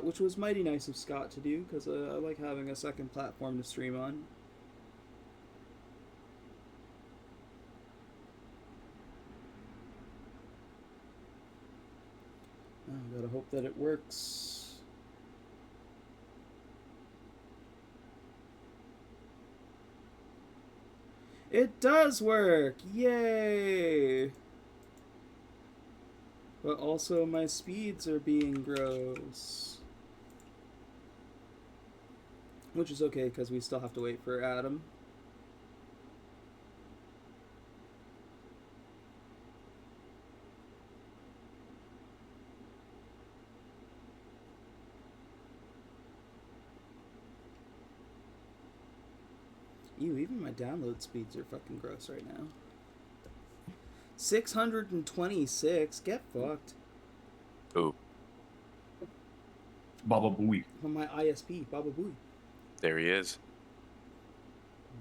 which was mighty nice of Scott to do, because I like having a second platform to stream on. I gotta hope that it works. It does work! Yay! But also my speeds are being gross. Which is okay, because we still have to wait for Adam. Ew, even my download speeds are fucking gross right now. 626? Get fucked. Oh. Baba Booey. On my ISP, Baba Booey. There he is.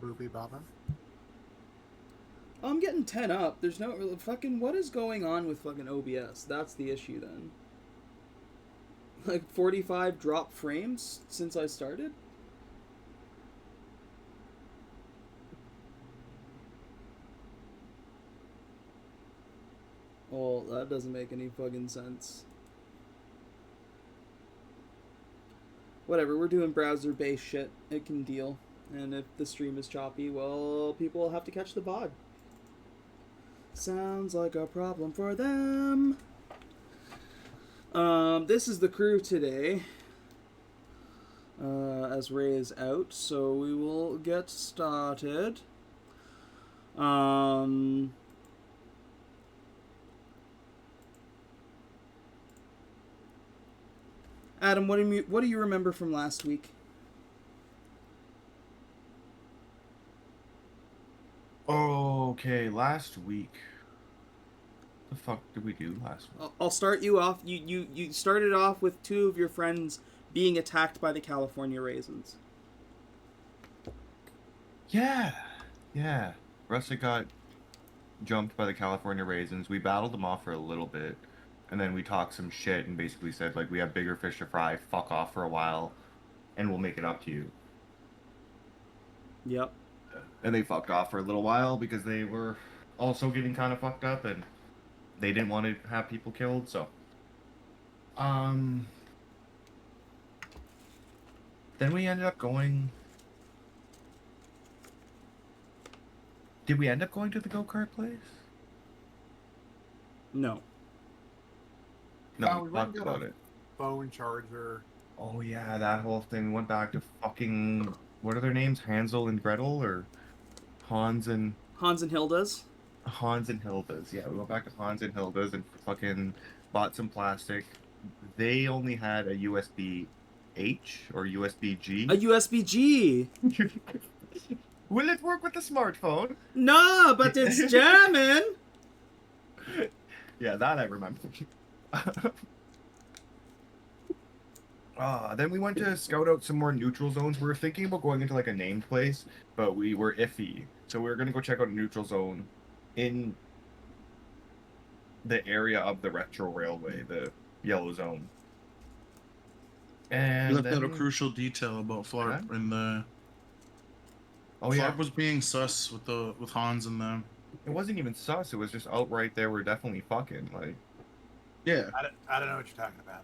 Booby Baba. Oh, I'm getting 10 up. There's no fucking... What is going on with fucking OBS? That's the issue then. Like 45 drop frames since I started? Well, that doesn't make any fucking sense. Whatever, we're doing browser-based shit. It can deal. And if the stream is choppy, well, people will have to catch the VOD. Sounds like a problem for them. This is the crew today. As Ray is out, so we will get started. Adam, what do you remember from last week? Okay, last week. The fuck did we do last week? I'll start you off. You started off with two of your friends being attacked by the California raisins. Yeah. Rusty got jumped by the California raisins. We battled them off for a little bit. And then we talked some shit and basically said, like, we have bigger fish to fry, fuck off for a while, and we'll make it up to you. Yep. And they fucked off for a little while because they were also getting kind of fucked up and they didn't want to have people killed, so. Then we ended up going... Did we end up going to the go-kart place? No. No, we we went and talked got about a it. phone charger. Oh yeah, that whole thing. We went back to fucking... What are their names? Hansel and Gretel? Or Hans and Hilda's? Hans and Hilda's. Yeah, we went back to Hans and Hilda's and fucking bought some plastic. They only had a USB-H or USB-G. A USB-G! Will it work with the smartphone? No, but it's jamming! Yeah, that I remember. Then we went to scout out some more neutral zones. We were thinking about going into like a named place, but we were iffy. So we were gonna go check out a neutral zone in the area of the retro railway, the yellow zone. And you left out a crucial detail about Flarp and the. Oh Flarp was being sus with Hans and them. It wasn't even sus. It was just outright they were definitely fucking like. Yeah. I don't know what you're talking about.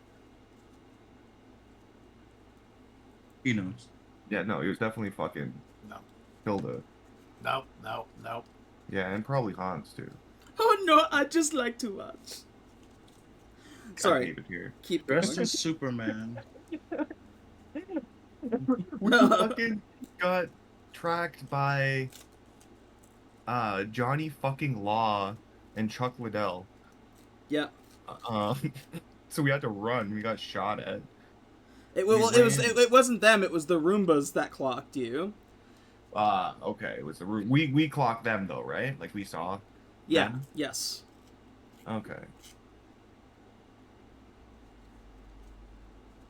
He knows. Yeah, no, he was definitely fucking. No. Hilda. No. Yeah, and probably Hans too. Oh no, I just like to watch. Sorry. Keep it here. Keep dressed as Superman. We fucking got tracked by Johnny fucking Law and Chuck Liddell. Yeah. So we had to run. We got shot at. It wasn't them. It was the Roombas that clocked you. Okay. It was the we clocked them though, right? Like we saw. Yeah. them? Yes. Okay.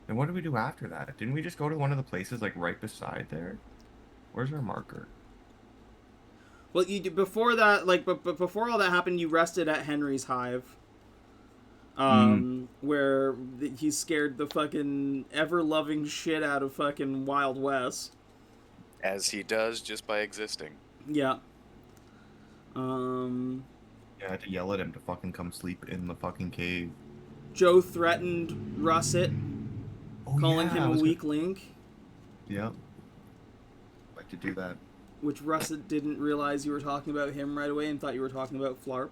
And what did we do after that? Didn't we just go to one of the places like right beside there? Where's our marker? Well, you before that, like, but before all that happened, you rested at Henry's Hive. where he scared the fucking ever-loving shit out of fucking Wild Wes. As he does just by existing. Yeah. Yeah, I had to yell at him to fucking come sleep in the fucking cave. Joe threatened Russet, calling him a weak link, Yep. Like to do that. which Russet didn't realize you were talking about him right away and thought you were talking about Flarp.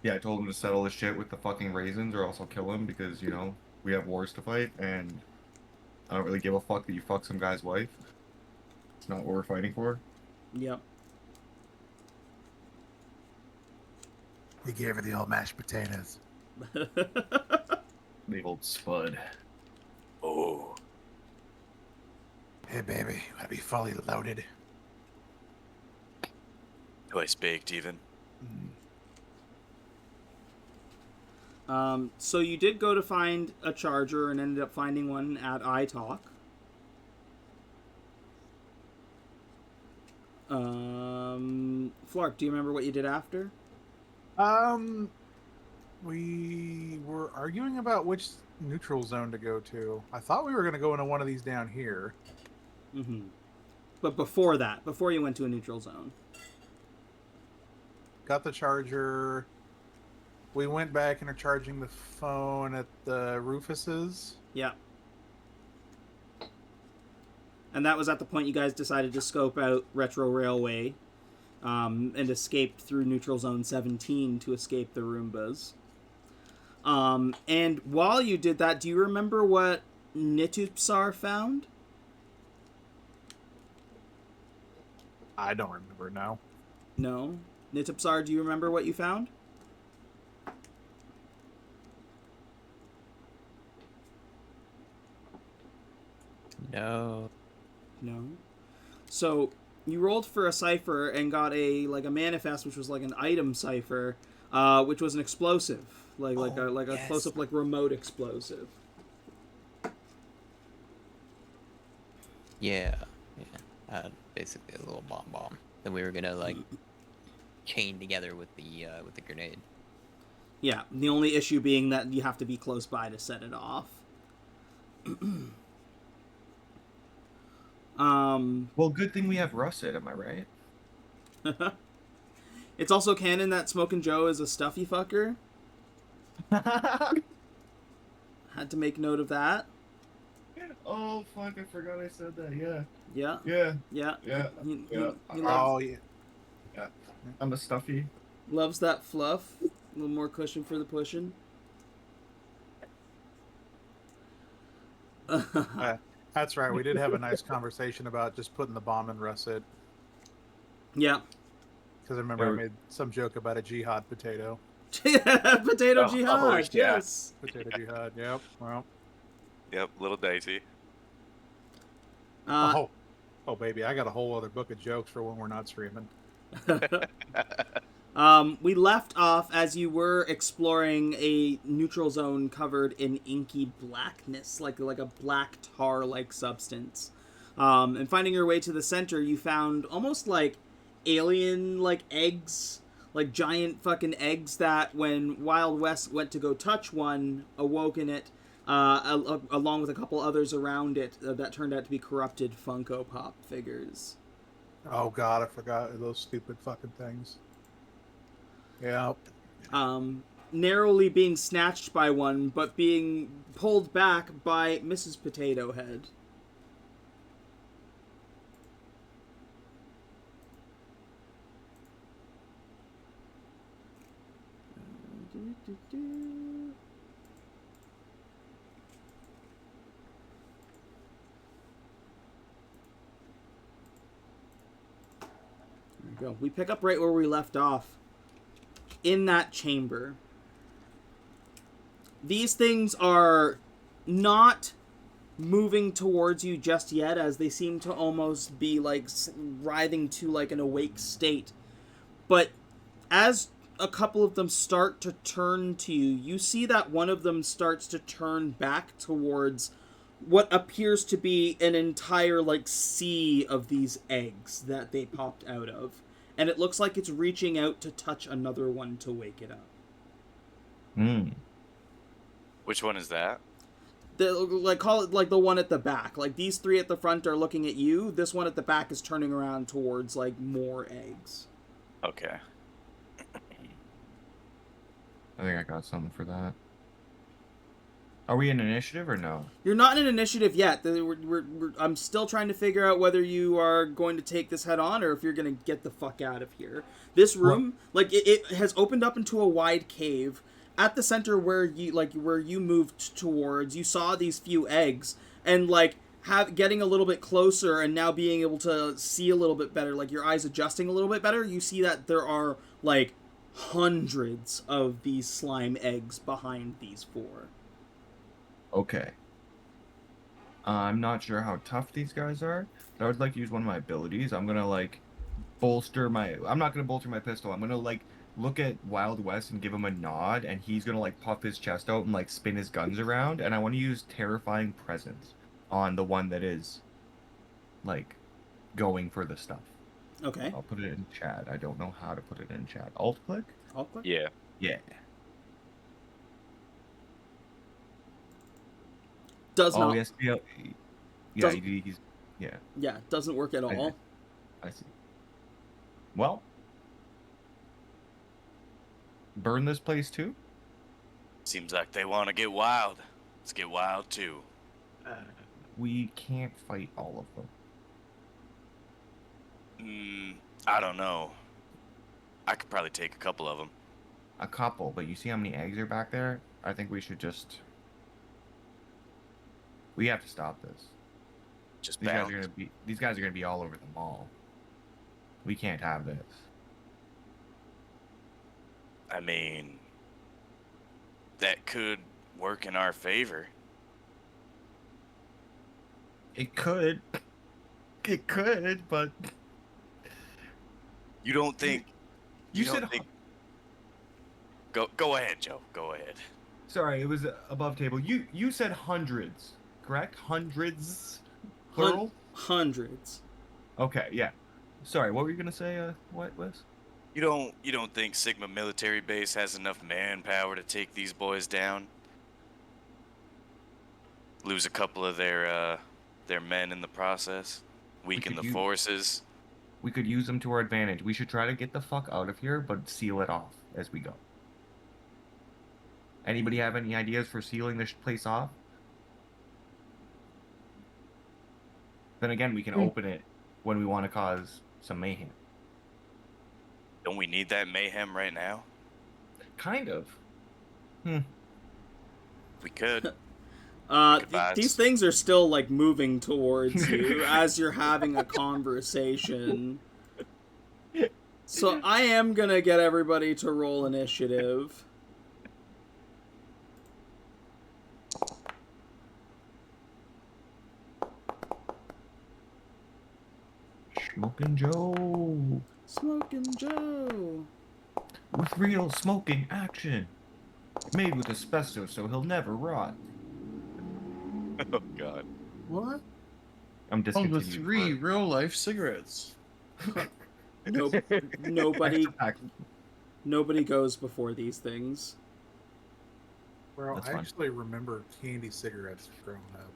Yeah, I told him to settle his shit with the fucking raisins or else I'll kill him because, you know, we have wars to fight and I don't really give a fuck that you fuck some guy's wife. It's not what we're fighting for. Yep. He gave her the old mashed potatoes. The old spud. Oh. Hey, baby, wanna be fully loaded? Twice baked, even. So you did go to find a charger and ended up finding one at iTalk. Flark, do you remember what you did after? We were arguing about which neutral zone to go to. I thought we were going to go into one of these down here. Mm-hmm. But before that, before you went to a neutral zone. Got the charger. We went back and are charging the phone at the Rufus's. Yeah. And that was at the point you guys decided to scope out Retro Railway and escaped through Neutral Zone 17 to escape the Roombas. And while you did that, do you remember what Nitupsar found? I don't remember now. No? Nitupsar, do you remember what you found? No. No. So you rolled for a cipher and got a manifest, which was like an item cipher, which was an explosive, a close up remote explosive. Yeah. Basically a little bomb that we were gonna chain together with the grenade. Yeah. The only issue being that you have to be close by to set it off. Well, good thing we have Russet, am I right? It's also canon that Smokin' Joe is a stuffy fucker. Had to make note of that. Oh, fuck, I forgot I said that, yeah. Yeah. Yeah. Yeah. Yeah. He Yeah. Oh, yeah. I'm a stuffy. loves that fluff. A little more cushion for the pushing. That's right. We did have a nice conversation about just putting the bomb in Russet. Yeah. Because I remember I made some joke about a jihad potato. Potato jihad, yeah. yes. Potato jihad, yep. Well. Yep, little dicey. Oh, baby, I got a whole other book of jokes for when we're not streaming. We left off as you were exploring a neutral zone covered in inky blackness, like a black tar-like substance. And finding your way to the center, you found almost like alien eggs, like giant fucking eggs that when Wild Wes went to go touch one, awoken it, along with a couple others around it that turned out to be corrupted Funko Pop figures. Oh, God, I forgot those stupid fucking things. Yeah. Narrowly being snatched by one, but being pulled back by Mrs. Potato Head. There we go. We pick up right where we left off. In that chamber. These things are not moving towards you just yet, as they seem to almost be writhing to an awake state. But as a couple of them start to turn to you, you see that one of them starts to turn back towards what appears to be an entire sea of these eggs that they popped out of. and it looks like it's reaching out to touch another one to wake it up. Hmm. Which one is that? Call it like the one at the back. Like these 3 at the front are looking at you. This one at the back is turning around towards like more eggs. Okay. I think I got something for that. Are we in initiative or no? You're not in initiative yet. I'm still trying to figure out whether you are going to take this head on or if you're going to get the fuck out of here. This room, like it has opened up into a wide cave. At the center where you moved towards, you saw these few eggs, and like getting a little bit closer and now being able to see a little bit better, like your eyes adjusting a little bit better, you see that there are like hundreds of these slime eggs behind these 4. Okay. I'm not sure how tough these guys are, but I would like to use one of my abilities. I'm gonna like bolster my. I'm not gonna bolster my pistol. I'm gonna like look at Wild Wes and give him a nod, and he's gonna like puff his chest out and like spin his guns around, and I want to use Terrifying Presence on the one that is like going for the stuff. Okay. I'll put it in chat. I don't know how to put it in chat. Alt click? Alt click? Yeah. Yeah. Does Oh, not. yes. Yeah. Yeah. He's. Yeah. Yeah, doesn't work at all. I see. Well, burn this place too? Seems like they want to get wild. Let's get wild too. We can't fight all of them. I don't know. I could probably take a couple of them. A couple, but you see how many eggs are back there? I think we should just. We have to stop this. Just These guys bound. are gonna be. These guys are gonna be all over the mall. We can't have this. I mean, that could work in our favor. It could. It could, but You don't think? you don't said. think- Go ahead, Joe. Go ahead. Sorry, it was above table. You said hundreds, correct? Hundreds, plural. Hundreds. Okay, yeah. Sorry, what were you gonna say? What, Wes? You don't think Sigma Military Base has enough manpower to take these boys down? Lose a couple of their men in the process? Weaken the could use- forces? We could use them to our advantage. We should try to get the fuck out of here, but seal it off as we go. Anybody have any ideas for sealing this place off? Then again, we can open it when we want to cause some mayhem. Don't we need that mayhem right now? Kind of. We could. Th- these things are still like moving towards you as you're having a conversation. So I am gonna get everybody to roll initiative. Smoking Joe. Smoking Joe. With real smoking action. Made with asbestos so he'll never rot. Oh God. What? I'm Oh, the discontinued. 3 real life cigarettes. Nope. Nobody goes before these things. Bro, That's I fine. actually remember candy cigarettes growing up.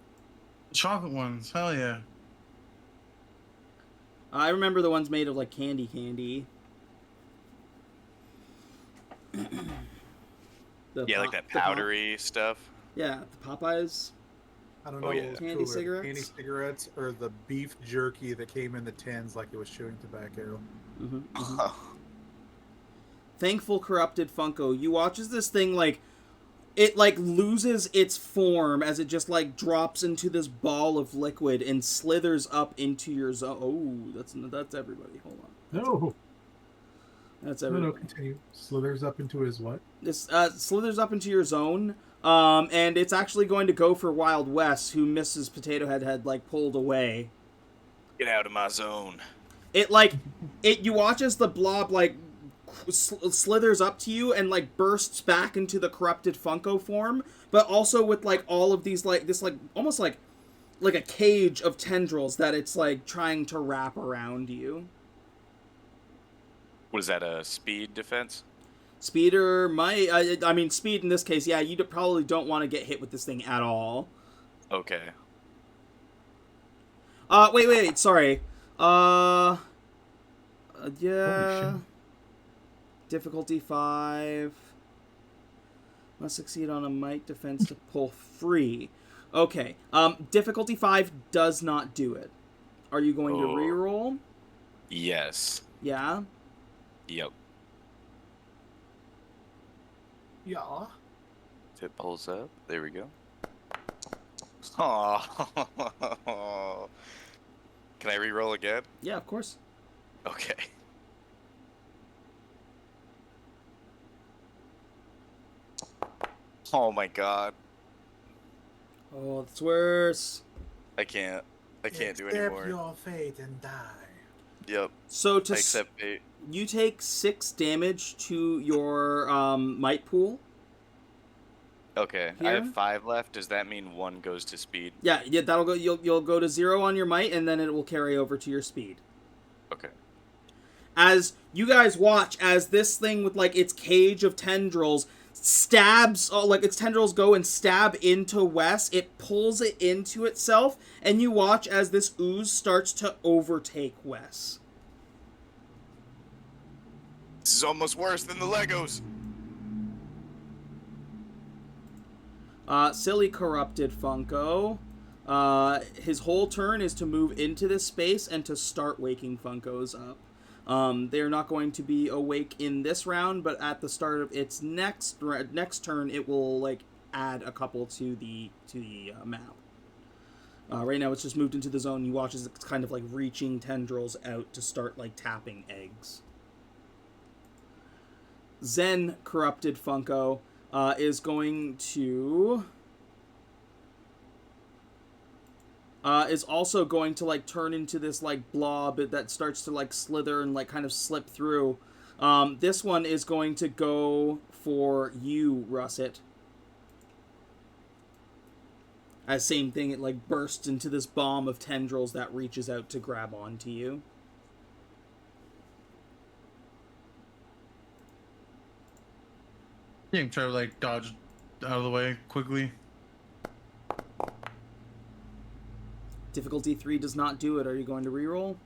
Chocolate ones, hell yeah. I remember the ones made of like candy. Yeah, like that powdery stuff. Yeah, the Popeyes. I don't Oh, know yeah. what was Candy cooler, cigarettes? candy cigarettes, or the beef jerky that came in the tins like it was chewing tobacco. Thankful Corrupted Funko. You watch as this thing like it like loses its form as it just like drops into this ball of liquid and slithers up into your zone. Oh, that's everybody. Hold on. No, That's no, everybody. continue. Slithers up into his what? This slithers up into your zone. And it's actually going to go for Wild Wes, who Mrs. Potato Head had like pulled away. Get out of my zone. You watch as the blob like slithers up to you and like bursts back into the corrupted Funko form, but also with like all of these like this like almost like a cage of tendrils that it's like trying to wrap around you. What is that, a speed defense? Speeder might. I mean, speed in this case, yeah. You probably don't want to get hit with this thing at all. Okay. Wait. Sorry. Yeah. shit. Difficulty 5. Must succeed on a might defense to pull free. Okay. Difficulty 5 does not do it. Are you going to Oh. reroll? Yes. Yeah. Yep. Yeah. If it pulls up, there we go. Oh. Can I re-roll again? Yeah, of course. Okay. Oh my god. Oh, that's worse. I can't do Accept anymore. your fate and die. Yep. So I accept fate. you take 6 damage to your might pool. Okay. I Here? have 5 left. Does that mean 1 goes to speed? Yeah, that'll go. You'll go to 0 on your might, and then it will carry over to your speed. Okay. As you guys watch, as this thing with like its cage of tendrils stabs, like its tendrils go and stab into Wes, it pulls it into itself, and you watch as this ooze starts to overtake Wes. This is almost worse than the Legos. Silly corrupted Funko. His whole turn is to move into this space and to start waking Funkos up. They're not going to be awake in this round, but at the start of its next turn, it will like add a couple to the map. Right now, it's just moved into the zone. You watch as it's kind of like reaching tendrils out to start like tapping eggs. Zen corrupted Funko is going to is also going to like turn into this like blob that starts to like slither and like kind of slip through. This one is going to go for you, Russet. As same thing, it like bursts into this bomb of tendrils that reaches out to grab onto you. Yeah, try to like dodge out of the way quickly. Difficulty 3 does not do it. Are you going to reroll?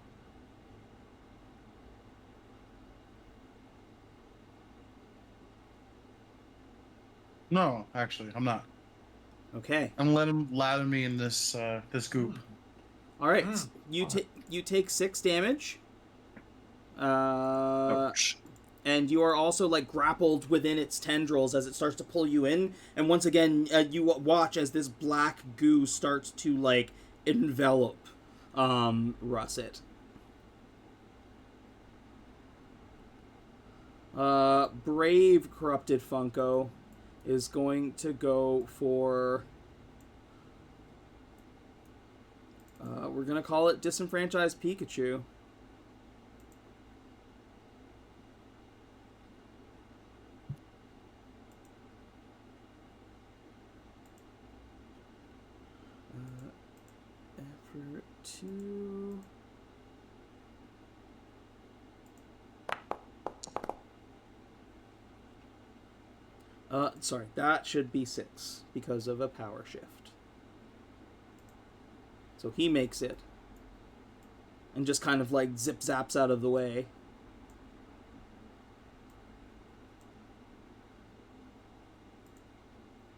No, actually, I'm not. Okay. I'm letting him lather me in this this goop. All right. Mm. You take 6 damage. Oh, And you are also like grappled within its tendrils as it starts to pull you in. And once again, you watch as this black goo starts to like envelop Russet. Brave corrupted Funko is going to go for we're gonna call it disenfranchised Pikachu. Effort 2. Sorry, that should be 6 because of a power shift. So he makes it. And just kind of like zip zaps out of the way.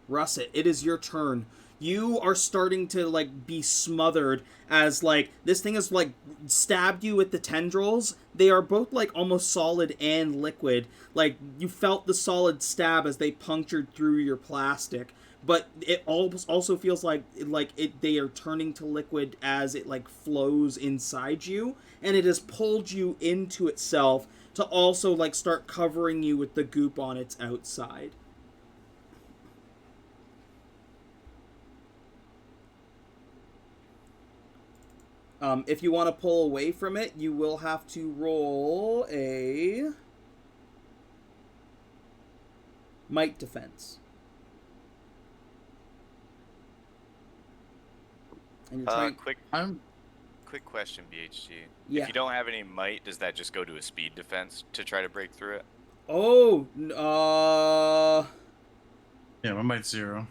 Russet, it is your turn. You are starting to like be smothered as like this thing has like stabbed you with the tendrils. They are both like almost solid and liquid. Like you felt the solid stab as they punctured through your plastic, but it also feels like they are turning to liquid as it like flows inside you, and it has pulled you into itself to also like start covering you with the goop on its outside. If you want to pull away from it, you will have to roll a might defense. And you're trying. Quick quick question, BHG. Yeah. If you don't have any might, does that just go to a speed defense to try to break through it? Oh, Yeah, my might's 0.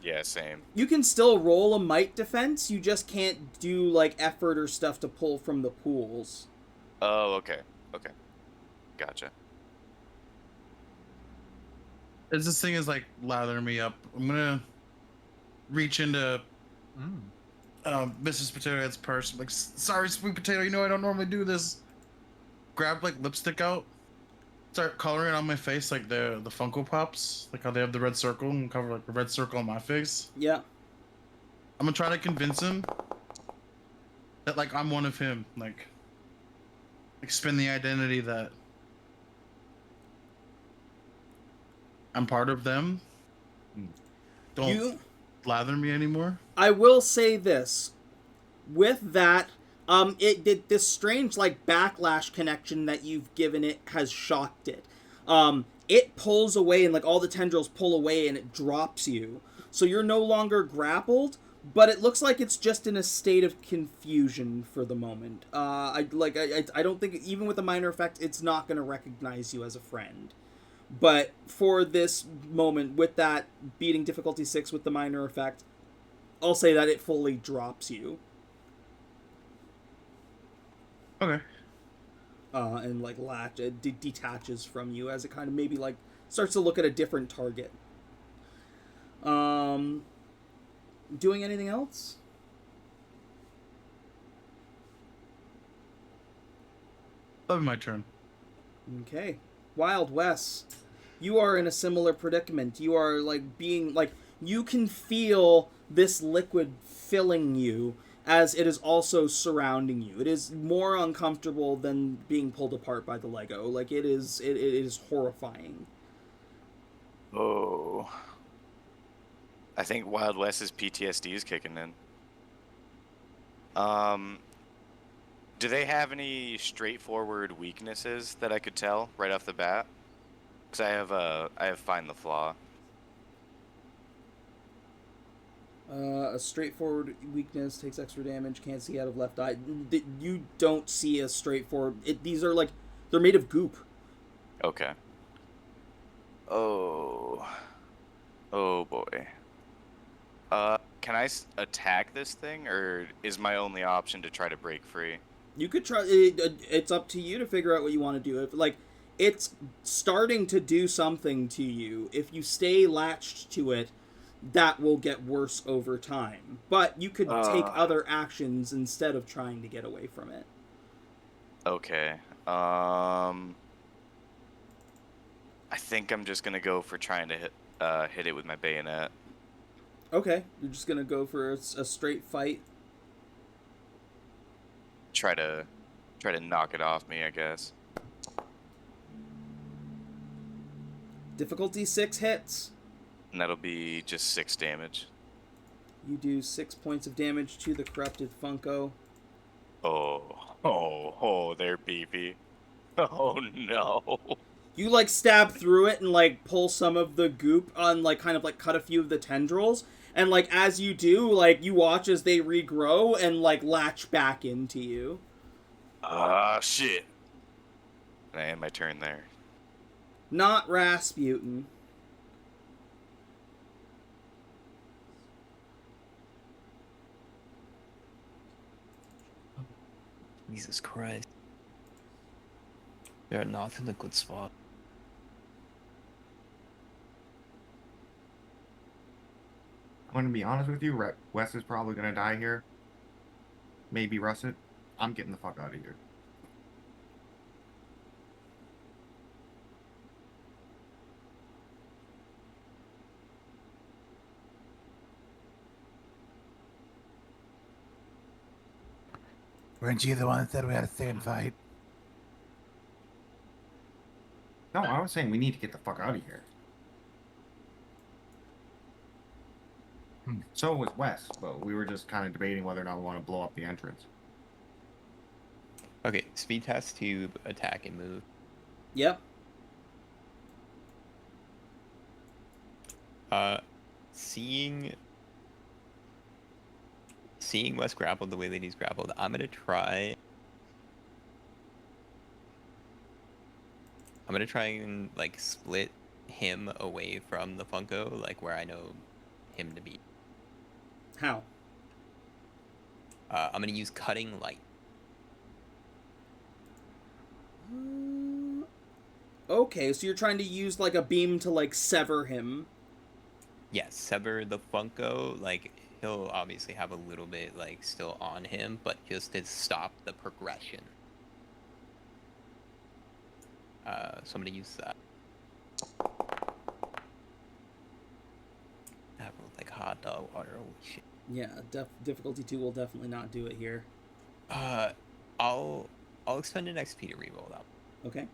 Yeah, same. you can still roll a might defense. You just can't do like effort or stuff to pull from the pools. Oh, okay. Okay. Gotcha. As this thing is like lathering me up, I'm gonna reach into Mrs. Potato Head's purse. I'm like, sorry, Sweet Potato, you know I don't normally do this. Grab like lipstick out, start coloring on my face like the Funko Pops, like how they have the red circle and cover like the red circle on my face. Yeah. I'm gonna try to convince him that like I'm one of him, like spin the identity that I'm part of them. Don't lather me anymore. I will say this. With that, it did this strange like backlash connection that you've given it has shocked it. It pulls away and like all the tendrils pull away and it drops you. So you're no longer grappled, but it looks like it's just in a state of confusion for the moment. I don't think even with a minor effect, it's not going to recognize you as a friend. But for this moment, with that beating difficulty 6 with the minor effect, I'll say that it fully drops you. Okay. And like detaches from you as it kind of maybe like starts to look at a different target. Doing anything else? That'll be my turn. Okay. Wild Wes, you are in a similar predicament. You are like being like you can feel this liquid filling you as it is also surrounding you. It is more uncomfortable than being pulled apart by the Lego. Like it is horrifying. Oh. I think Wild Wes's PTSD is kicking in. Do they have any straightforward weaknesses that I could tell right off the bat? Because I have find the flaw. A straightforward weakness takes extra damage. Can't see out of left eye. You don't see a straightforward. These are like they're made of goop. Okay. Oh. Oh boy. Can I attack this thing, or is my only option to try to break free? You could try. It's up to you to figure out what you want to do. If like it's starting to do something to you, if you stay latched to it, that will get worse over time. But you could take other actions instead of trying to get away from it. Okay. I think I'm just gonna go for trying to hit it with my bayonet. Okay, you're just gonna go for a straight fight. Try to knock it off me, I guess. Difficulty 6 hits. And that'll be just 6 damage. You do 6 points of damage to the corrupted Funko. Oh, they're beefy. Oh no. You like stab through it and like pull some of the goop on like kind of like cut a few of the tendrils. And like as you do, like you watch as they regrow and like latch back into you. Shit. And I end my turn there. Not Rasputin. Jesus Christ. They're not in a good spot. I'm going to be honest with you, Wes is probably going to die here. Maybe Russet. I'm getting the fuck out of here. Weren't you the one that said we had to stay and fight? No, I was saying we need to get the fuck out of here. So was Wes, but we were just kind of debating whether or not we want to blow up the entrance. Okay, speed test to attack and move. Yep. Seeing seeing Wes grappled the way that he's grappled, I'm gonna try and like split him away from the Funko, like where I know him to be. How? I'm gonna use cutting light. Okay, so you're trying to use like a beam to like sever him. Yes, sever the Funko. Like he'll obviously have a little bit like still on him, but just to stop the progression. So I'm gonna use that. Have like hot dog water. Holy shit. Yeah, difficulty 2 will definitely not do it here. I'll expend an XP to reroll that. Okay.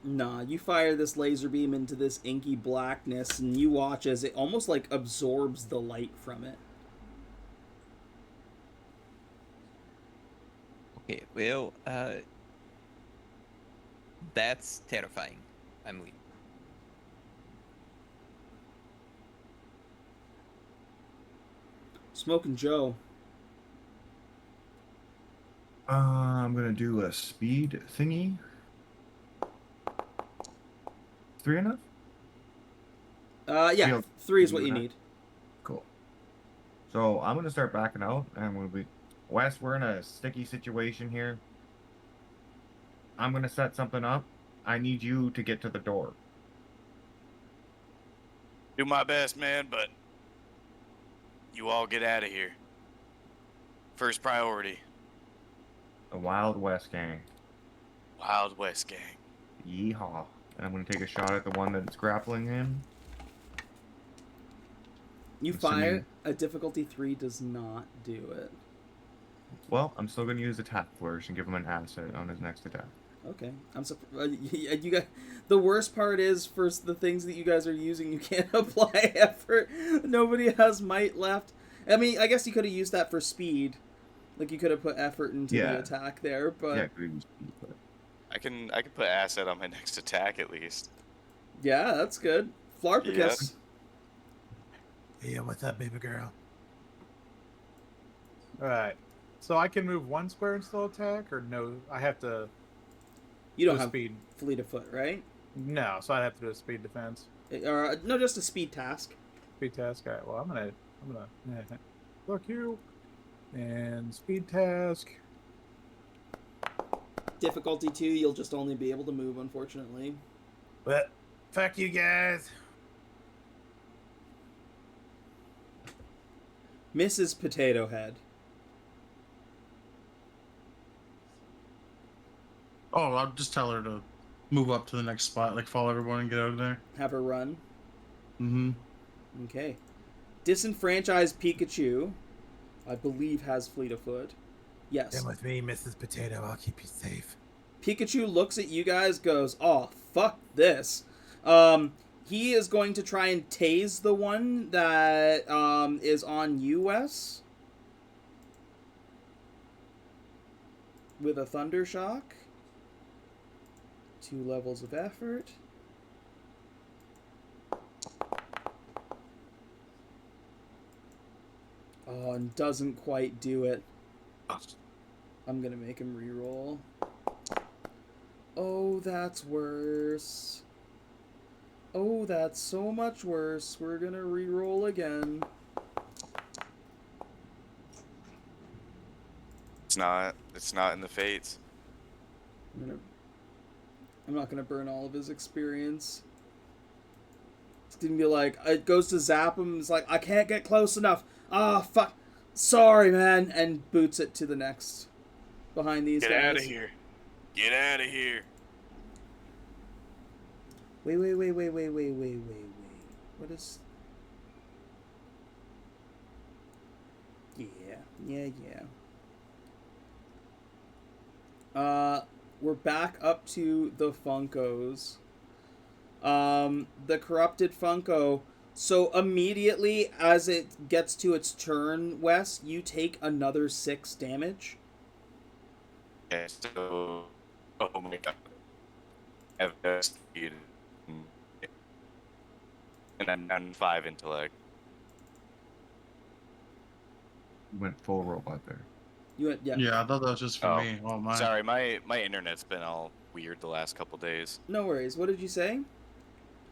Nah, you fire this laser beam into this inky blackness, and you watch as it almost like absorbs the light from it. Okay, well, that's terrifying. I'm leaving. Smoking Joe. I'm gonna do a speed thingy. 3 enough? Yeah, Feel- 3 is what do you that. need. Cool. So I'm gonna start backing out, and we'll be. Wes, we're in a sticky situation here. I'm gonna set something up. I need you to get to the door. Do my best, man, but you all get out of here. First priority, The Wild Wes gang. Wild West gang. Yeehaw. And I'm gonna take a shot at the one that's grappling him. You Assuming- fire, a difficulty 3 does not do it. Well, I'm still gonna use attack flourish and give him an asset on his next attack. Okay, I'm surprised. You got the worst part is for the things that you guys are using, you can't apply effort. Nobody has might left. I mean, I guess you could have used that for speed, like you could have put effort into Yeah. the attack there. But Yeah, could use speed, but I can put asset on my next attack at least. yeah, that's good. Flarpicus. Yeah, what's up, baby girl? Alright. So I can move 1 square and still attack, or no? I have to You don't do a have speed. fleet of foot, right? No, so I'd have to do a speed defense. Or no, just a speed task. Speed task. Alright, well, I'm gonna fuck you. And speed task. Difficulty 2, you'll just only be able to move, unfortunately. But fuck you guys. Mrs. Potato Head. Oh, I'll just tell her to move up to the next spot, like follow everyone and get out of there. Have her run. Mm-hmm. Okay. Disenfranchised Pikachu, I believe, has fleet of foot. Yes. Come with me, Mrs. Potato. I'll keep you safe. Pikachu looks at you guys, goes, "Oh, fuck this." He is going to try and tase the one that is on you, Wes, with a Thunder Shock. 2 levels of effort. Oh, and doesn't quite do it. I'm gonna make him reroll. Oh, that's worse. Oh, that's so much worse. We're gonna reroll again. It's not in the fates. I'm not gonna burn all of his experience. It's gonna be like, it goes to zap him, it's like, I can't get close enough. Ah, fuck. Sorry, man. And boots it to the next. Behind these Get guys. out of here. Get out of here. Wait. What is... Yeah. We're back up to the Funkos. The corrupted Funko So immediately as it gets to its turn, Wes, you take another 6 damage. Okay, so oh my god, I have no speed, and then down 5 intellect. Went full robot there. You went, yeah. Yeah, I thought that was just for Oh, me. Oh my. sorry, my internet's been all weird the last couple days. No worries. What did you say?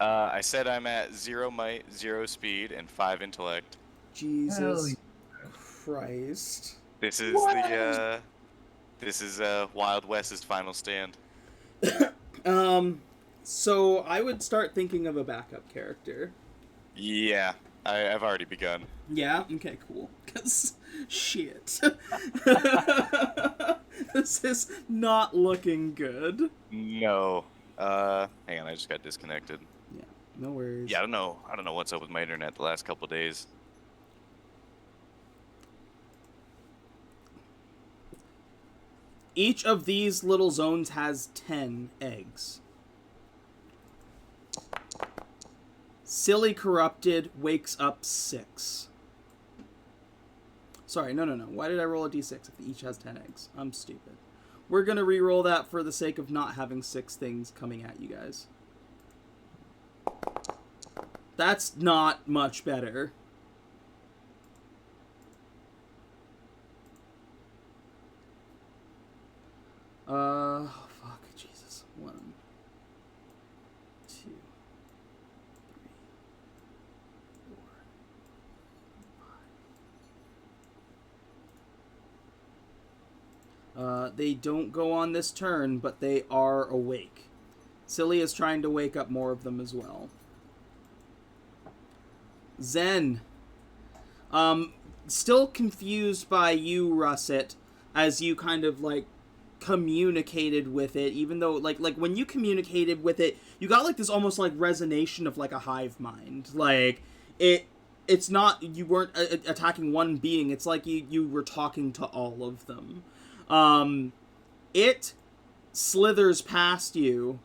I said I'm at 0 might, 0 speed, and 5 intellect. Jesus Christ. This is this is Wild West's final stand. So I would start thinking of a backup character. Yeah, I've already begun. Yeah? Okay, cool. Because, shit. This is not looking good. No. Hang on, I just got disconnected. Yeah, no worries. Yeah, I don't know what's up with my internet the last couple days. Each of these little zones has 10 eggs. Silly Corrupted wakes up 6. Sorry, no. Why did I roll a d6 if each has 10 eggs? I'm stupid. We're going to re-roll that for the sake of not having 6 things coming at you guys. That's not much better. Fuck, Jesus. 1, 2, 3, 4, 5. They don't go on this turn, but they are awake. Silly is trying to wake up more of them as well. Zen. Still confused by you, Russet, as you kind of, like, communicated with it, even though, like when you communicated with it, you got, like, this almost, like, resonation of, like, a hive mind. Like, it's not, you weren't attacking one being, it's like you were talking to all of them. It slithers past you,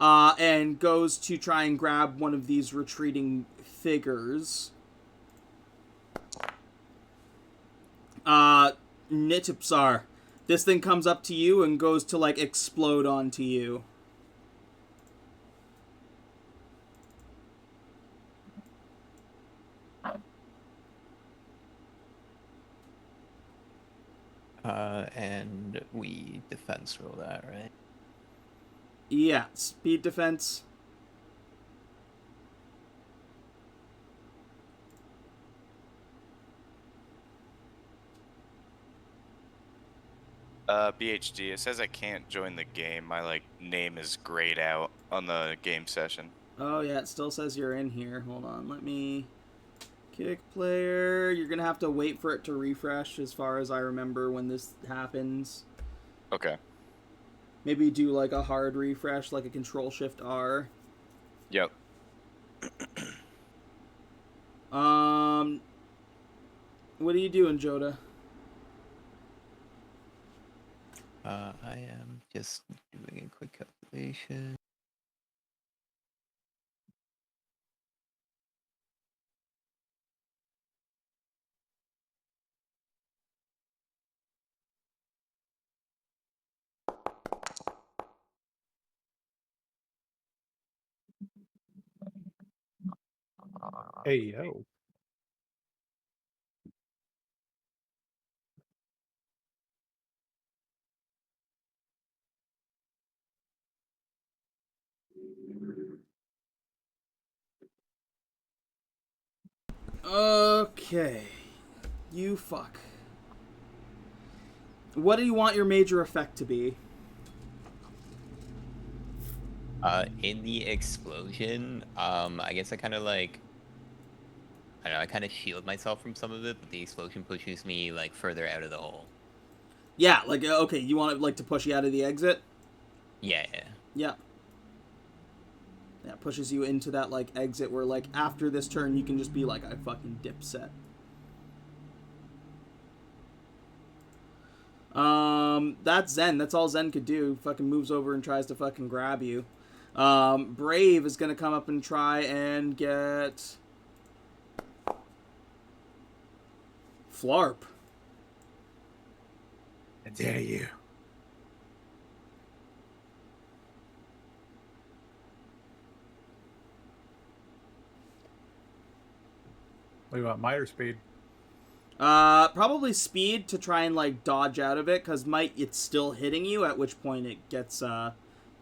and goes to try and grab one of these retreating figures. Nitipsar. This thing comes up to you and goes to, like, explode onto you. And we defense roll that, right? Yeah, speed defense. BHD, it says I can't join the game. My, like, name is grayed out on the game session. Oh, yeah, it still says you're in here. Hold on, let me... Kick player. You're gonna have to wait for it to refresh, as far as I remember when this happens. Okay. Maybe do, like, a hard refresh, like a Control-Shift-R. Yep. What are you doing, Joda? I am just doing a quick calculation. Hey, yo. Okay. You fuck. What do you want your major effect to be? In the explosion, I guess I kind of like, I don't know, I kind of shield myself from some of it, but the explosion pushes me like further out of the hole. Yeah, like, okay, you want it, like, to push you out of the exit? Yeah. Yeah. Yeah, pushes you into that, like, exit where, like, after this turn, you can just be like, I fucking dipset. That's Zen. That's all Zen could do. Fucking moves over and tries to fucking grab you. Brave is gonna come up and try and get Flarp. I dare you. What do you want, might or speed? Probably speed to try and like dodge out of it, because might it's still hitting you, at which point it gets to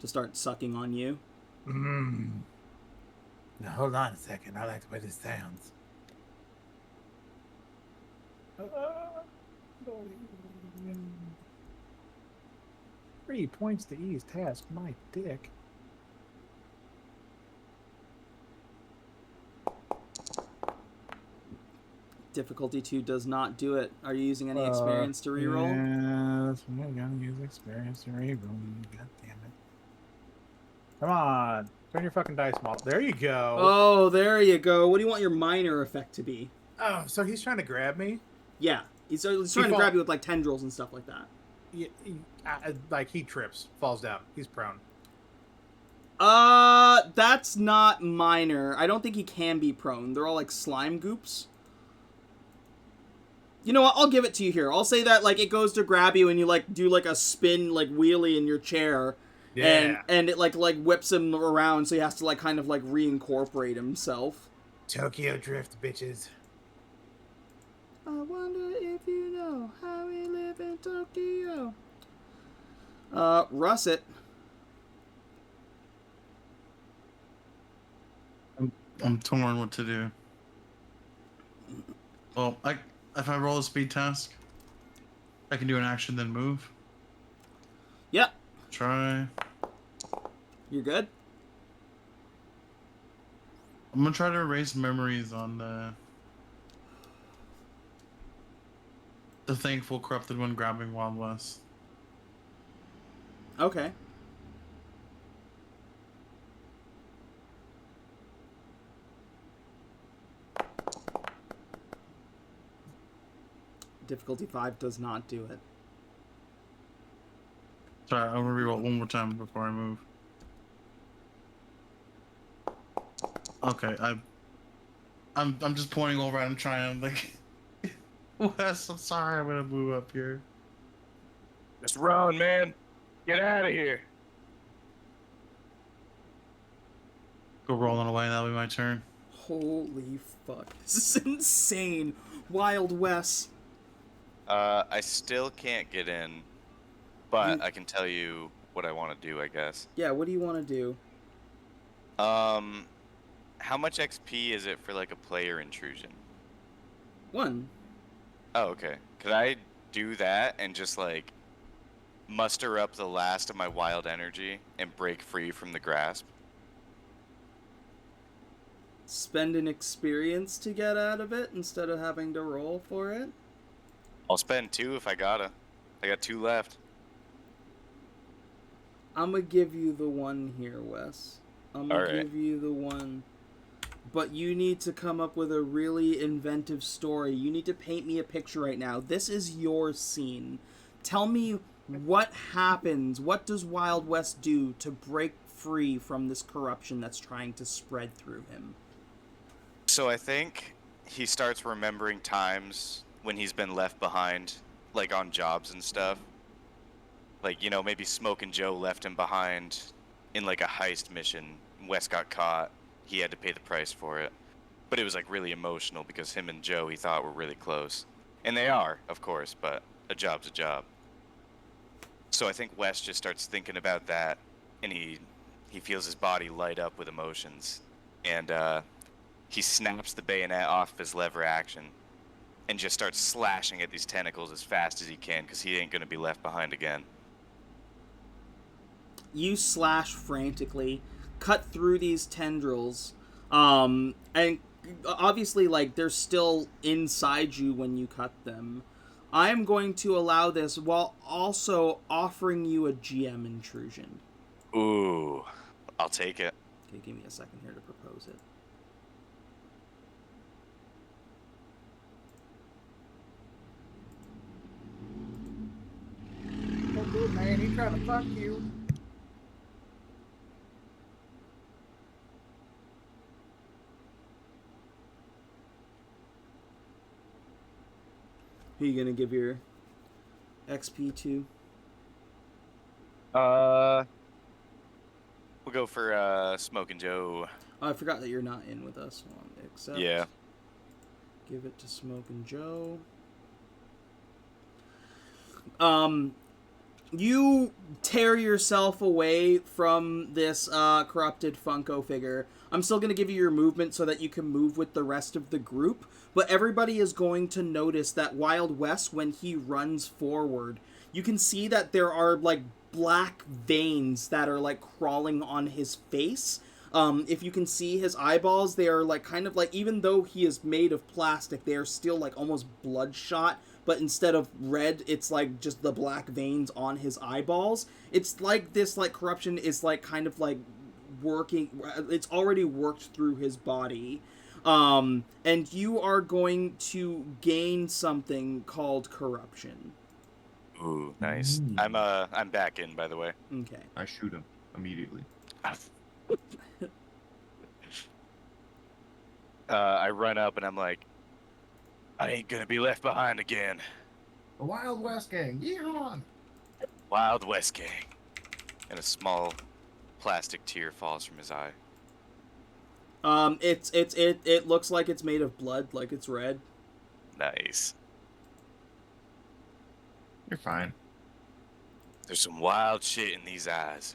start sucking on you. Now hold on a second. I like the way this sounds. 3 points to ease task. My dick. Difficulty 2 does not do it. Are you using any experience to reroll? Yeah, that's what I'm gonna use experience to reroll. God damn it. Come on. Turn your fucking dice model. There you go. Oh, there you go. What do you want your minor effect to be? Oh, so he's trying to grab me? Yeah, he's trying to grab you with like tendrils and stuff like that. Yeah, like he trips, falls down. He's prone. That's not minor. I don't think he can be prone. They're all like slime goops. You know what? I'll give it to you here. I'll say that like it goes to grab you and you like do like a spin like wheelie in your chair. Yeah. And it like whips him around, so he has to like kind of like reincorporate himself. Tokyo Drift, bitches. I wonder if you know how we live in Tokyo. Russet. I'm torn what to do. Well, if I roll a speed task, I can do an action then move. Yep. Try. You're good? I'm gonna try to erase memories on the thankful corrupted one grabbing Wild Wes. Okay. Difficulty 5 does not do it. Sorry, I'm gonna reroll one more time before I move. Okay, I'm just pointing over and I'm trying like Wes, I'm sorry, I'm gonna move up here. Just run, man. Get out of here. Go rolling away, that'll be my turn. Holy fuck. This is insane. Wild Wes. I still can't get in, but I can tell you what I want to do, I guess. Yeah, what do you want to do? How much XP is it for like a player intrusion? 1. Oh, okay. Could I do that and just like muster up the last of my wild energy and break free from the grasp? Spend an experience to get out of it instead of having to roll for it? I'll spend 2 if I gotta. I got 2 left. I'm gonna give you the 1 here, Wes. I'm gonna Alright. give you the 1. But you need to come up with a really inventive story. You need to paint me a picture right now. This is your scene. Tell me what happens. What does Wild West do to break free from this corruption that's trying to spread through him? So I think he starts remembering times when he's been left behind, like on jobs and stuff. Like, you know, maybe Smoke and Joe left him behind in like a heist mission. Wes got caught. He had to pay the price for it. But it was like really emotional because him and Joe he thought were really close. And they are, of course, but a job's a job. So I think Wes just starts thinking about that and he feels his body light up with emotions. And he snaps the bayonet off of his lever action and just starts slashing at these tentacles as fast as he can because he ain't going to be left behind again. You slash frantically, cut through these tendrils, and obviously, like, they're still inside you when you cut them. I am going to allow this while also offering you a GM intrusion. Ooh, I'll take it. Okay, give me a second here to propose it. Oh, good, man. He's trying to fuck you. Who are you gonna give your XP to? We'll go for Smoking Joe. Oh, I forgot that you're not in with us. Hold on. Accept. Yeah. Give it to Smoking Joe. You tear yourself away from this corrupted Funko figure. I'm still going to give you your movement so that you can move with the rest of the group, but everybody is going to notice that Wild Wes, when he runs forward, you can see that there are, like, black veins that are, like, crawling on his face. If you can see his eyeballs, they are, like, kind of like, even though he is made of plastic, they are still, like, almost bloodshot, but instead of red, it's like just the black veins on his eyeballs. It's like this, like, corruption is, like, kind of like working, it's already worked through his body. And you are going to gain something called corruption. Ooh, nice. I'm back in, by the way. Okay. I shoot him immediately. I run up and I'm like, I ain't gonna be left behind again. The Wild West gang, yeehaw! Wild West gang. And a small plastic tear falls from his eye. It looks like it's made of blood, like it's red. Nice. You're fine. There's some wild shit in these eyes.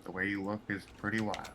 The way you look is pretty wild.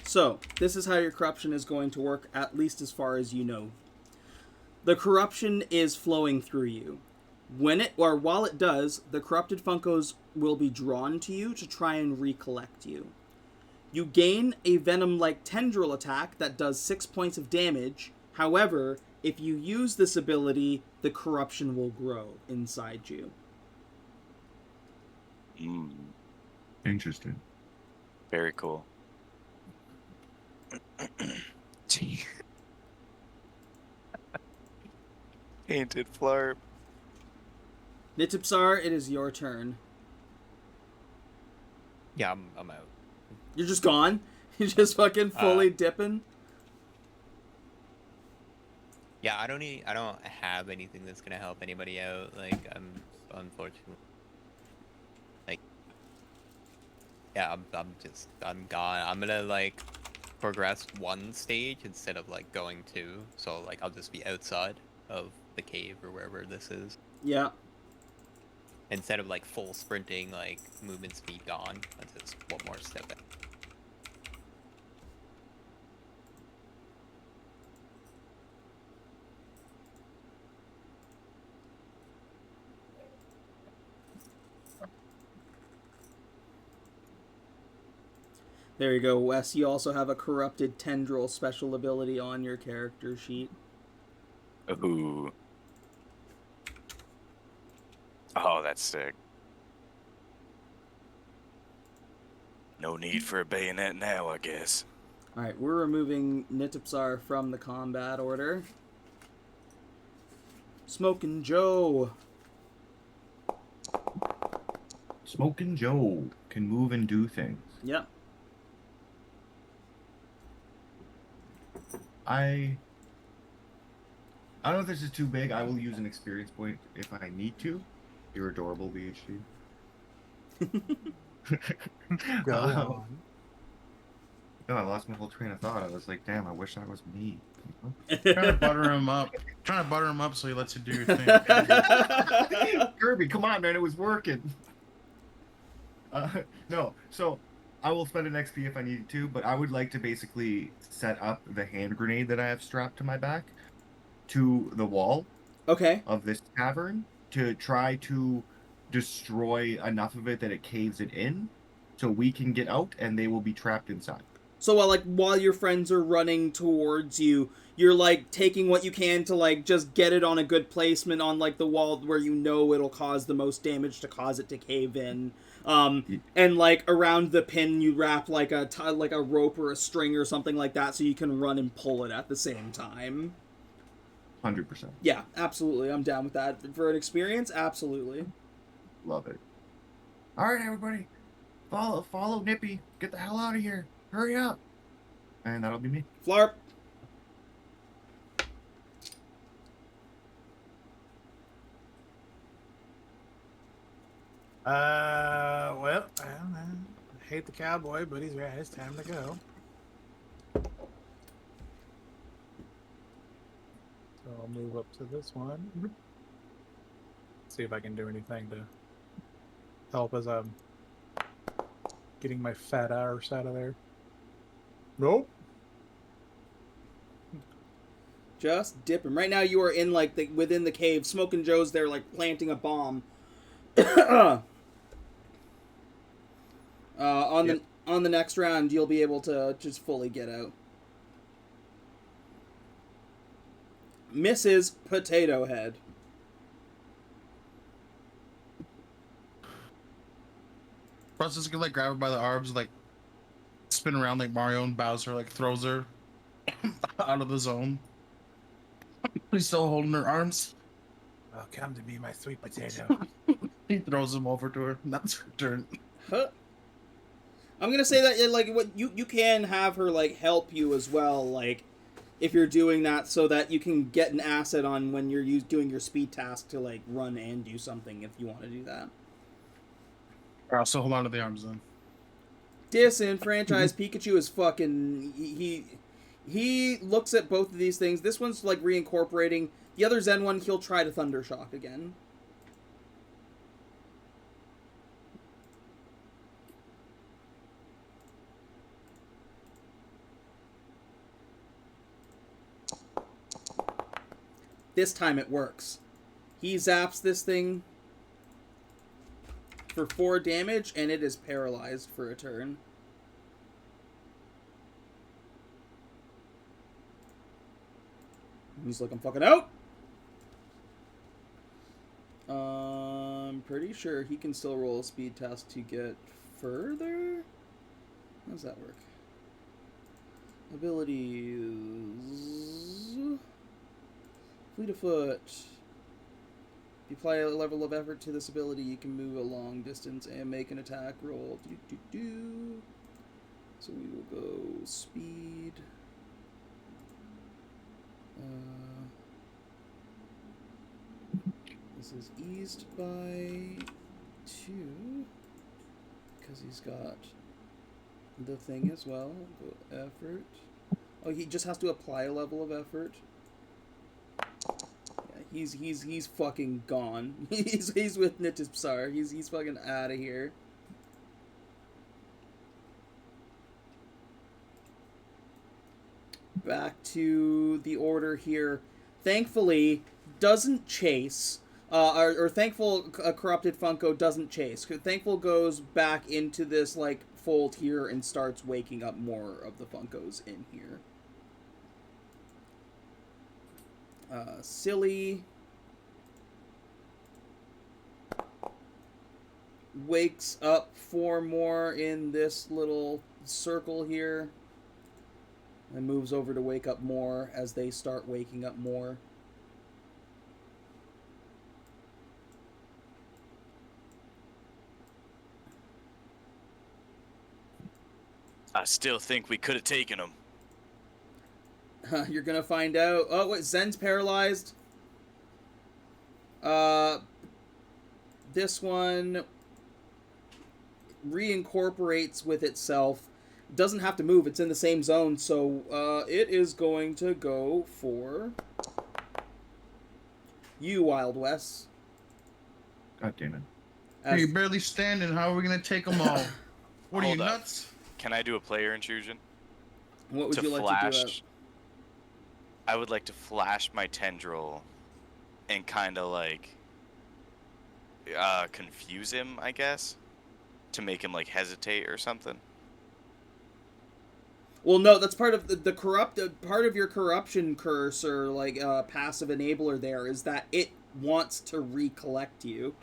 So, this is how your corruption is going to work, at least as far as you know. The corruption is flowing through you. While it does, the corrupted Funkos will be drawn to you to try and recollect you. You gain a venom-like tendril attack that does 6 points of damage. However, if you use this ability, the corruption will grow inside you. Interesting. Very cool. Painted flarp. Nitipsar, it is your turn. Yeah, I'm out. You're just gone? You're just fucking fully dipping? Yeah, I don't have anything that's gonna help anybody out. Like, I'm unfortunately, like, yeah, I'm gone. I'm gonna like progress one stage instead of like going two. So like, I'll just be outside of the cave or wherever this is. Yeah. Instead of like full sprinting, like movement speed gone. That's just one more step back. There you go, Wes. You also have a corrupted tendril special ability on your character sheet. Ooh. Oh, that's sick. No need for a bayonet now, I guess. Alright, we're removing Nitipsar from the combat order. Smokin' Joe. Smoking Joe can move and do things. Yep. I don't know if this is too big. I will use an experience point if I need to. You're adorable, VHD. Go Um, on. no, I lost my whole train of thought. I was like, damn, I wish that was me. Trying to butter him up. Trying to butter him up so he lets you do your thing. Kirby, come on, man, it was working. No, so I will spend an XP if I need to, but I would like to basically set up the hand grenade that I have strapped to my back to the wall Okay. of this cavern to try to destroy enough of it that it caves it in so we can get out and they will be trapped inside. So while your friends are running towards you, you're like taking what you can to like just get it on a good placement on like the wall where you know it'll cause the most damage to cause it to cave in. And like around the pin you wrap like a rope or a string or something like that so you can run and pull it at the same time. 100%. Yeah, absolutely. I'm down with that. For an experience, absolutely. Love it. All right, everybody. Follow Nippy. Get the hell out of here. Hurry up. And that'll be me. Flarp. Well, I don't know. I hate the cowboy, but he's right. It's time to go. So I'll move up to this one. See if I can do anything to help as I'm getting my fat arse out of there. Nope. Just dip him. Right now you are in like within the cave. Smoking Joe's there like planting a bomb. On the next round you'll be able to just fully get out. Mrs. Potato Head. Russ is gonna like grab her by the arms, like spin around like Mario and Bowser, like throws her out of the zone. He's still holding her arms. Oh, come to me, my sweet potato. He throws him over to her. And that's her turn. Huh. I'm gonna say that like what you can have her like help you as well, like if you're doing that, so that you can get an asset on when you're doing your speed task to like run and do something if you want to do that. I'll still hold on to the arms then. Disenfranchised Pikachu is fucking he looks at both of these things. This one's like reincorporating. The other Zen one, he'll try to Thunder Shock again. This time it works. He zaps this thing for 4 damage, and it is paralyzed for a turn. He's looking fucking out. I'm pretty sure he can still roll a speed test to get further. How does that work? Abilities. Fleet of foot. If you apply a level of effort to this ability, you can move a long distance and make an attack roll. So we will go speed. This is eased by 2 because he's got the thing as well. Go effort. Oh, he just has to apply a level of effort. Yeah, he's fucking gone. he's with Nitipsar. He's fucking out of here. Back to the order here. Thankfully, doesn't chase. Thankful Corrupted Funko doesn't chase. Thankful goes back into this like fold here and starts waking up more of the Funkos in here. Silly wakes up 4 more in this little circle here. And moves over to wake up more as they start waking up more. I still think we could have taken him. You're gonna find out. Oh, wait, Zen's paralyzed. This one reincorporates with itself. Doesn't have to move. It's in the same zone, so it is going to go for you, Wild Wes. God damn it. Hey, you're barely standing. How are we gonna take them all? What are you, Hold up. nuts? Can I do a player intrusion? What would to you like flash, to do? I would like to flash my tendril and kind of like confuse him, I guess, to make him like hesitate or something. Well, no, that's part of the corrupt part of your corruption curse or like passive enabler. There is that it wants to recollect you.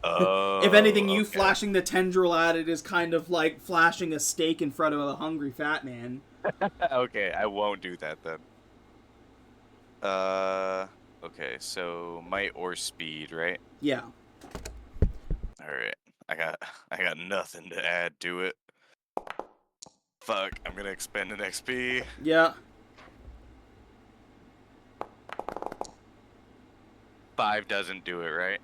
Oh. If anything, you okay. flashing the tendril at it is kind of like flashing a steak in front of a hungry fat man. Okay, I won't do that then. Okay, so might or speed, right? Yeah. All right, I got nothing to add to it. Fuck, I'm gonna expend an XP. Yeah. 5 doesn't do it, right?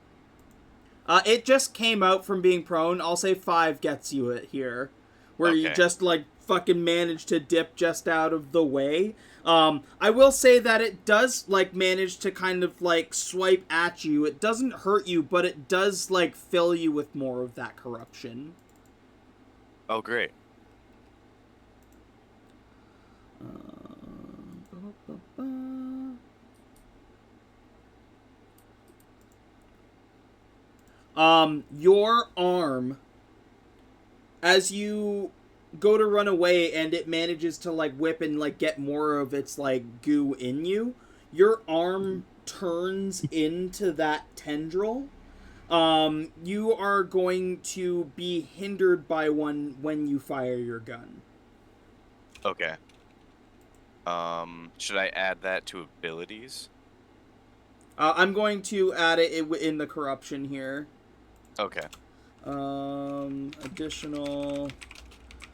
It just came out from being prone. I'll say 5 gets you it here. Where you Okay. just, like, fucking manage to dip just out of the way. I will say that it does, like, manage to kind of, like, swipe at you. It doesn't hurt you, but it does, like, fill you with more of that corruption. Oh, great. Your arm, as you go to run away and it manages to, like, whip and, like, get more of its, like, goo in you, your arm turns into that tendril. You are going to be hindered by one when you fire your gun. Okay. Should I add that to abilities? I'm going to add it in the corruption here. Okay. Additional...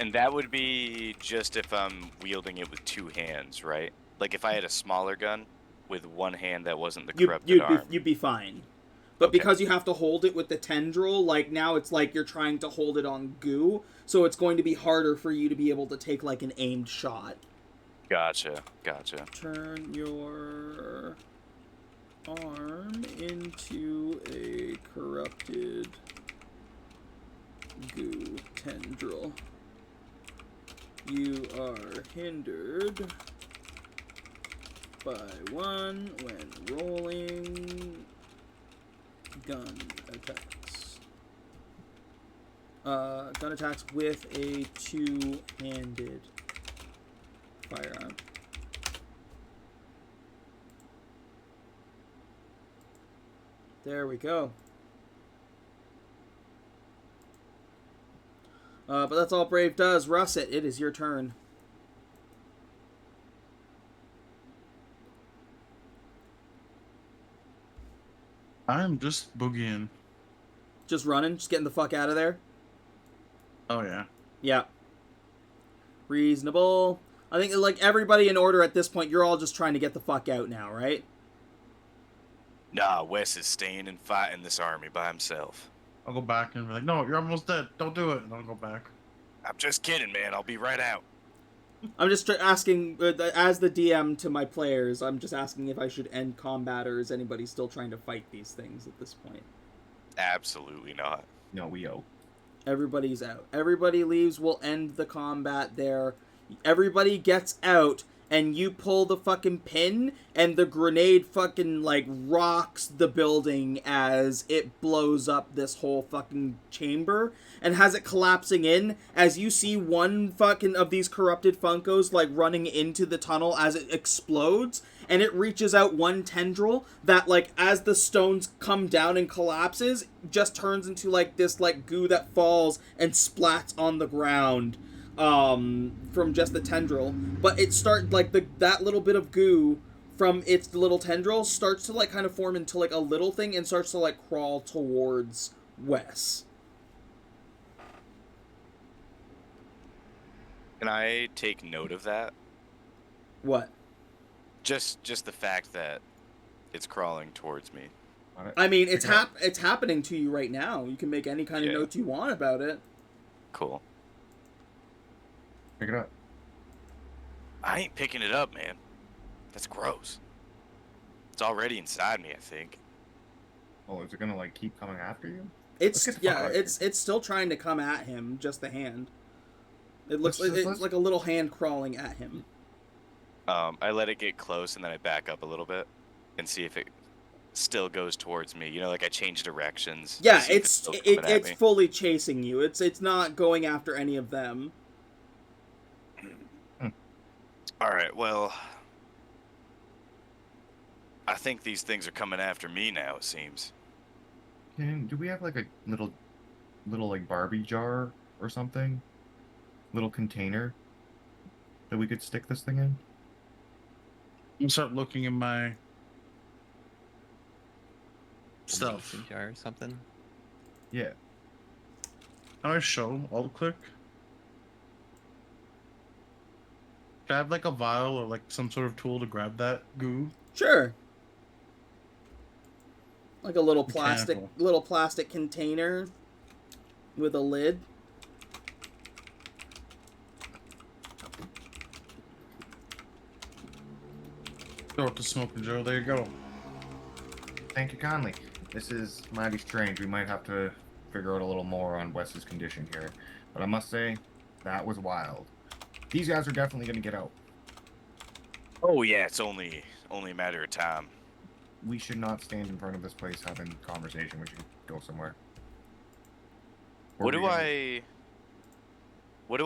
And that would be just if I'm wielding it with 2 hands, right? Like if I had a smaller gun with one hand that wasn't the corrupted arm. You'd be fine. But Okay. because you have to hold it with the tendril, like, now it's like you're trying to hold it on goo, so it's going to be harder for you to be able to take, like, an aimed shot. Gotcha. Turn your arm into a corrupted goo tendril. You are hindered by 1 when rolling gun attacks. Gun attacks with a 2-handed firearm. There we go. But that's all Brave does. Russet, it is your turn. I'm just boogieing. Just running, just getting the fuck out of there. Oh yeah. Yeah. Reasonable. I think, like, everybody in order at this point, you're all just trying to get the fuck out now, right? Nah, Wes is staying and fighting this army by himself. I'll go back and be like, no, you're almost dead. Don't do it. And I'll go back. I'm just kidding, man. I'll be right out. I'm just asking, as the DM to my players, I'm just asking if I should end combat, or is anybody still trying to fight these things at this point? Absolutely not. No, we owe. Everybody's out. Everybody leaves. We'll end the combat there. Everybody gets out, and you pull the fucking pin, and the grenade fucking, like, rocks the building as it blows up this whole fucking chamber, and has it collapsing in, as you see one fucking of these corrupted Funkos, like, running into the tunnel as it explodes, and it reaches out one tendril that, like, as the stones come down and collapses, just turns into, like, this, like, goo that falls and splats on the ground. From just the tendril, but it starts like that little bit of goo from its little tendril starts to, like, kind of form into, like, a little thing and starts to, like, crawl towards Wes. Can I take note of that? What? Just the fact that it's crawling towards me. I mean, Pick it up. it's happening to you right now. You can make any kind of Yeah. notes you want about it. Cool. Pick it up. I ain't picking it up, man. That's gross. It's already inside me, I think. Oh, is it gonna like keep coming after you? It's Let's get the fuck yeah, out of it's still trying to come at him. Just the hand. It looks Let's like just- it's like a little hand crawling at him. I let it get close and then I back up a little bit and see if it still goes towards me. You know, like I change directions. to Yeah, see if it's still coming at it's me. fully chasing you. It's not going after any of them. All right, well, I think these things are coming after me now. It seems. Do we have like a little like Barbie jar or something? Little container that we could stick this thing in? I'm gonna start looking in my stuff. Mason jar or something. Yeah. How do I show? Alt click. Do I have like a vial or like some sort of tool to grab that goo? Sure. Like a little Mechanical. plastic container with a lid. Throw it to Smoking Joe. There you go. Thank you kindly. This is mighty strange. We might have to figure out a little more on Wes's condition here. But I must say, that was wild. These guys are definitely going to get out. Oh yeah, it's only a matter of time. We should not stand in front of this place having conversation. We should go somewhere. Or What we do gonna-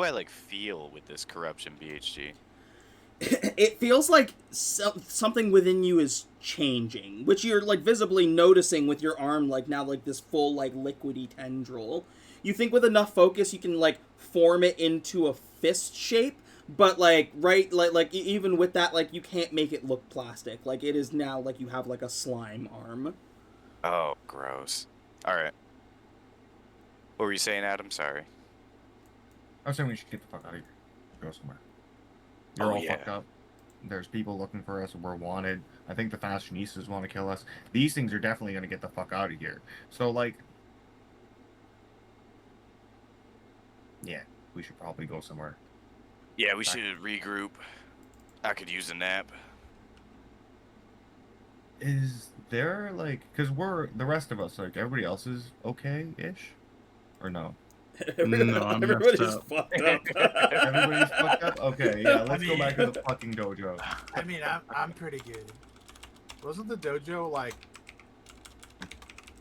I like feel with this corruption, BHG? It feels like something within you is changing, which you're like visibly noticing with your arm, like now like this full like liquidy tendril. You think with enough focus you can like form it into a fist shape, but like even with that, like you can't make it look plastic. Like it is now like you have like a slime arm. Oh, gross. All right. What were you saying, Adam? Sorry. I was saying we should get the fuck out of here. Go somewhere. You're Oh, all yeah. fucked up. There's people looking for us. We're wanted. I think the fashionistas want to kill us. These things are definitely going to get the fuck out of here. So, like... Yeah, we should probably go somewhere. Yeah, we should regroup. I could use a nap. Is there, like... Because we're... The rest of us, like, everybody else is okay-ish? Or no? No, I'm Everybody's messed up. fucked up. Everybody's fucked up? Okay, yeah, let's go mean- back to the fucking dojo. I mean, I'm pretty good. Wasn't the dojo like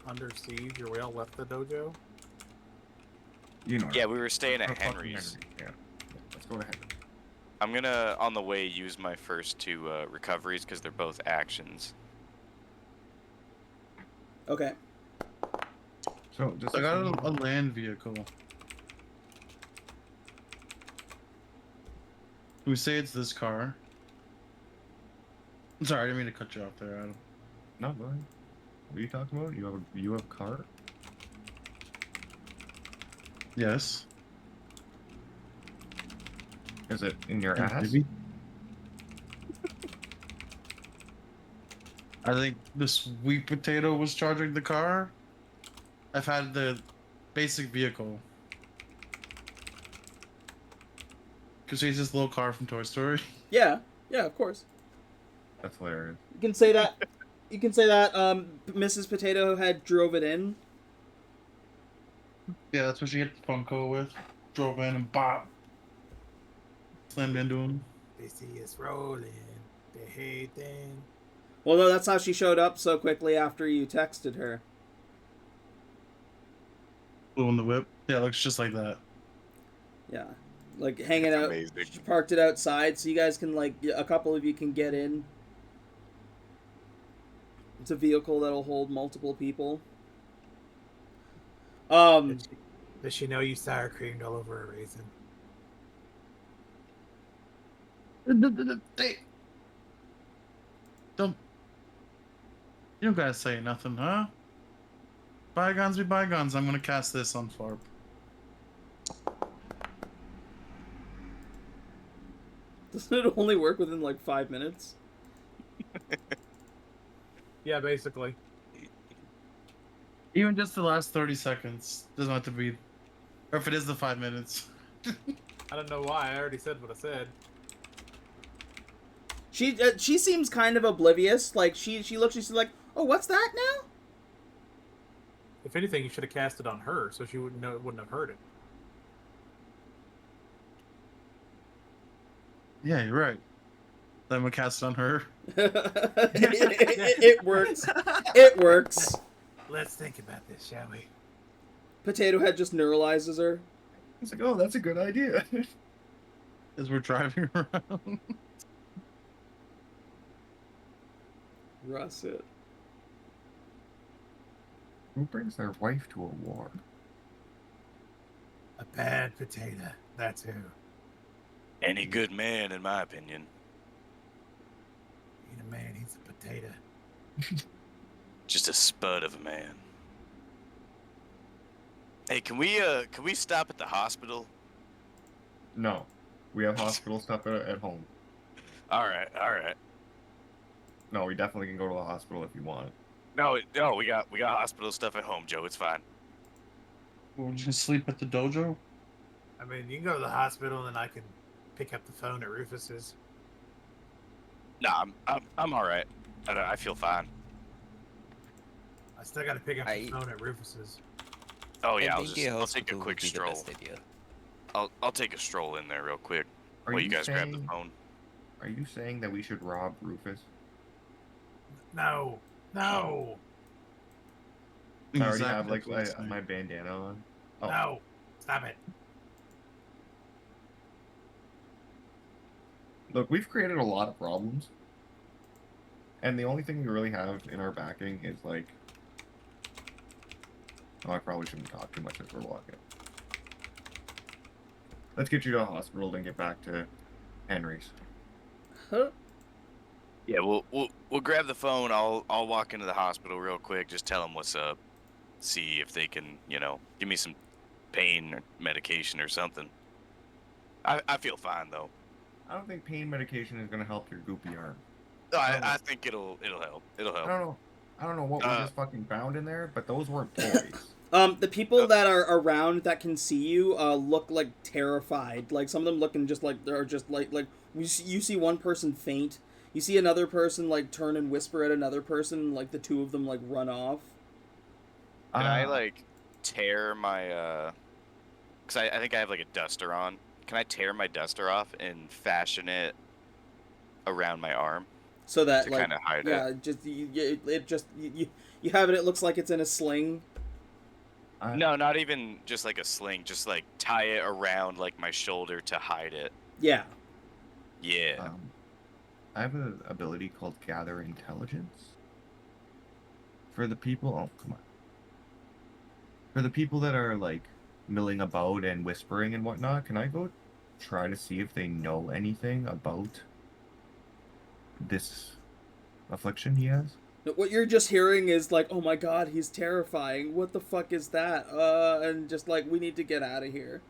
under siege, or we all left the dojo? You know. Yeah, we were staying Go at to fucking Henry's. Yeah. Let's go to Henry. I'm gonna, on the way, use my first two recoveries because they're both actions. Okay. So, just... I got a land vehicle. Can we say it's this car? I'm sorry, I didn't mean to cut you off there, Adam. No, go ahead. What are you talking about? You have a car? Yes. Is it in your ass? Maybe. I think the sweet potato was charging the car. I've had the basic vehicle. Cause he's this little car from Toy Story. Yeah, of course. That's hilarious. You can say that. You can say that. Mrs. Potato Head drove it in. Yeah, that's what she hit Funko with. Drove in and bop. Slammed into him. They see us rolling. They hate thing. Well, no, that's how she showed up so quickly after you texted her. Blew in the whip. Yeah, it looks just like that. Yeah, like hanging That's out. amazing. She parked it outside, so you guys can like a couple of you can get in. It's a vehicle that'll hold multiple people. Does she know you sour creamed all over a raisin? Hey. Don't. You don't gotta say nothing, huh? Bygones be bygones. I'm gonna cast this on Farp. Doesn't it only work within like 5 minutes? Yeah, basically. Even just the last 30 seconds doesn't have to be, or if it is the 5 minutes. I don't know why. I already said what I said. She seems kind of oblivious. Like she looks. She's like, oh, what's that now? If anything, you should have cast it on her, so she wouldn't know. Wouldn't have heard it. Yeah, you're right. Then we cast it on her. It works. It works. Let's think about this, shall we? Potato Head just neuralizes her. It's like, oh, that's a good idea. As we're driving around. Russ it. Who brings their wife to a war? A bad potato. That's who. Any good man, in my opinion. Ain't a man, he's a potato. Just a spud of a man. Hey, can we stop at the hospital? No. We have hospital stuff at home. All right. No, we definitely can go to the hospital if you want. No, we got hospital stuff at home, Joe. It's fine. We'll just sleep at the dojo. I mean, you can go to the hospital, and I can pick up the phone at Rufus's. Nah, I'm all right. I feel fine. I still got to pick up the I- phone at Rufus's. Oh yeah, I I'll think a take a hospital quick would be the stroll. best idea. I'll take a stroll in there real quick. Are While you guys grab the saying- phone. Are you saying that we should rob Rufus? No. I already Exactly have like what I'm saying. my bandana on. Oh, No. Stop it. look, we've created a lot of problems, and the only thing we really have in our backing is like. Oh, I probably shouldn't talk too much as we're walking. Let's get you to the hospital, then get back to Henry's. Huh? Yeah, we'll grab the phone. I'll walk into the hospital real quick. Just tell them what's up. See if they can, give me some pain or medication or something. I feel fine though. I don't think pain medication is gonna help your goopy arm. I think it'll help. It'll help. I don't know what we just fucking found in there, but those weren't toys. The people that are around that can see you look like terrified. Like some of them looking just like they're just like you see one person faint. You see another person like turn and whisper at another person. And, like the two of them like run off. Can I like tear my because I think I have like a duster on. Can I tear my duster off and fashion it around my arm So that to like kind of hide yeah, it? just you have it. It looks like it's in a sling. No, not even just like a sling. Just like tie it around like my shoulder to hide it. Yeah. Yeah. I have an ability called Gather Intelligence. For the people, oh come on. For the people that are like milling about and whispering and whatnot, can I go try to see if they know anything about this affliction he has? What you're just hearing is like, oh my god, he's terrifying. What the fuck is that? And just like, we need to get out of here.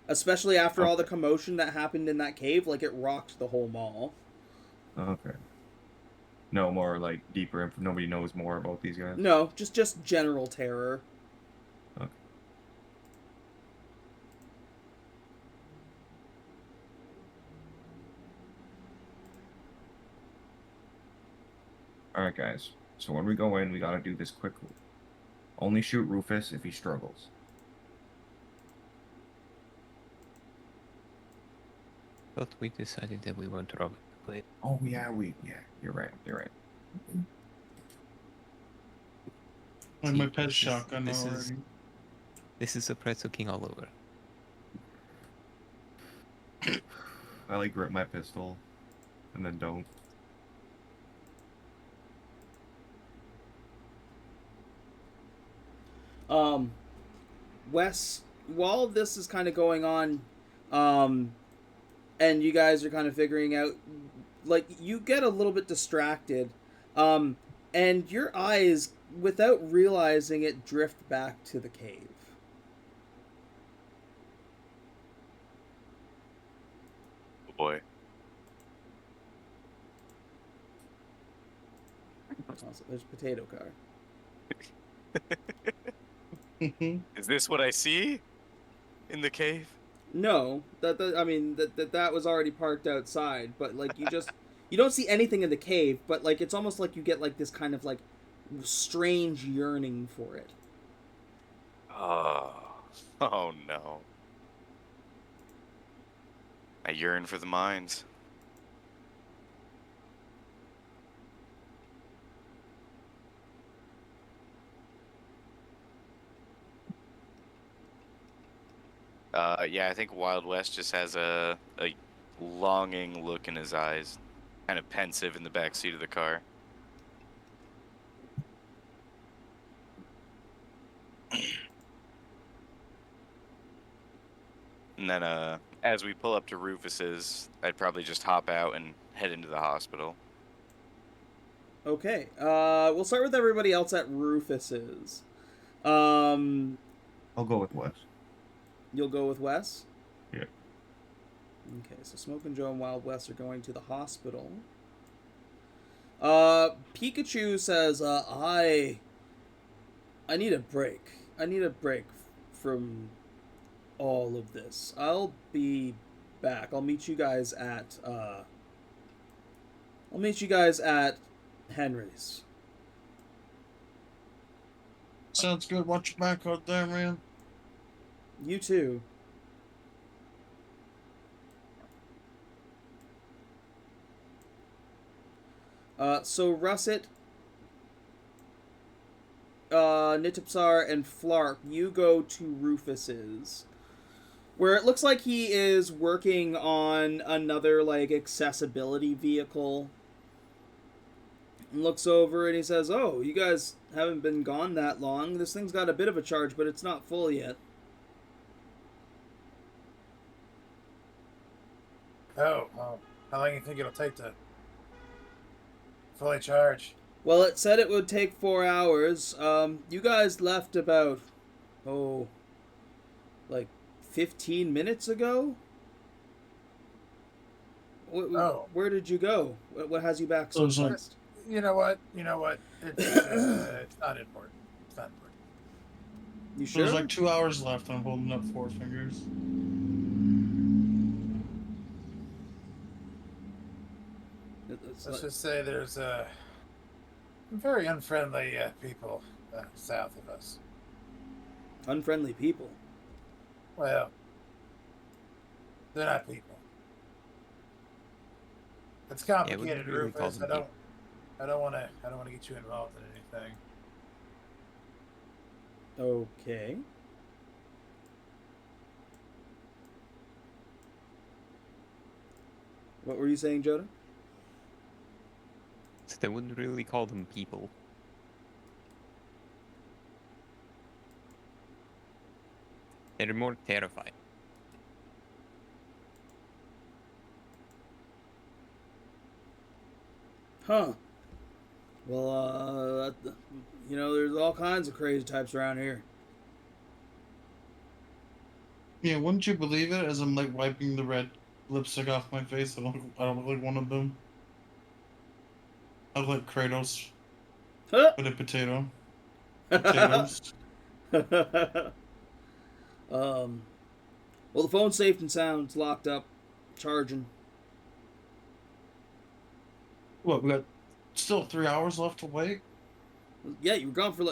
Especially after all the commotion that happened in that cave, like it rocked the whole mall. Okay. No more like deeper info. Nobody knows more about these guys. No, just general terror. Okay. Alright guys, so when we go in, we gotta do this quickly. Only shoot Rufus if he struggles. But we decided that we want to rob the place. Oh yeah, you're right. Like my See, pet this is- shotgun this already. is- This is a pretzel king all over. I like grip my pistol, and then don't. Wes, while this is kind of going on, and you guys are kind of figuring out, like, you get a little bit distracted, and your eyes, without realizing it, drift back to the cave. Oh boy. Also, there's potato car. Is this what I see in the cave? No, that was already parked outside, but like you don't see anything in the cave, but like it's almost like you get like this kind of like strange yearning for it. Oh no. I yearn for the mines. Yeah, I think Wild Wes just has a longing look in his eyes, kind of pensive in the back seat of the car. And then, as we pull up to Rufus's, I'd probably just hop out and head into the hospital. Okay, we'll start with everybody else at Rufus's. I'll go with Wes. You'll go with Wes? Yeah. Okay, so Smokin' Joe and Wild West are going to the hospital. Pikachu says, I need a break. I need a break from all of this. I'll be back. I'll meet you guys at Henry's. Sounds good. Watch your back out there, man. You too. So Russet, Nitipsar, and Flark, you go to Rufus's, where it looks like he is working on another, like, accessibility vehicle. And looks over and he says, "Oh, you guys haven't been gone that long. This thing's got a bit of a charge, but it's not full yet." Oh, how long do you think it'll take to fully charge? Well, it said it would take 4 hours. You guys left about, like 15 minutes ago? Where did you go? What has you back so fast? You know what? It's not important. It's not important. You sure? There's like 2 hours left. I'm holding up 4 fingers. Let's just say there's very unfriendly people south of us. Unfriendly people? Well, they're not people. It's complicated, really Rufus. I don't want to get you involved in anything. Okay. What were you saying, Joda? They wouldn't really call them people. They're more terrifying. Huh. Well, there's all kinds of crazy types around here. Yeah, wouldn't you believe it? As I'm like wiping the red lipstick off my face, I don't look like one of them. I look like Kratos Huh? with a potato. Potatoes. Well, the phone's safe and sound. It's locked up, charging. What, we got still 3 hours left to wait? Yeah, you were gone for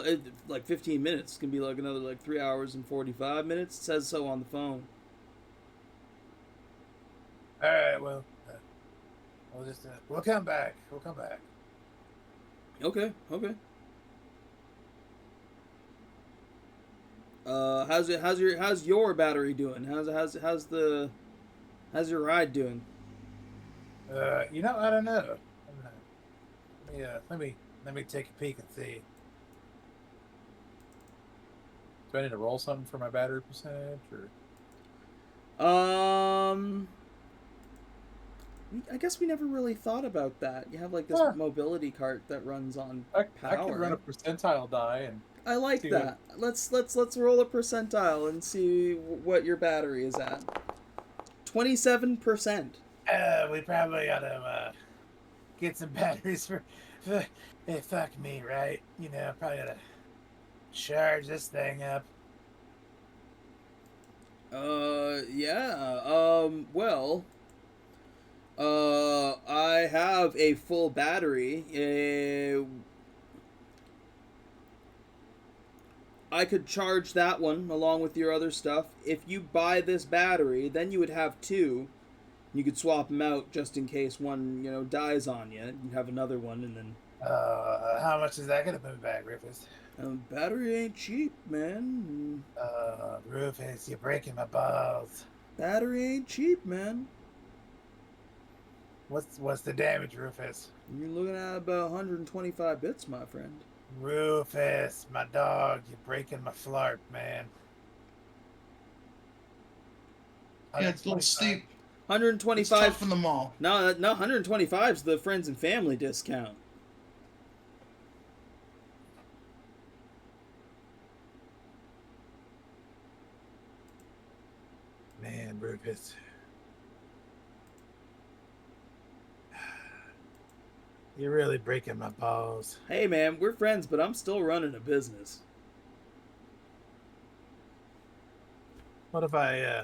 like 15 minutes. It's gonna be like another like 3 hours and 45 minutes. It says so on the phone. All right, well, we'll come back. We'll come back. Okay. How's your battery doing? How's your ride doing? I don't know. Let me take a peek and see. Do I need to roll something for my battery percentage, or? I guess we never really thought about that. You have like this mobility cart that runs on I power. could run a percentile die and. I like that. Let's roll a percentile and see what your battery is at. 27%. We probably ought to get some batteries for Hey, fuck me, right? You know, probably gotta charge this thing up. Yeah. Well, I have a full battery. I could charge that one along with your other stuff. If you buy this battery, then you would have two. You could swap them out just in case one, dies on you. You have another one, and then How much is that gonna put me back, Rufus? battery ain't cheap, man. Rufus, you're breaking my balls. Battery ain't cheap, man. What's the damage, Rufus? You're looking at about 125 bits, my friend. Rufus, my dog, you're breaking my flarp, man. Yeah, it's a little steep. 125. It's tough in the mall. No, 125 is the friends and family discount. Man, Rufus. You're really breaking my balls. Hey, man, we're friends, but I'm still running a business. What if I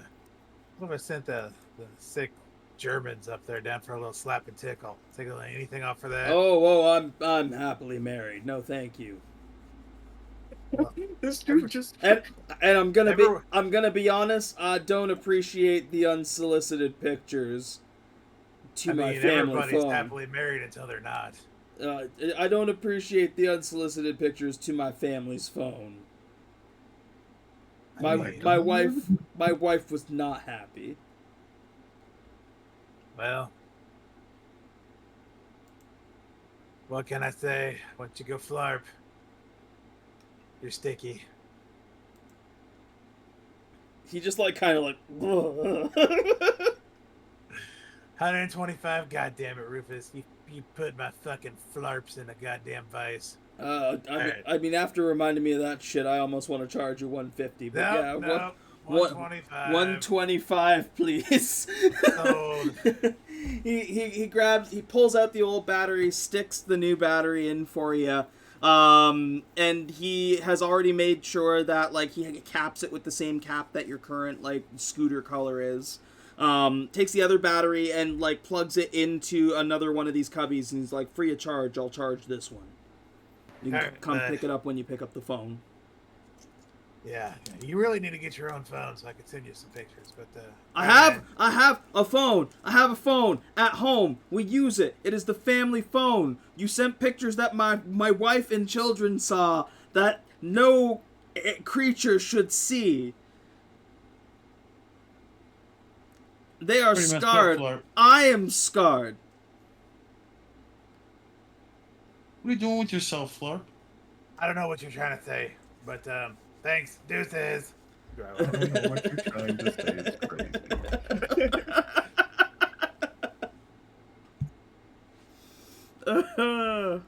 sent the sick Germans up there down for a little slap and tickle? Tickle anything off for that? Oh, I'm happily married. No, thank you. This dude just. And I'm gonna be honest. I don't appreciate the unsolicited pictures to my family everybody's phone. happily married until they're not. I don't appreciate the unsolicited pictures to my family's phone. My wife was not happy. Well, what can I say? Once you go flarp, you're sticky. He just kind of 125, goddamn it, Rufus! You put my fucking flarps in a goddamn vice. I mean, after reminding me of that shit, I almost want to charge you 150. But yeah, 125. 125, please. Sold. he pulls out the old battery, sticks the new battery in for you. And he has already made sure that he caps it with the same cap that your current scooter color is. Takes the other battery and plugs it into another one of these cubbies, and he's like, free of charge, I'll charge this one. You can come pick it up when you pick up the phone. Yeah, you really need to get your own phone so I can send you some pictures. But I have a phone. I have a phone at home. We use it. It is the family phone. You sent pictures that my wife and children saw that no creature should see. They are Pretty messed up, scarred. Flarp. I am scarred. What are you doing with yourself, Flarp? I don't know what you're trying to say, but thanks, deuces. I don't know what you're trying to say. It's crazy.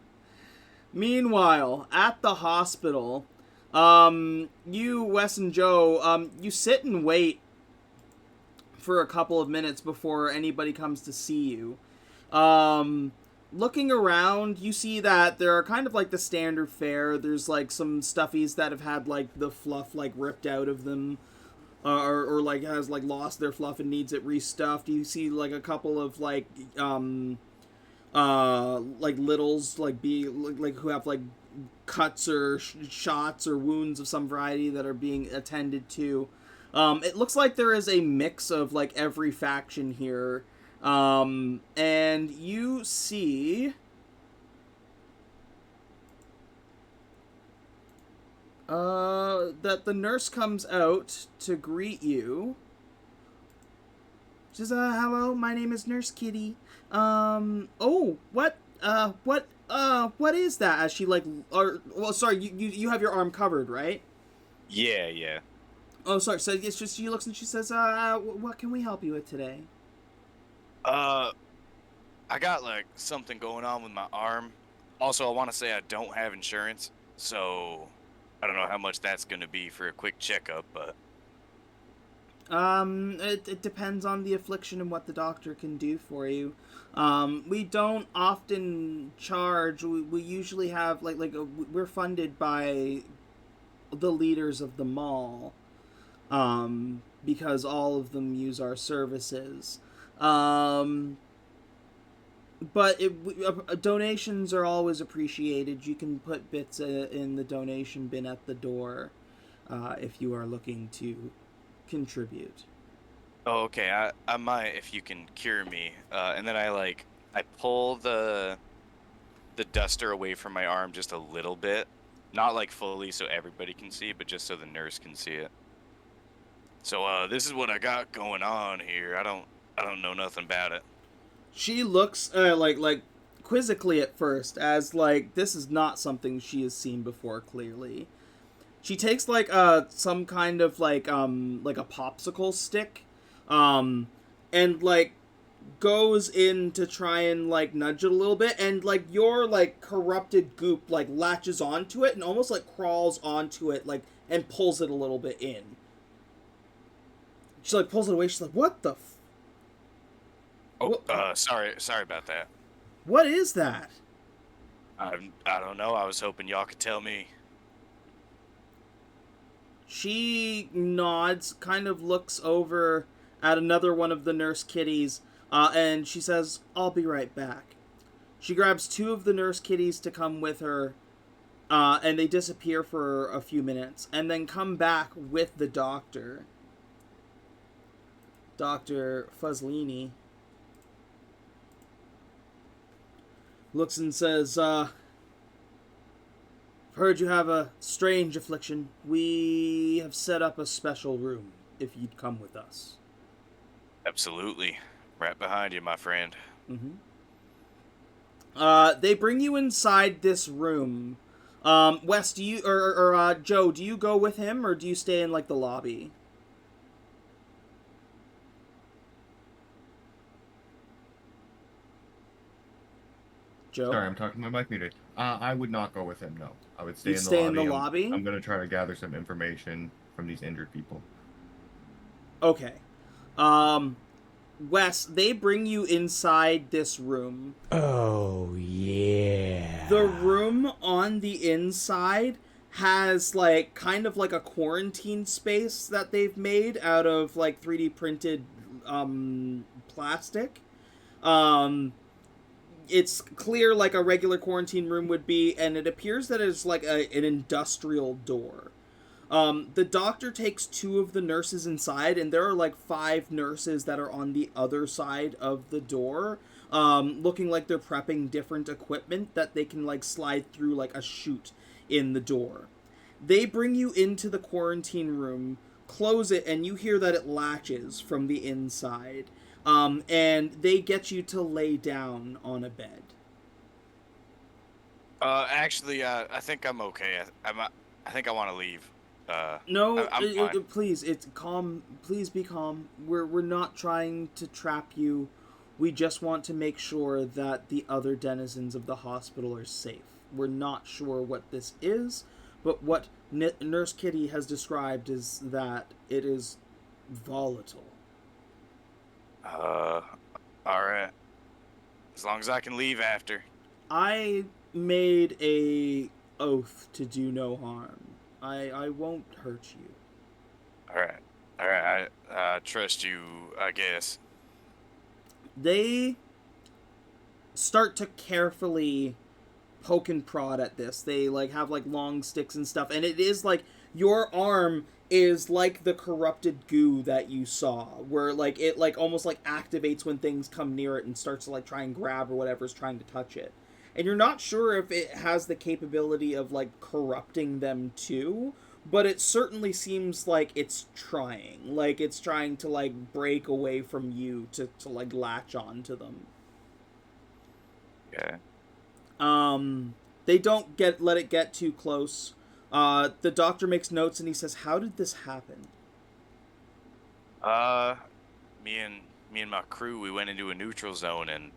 Meanwhile, at the hospital, you, Wes and Joe, you sit and wait for a couple of minutes before anybody comes to see you. Looking around, you see that there are kind of the standard fare. There's some stuffies that have had the fluff ripped out of them, or has lost their fluff and needs it restuffed. You see a couple of littles who have cuts or shots or wounds of some variety that are being attended to. It looks like there is a mix of every faction here. And you see that the nurse comes out to greet you. She says, hello, my name is Nurse Kitty. What is that? As she sorry, you have your arm covered, right? Yeah. Oh, sorry. So it's just she looks and she says, what can we help you with today? I got something going on with my arm. Also, I want to say I don't have insurance, so I don't know how much that's going to be for a quick checkup, but It depends on the affliction and what the doctor can do for you. We don't often charge. We usually have we're funded by the leaders of the mall, because all of them use our services. But donations are always appreciated. You can put bits in the donation bin at the door, if you are looking to contribute. Oh, okay. I might if you can cure me. And then I pull the duster away from my arm just a little bit, not like fully so everybody can see, but just so the nurse can see it. So this is what I got going on here. I don't know nothing about it. She looks like quizzically at first, as like this is not something she has seen before. Clearly, she takes some kind of like a popsicle stick, and like goes in to try and like nudge it a little bit, and like your like corrupted goop like latches onto it and almost like crawls onto it like and pulls it a little bit in. She like pulls it away. She's like, "What the?" Oh, sorry about that. What is that? I don't know. I was hoping y'all could tell me. She nods, kind of looks over at another one of the nurse kitties, and she says, "I'll be right back." She grabs two of the nurse kitties to come with her, and they disappear for a few minutes, and then come back with the doctor. Dr. Fuzzlini looks and says, I've heard you have a strange affliction. We have set up a special room, if you'd come with us. Absolutely. Right behind you, my friend. Mm-hmm. They bring you inside this room. Wes, do you, or Joe, do you go with him, or do you stay in, like, the lobby? Joe? Sorry, I'm talking to my mic muted. I would not go with him, no. I would stay You'd in the stay lobby. in the lobby? I'm going to try to gather some information from these injured people. Okay. Wes, they bring you inside this room. Oh, yeah. The room on the inside has, like, kind of like a quarantine space that they've made out of, like, 3D printed, plastic. It's clear like a regular quarantine room would be, and it appears that it's like an industrial door. The doctor takes two of the nurses inside, and there are like 5 nurses that are on the other side of the door, looking like they're prepping different equipment that they can like slide through like a chute in the door. They bring you into the quarantine room, close it, and you hear that it latches from the inside. And they get you to lay down on a bed. Actually, I think I'm okay. I think I want to leave. No, I'm fine. please, it's calm. Please be calm. We're not trying to trap you. We just want to make sure that the other denizens of the hospital are safe. We're not sure what this is, but what Nurse Kitty has described is that it is volatile. Alright. As long as I can leave after. I made a oath to do no harm. I won't hurt you. Alright, I trust you, I guess. They start to carefully poke and prod at this. They like have like long sticks and stuff, and it is like your arm is like the corrupted goo that you saw, where like it like almost like activates when things come near it and starts to like try and grab or whatever's trying to touch it. And you're not sure if it has the capability of like corrupting them too, but it certainly seems like it's trying. Like it's trying to like break away from you to like latch on to them. Okay. They don't let it get too close. The doctor makes notes and he says, "How did this happen?" Me and my crew, we went into a neutral zone, and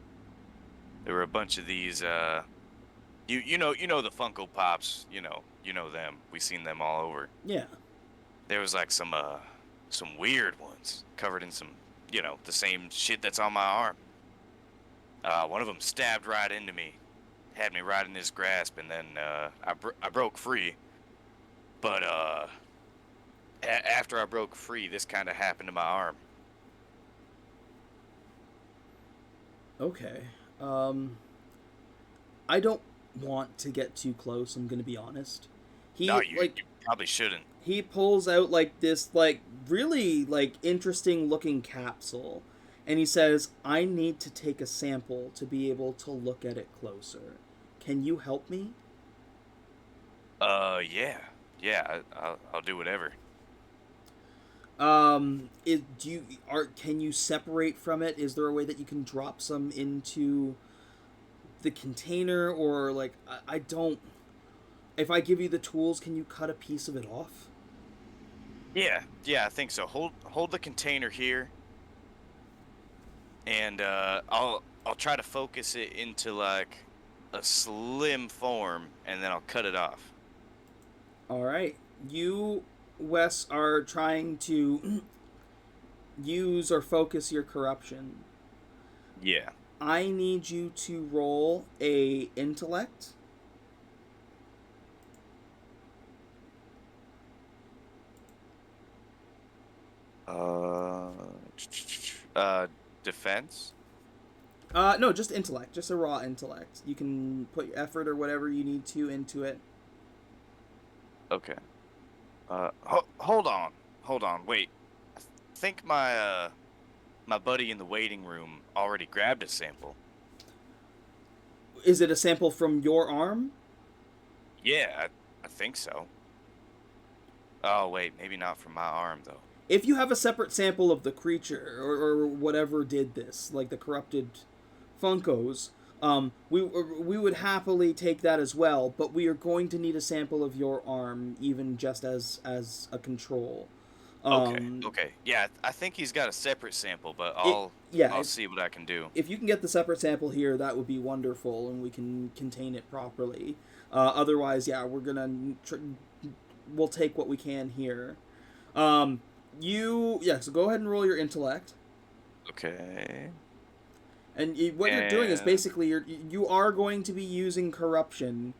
there were a bunch of these, you know the Funko Pops, you know them. We seen them all over. Yeah. There was like some some weird ones, covered in some, the same shit that's on my arm. One of them stabbed right into me, had me right in his grasp, and then I broke free. But after I broke free, this kind of happened to my arm. Okay. I don't want to get too close, I'm gonna be honest. No, you probably shouldn't. He pulls out this really interesting looking capsule, and he says, "I need to take a sample to be able to look at it closer. Can you help me?" Yeah, I'll do whatever. Can you separate from it? Is there a way that you can drop some into the container, or I don't. If I give you the tools, can you cut a piece of it off? Yeah, I think so. Hold the container here, and I'll try to focus it into a slim form, and then I'll cut it off. All right, you, Wes, are trying to use or focus your corruption. Yeah. I need you to roll a intellect. Defense? No, just intellect. Just a raw intellect. You can put your effort or whatever you need to into it. Okay. Hold on. Wait. I think my buddy in the waiting room already grabbed a sample. Is it a sample from your arm? Yeah, I think so. Oh, wait, maybe not from my arm, though. If you have a separate sample of the creature or whatever did this, like the corrupted Funkos, we would happily take that as well, but we are going to need a sample of your arm, even just as a control. Okay. Yeah, I think he's got a separate sample, but I'll see what I can do. If you can get the separate sample here, that would be wonderful, and we can contain it properly. Otherwise, yeah, we'll take what we can here. So go ahead and roll your intellect. Okay. And what you're doing is basically you are going to be using corruption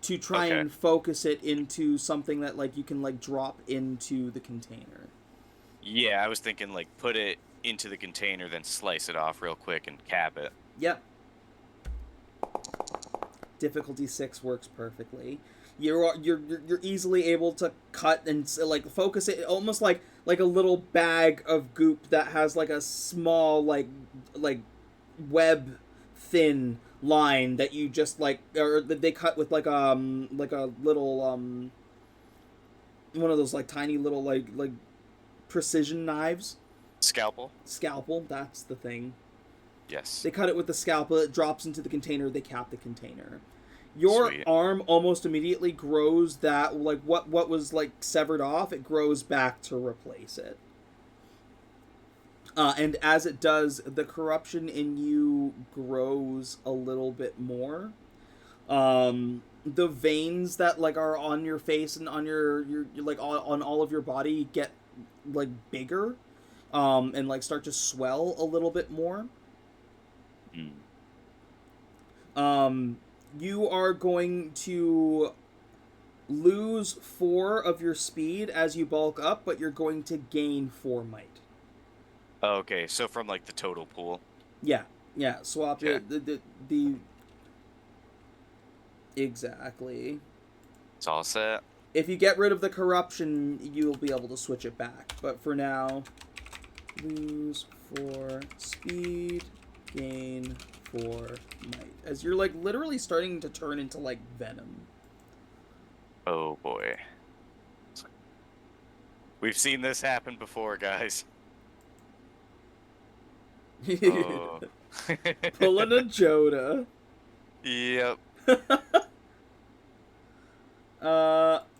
to try and focus it into something that you can drop into the container. Yeah, I was thinking put it into the container, then slice it off real quick and cap it. Yep. Difficulty 6 works perfectly. You're easily able to cut and focus it almost like a little bag of goop that has a small web thin line that you just or that they cut with a little one of those tiny little precision knives. Scalpel, that's the thing. Yes. They cut it with the scalpel, it drops into the container, they cap the container. Your Sweet. arm almost immediately grows that what was severed off, it grows back to replace it. And as it does, the corruption in you grows a little bit more. The veins that are on your face and on your on all of your body get bigger, and start to swell a little bit more. You are going to lose 4 of your speed as you bulk up, but you're going to gain 4 might. Okay, so from the total pool. Yeah. Swap it. The exactly. It's all set. If you get rid of the corruption, you'll be able to switch it back. But for now, lose 4 speed, gain 4 might. As you're literally starting to turn into venom. Oh boy. We've seen this happen before, guys. Oh. Pulling a Joda. Yep.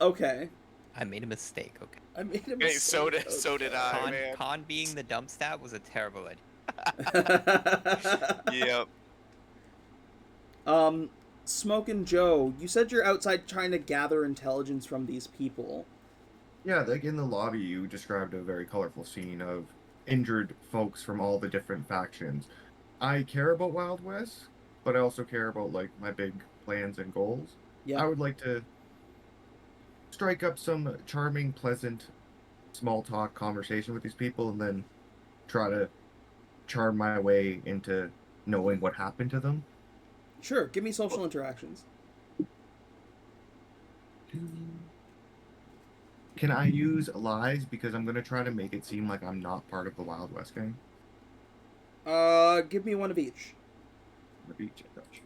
Okay. I made a mistake. Okay. I made a Hey, mistake. so did I, man. Con being the dump stat was a terrible idea. Yep. Smoke and Joe, you said you're outside trying to gather intelligence from these people. Yeah, like in the lobby, you described a very colorful scene of injured folks from all the different factions. I care about Wild West, but I also care about like my big plans and goals. Yeah. I would like to strike up some charming, pleasant, small talk conversation with these people, and then try to charm my way into knowing what happened to them. Sure. Give me social interactions. Can I use lies because I'm gonna try to make it seem like I'm not part of the Wild West gang? Give me one of each. The beach, I gotcha.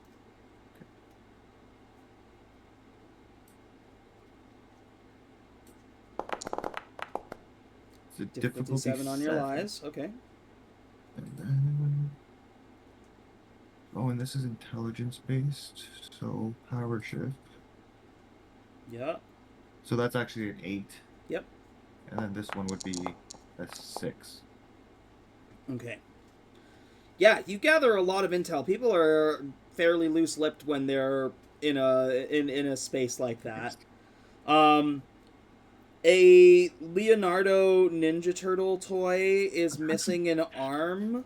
It's a Difficulty 7 on your lies. Okay. And then... Oh, and this is intelligence based, so power shift. Yeah. So that's actually an 8. Yep. And then this one would be a 6. Okay. Yeah, you gather a lot of intel. People are fairly loose-lipped when they're in a space like that. A Leonardo Ninja Turtle toy is missing an arm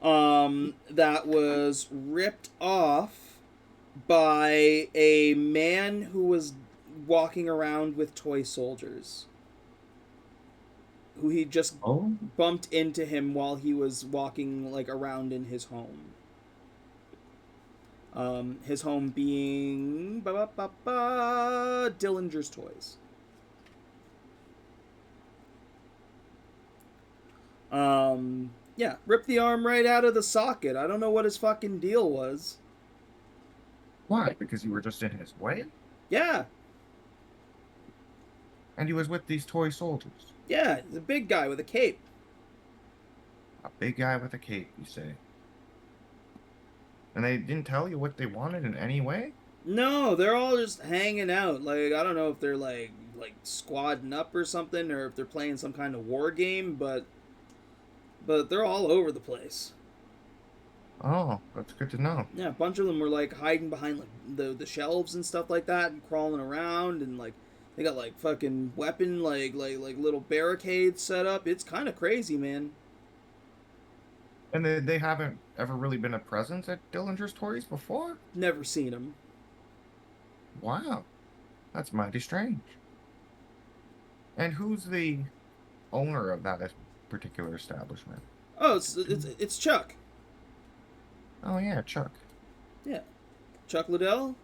that was ripped off by a man who was walking around with toy soldiers. Who he just bumped into him while he was walking like around in his home. His home being Dillinger's Toys. Yeah, ripped the arm right out of the socket. I don't know what his fucking deal was. Why? Because you were just in his way? Yeah. And he was with these toy soldiers. Yeah, he's a big guy with a cape. A big guy with a cape, you say? And they didn't tell you what they wanted in any way? No, they're all just hanging out. Like, I don't know if they're like squadding up or something, or if they're playing some kind of war game, but they're all over the place. Oh, that's good to know. Yeah, a bunch of them were like hiding behind like the shelves and stuff like that, and crawling around, and like they got like fucking weapon like little barricades set up. It's kind of crazy, man. And they haven't ever really been a presence at Dillinger's Toys before? Never seen them. Wow, that's mighty strange. And who's the owner of that particular establishment? Oh, it's Chuck. Oh yeah, Chuck. Yeah, Chuck Liddell.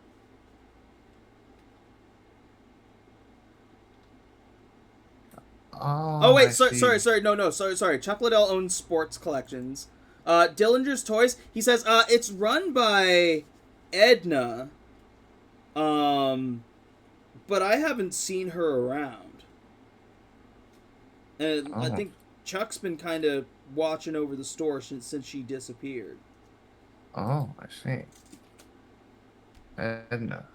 Oh wait, I sorry. see. No, sorry. Chuck Liddell owns sports collections. Dillinger's Toys. He says it's run by Edna. But I haven't seen her around. And I think Chuck's been kind of watching over the store since she disappeared. Oh, I see. Edna.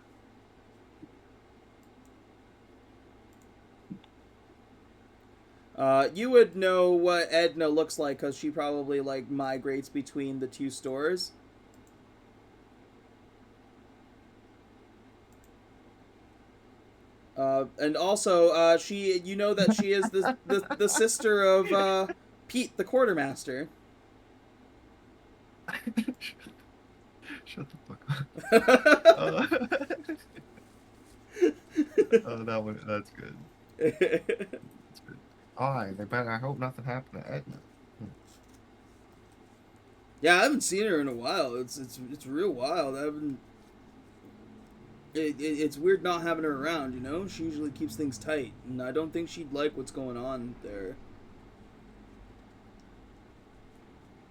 You would know what Edna looks like because she probably like migrates between the two stores. And also, you know that she is the sister of Pete, the quartermaster. Shut the fuck up. Oh, that's good. That's good. I hope nothing happened to Edna. Yeah, I haven't seen her in a while. It's real wild. It's weird not having her around, you know? She usually keeps things tight, and I don't think she'd like what's going on there.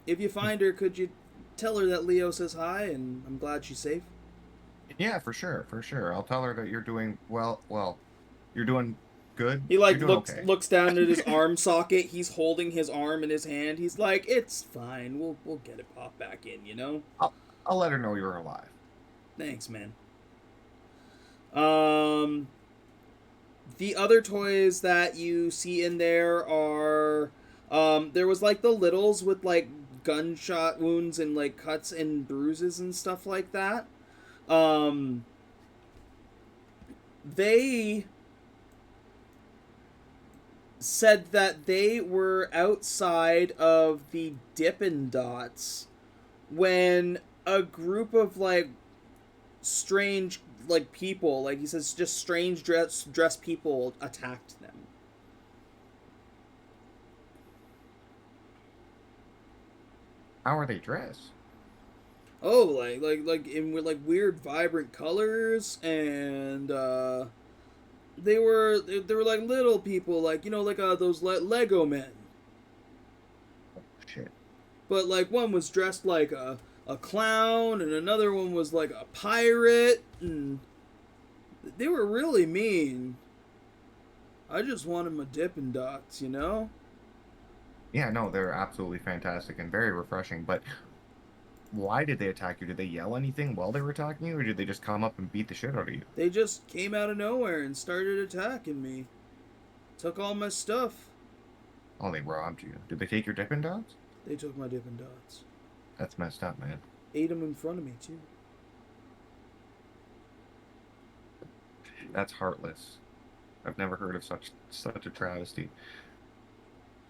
If you find her, could you tell her that Leo says hi, and I'm glad she's safe? Yeah, for sure. I'll tell her that you're doing well, you're doing good. He like You're doing okay. looks down at his arm socket. He's holding his arm in his hand. He's like, "It's fine. We'll get it popped back in, you know." I'll let her know you're alive. Thanks, man. The other toys that you see in there are there was like the littles with like gunshot wounds and like cuts and bruises and stuff like that. said that they were outside of the Dippin' Dots when a group of like strange like people, like he says, just strange dressed people attacked them. How are they dressed? Oh, like in like weird vibrant colors, and they were like little people, like like those Lego men. Shit. But like one was dressed like a clown, and another one was like a pirate, and they were really mean. I just wanted my Dippin' Dots, Yeah, no, they're absolutely fantastic and very refreshing. But why did they attack you? Did they yell anything while they were attacking you, or did they just come up and beat the shit out of you? They just came out of nowhere and started attacking me. Took all my stuff. Oh, they robbed you. Did they take your Dippin' Dots? They took my Dippin' Dots. That's messed up, man. Ate them in front of me, too. That's heartless. I've never heard of such a travesty.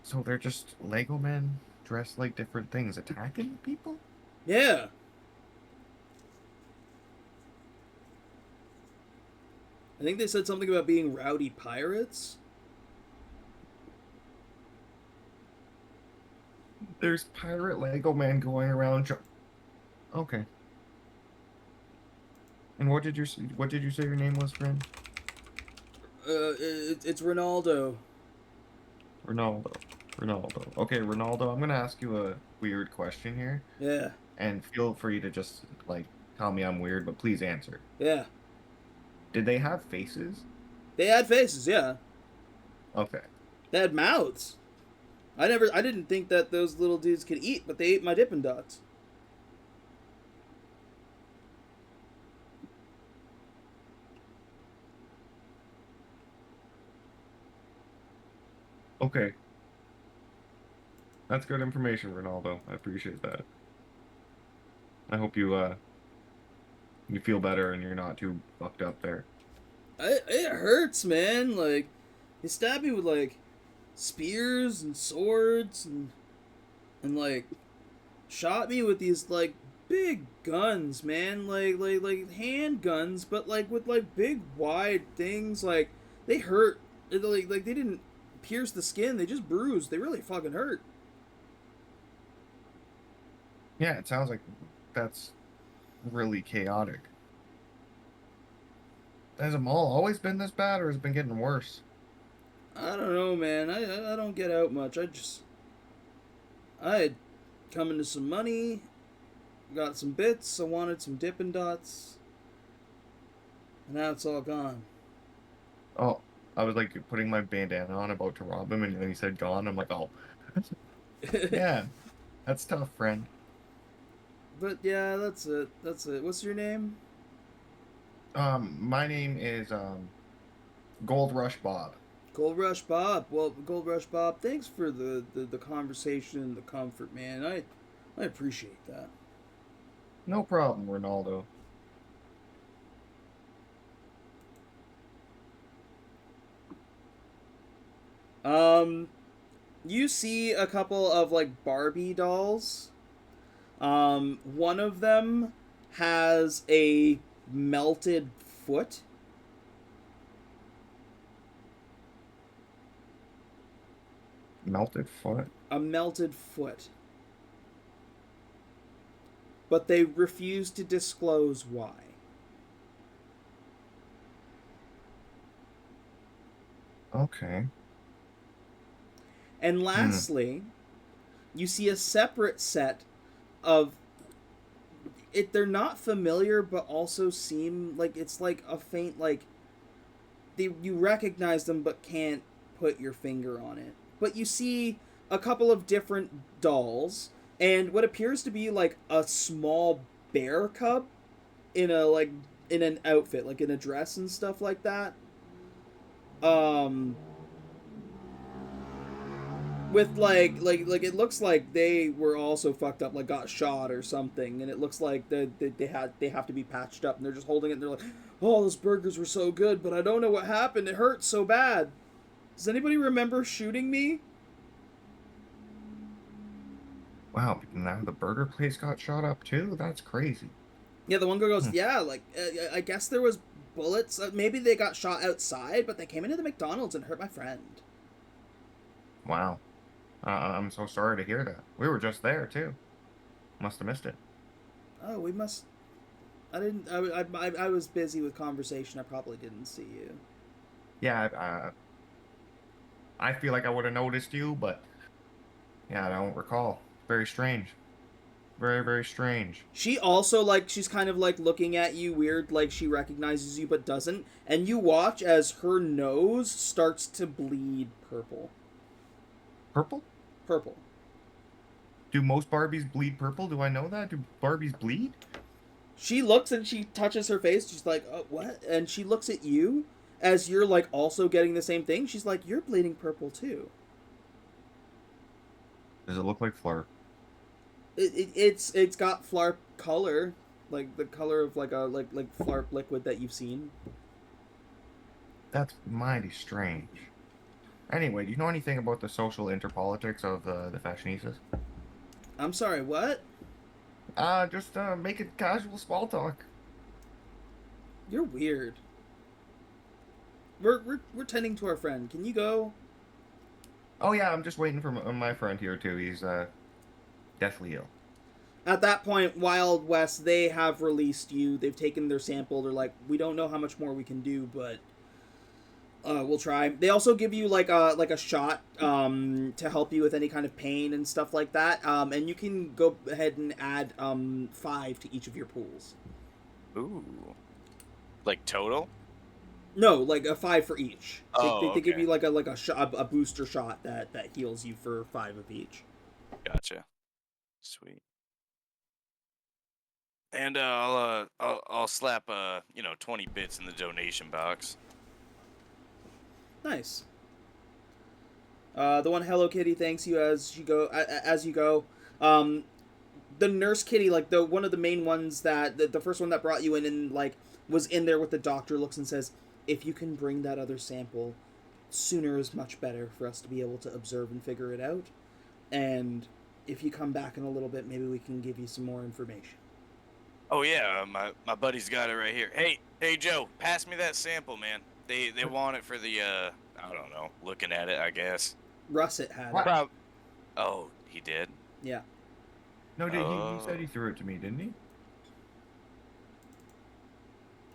So they're just Lego men dressed like different things attacking people? Yeah. I think they said something about being rowdy pirates. There's pirate Lego men going around. Okay. And what did you say your name was, friend? It's Ronaldo. Ronaldo. Okay, Ronaldo, I'm gonna ask you a weird question here. Yeah. And feel free to just like tell me I'm weird, but please answer. Yeah. Did they have faces? They had faces, yeah. Okay. They had mouths. I didn't think that those little dudes could eat, but they ate my Dippin' Dots. Okay. That's good information, Ronaldo. I appreciate that. I hope you feel better and you're not too fucked up there. It hurts, man. Like, they stabbed me with like spears and swords and like shot me with these like big guns, man. Like handguns, but like with like big wide things. Like, they hurt. Like they didn't pierce the skin. They just bruised. They really fucking hurt. Yeah, it sounds like that's really chaotic. Has the mall always been this bad, or has it been getting worse? I don't know, man. I don't get out much. I had come into some money, got some bits. I wanted some Dippin' Dots, and now it's all gone. Oh, I was like putting my bandana on, about to rob him, and then he said gone. I'm like, oh, yeah, that's tough, friend. But yeah, that's it. That's it. What's your name? My name is Gold Rush Bob. Gold Rush Bob. Well, Gold Rush Bob, thanks for the conversation and the comfort, man. I appreciate that. No problem, Ronaldo. You see a couple of like Barbie dolls. One of them has a melted foot. Melted foot? A melted foot. But they refuse to disclose why. Okay. And lastly, you see a separate set of it. They're not familiar, but also seem like it's like a faint like you recognize them but can't put your finger on it. But you see a couple of different dolls and what appears to be like a small bear cub in an outfit, like in a dress and stuff like that. With like it looks like they were also fucked up, like got shot or something, and it looks like they have to be patched up, and they're just holding it and they're like, oh, those burgers were so good, but I don't know what happened, it hurts so bad. Does anybody remember shooting me? Wow, now the burger place got shot up too? That's crazy. Yeah, the one girl goes, yeah, like, I guess there was bullets. Maybe they got shot outside, but they came into the McDonald's and hurt my friend. Wow. I'm so sorry to hear that. We were just there too. Must have missed it. Oh, we must... I didn't... I was busy with conversation. I probably didn't see you. Yeah, I feel like I would have noticed you, but yeah, I don't recall. Very strange. Very, very strange. She also, like, she's kind of, like, looking at you weird, like she recognizes you but doesn't. And you watch as her nose starts to bleed purple. Purple? Purple. Do most Barbies bleed purple? Do I know that? Do Barbies bleed? She looks and she touches her face. She's like, oh, what? And she looks at you as you're, like, also getting the same thing. She's like, you're bleeding purple, too. Does it look like Fleur? It's got flarp color, like the color of like flarp liquid that you've seen. That's mighty strange. Anyway, do you know anything about the social interpolitics of the fashionistas? I'm sorry, what? Just making casual small talk. You're weird. We're tending to our friend. Can you go? Oh yeah, I'm just waiting for my friend here too. He's deathly ill. At that point, Wild Wes, they have released you. They've taken their sample. They're like, we don't know how much more we can do, but we'll try. They also give you like a shot to help you with any kind of pain and stuff like that. And you can go ahead and add 5 to each of your pools. Ooh. Like total? No, like a 5 for each. Oh, they give okay. you like a booster shot that heals you for 5 of each. Gotcha. Sweet. And I'll slap 20 bits in the donation box. Nice. The one Hello Kitty thanks you as you go. The nurse kitty, like the one of the main ones that the first one that brought you in and like was in there with the doctor, looks and says, if you can bring that other sample, sooner is much better for us to be able to observe and figure it out. And if you come back in a little bit, maybe we can give you some more information. Oh yeah, my buddy's got it right here. Hey Joe, pass me that sample, man. They want it for the I don't know, looking at it, I guess. Russet had What? it. Oh, he did? Yeah. No, he said he threw it to me, didn't he?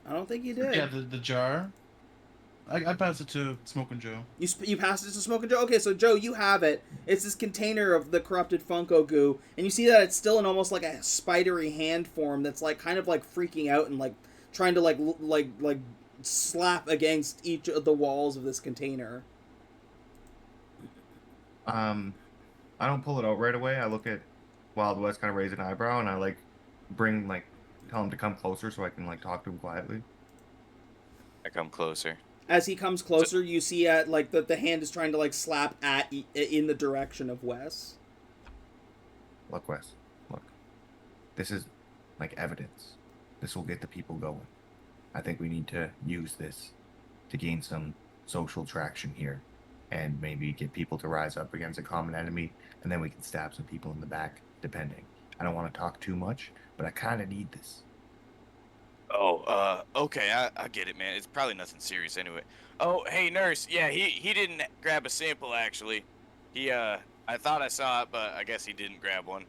I don't think you did. Yeah, the jar. I passed it to Smoking Joe. You passed it to Smoking Joe? Okay, so Joe, you have it. It's this container of the corrupted Funko goo, and you see that it's still in almost like a spidery hand form that's like kind of like freaking out and like trying to like slap against each of the walls of this container. I don't pull it out right away. I look at Wild West, kind of raise an eyebrow, and I tell him to come closer so I can like talk to him quietly. I come closer. As he comes closer, you see at like the hand is trying to like slap at in the direction of Wes. Look, Wes, look. This is like evidence. This will get the people going. I think we need to use this to gain some social traction here and maybe get people to rise up against a common enemy, and then we can stab some people in the back, depending. I don't want to talk too much, but I kind of need this. Oh, okay, I get it, man. It's probably nothing serious anyway. Oh, hey, nurse. Yeah, he didn't grab a sample, actually. I thought I saw it, but I guess he didn't grab one.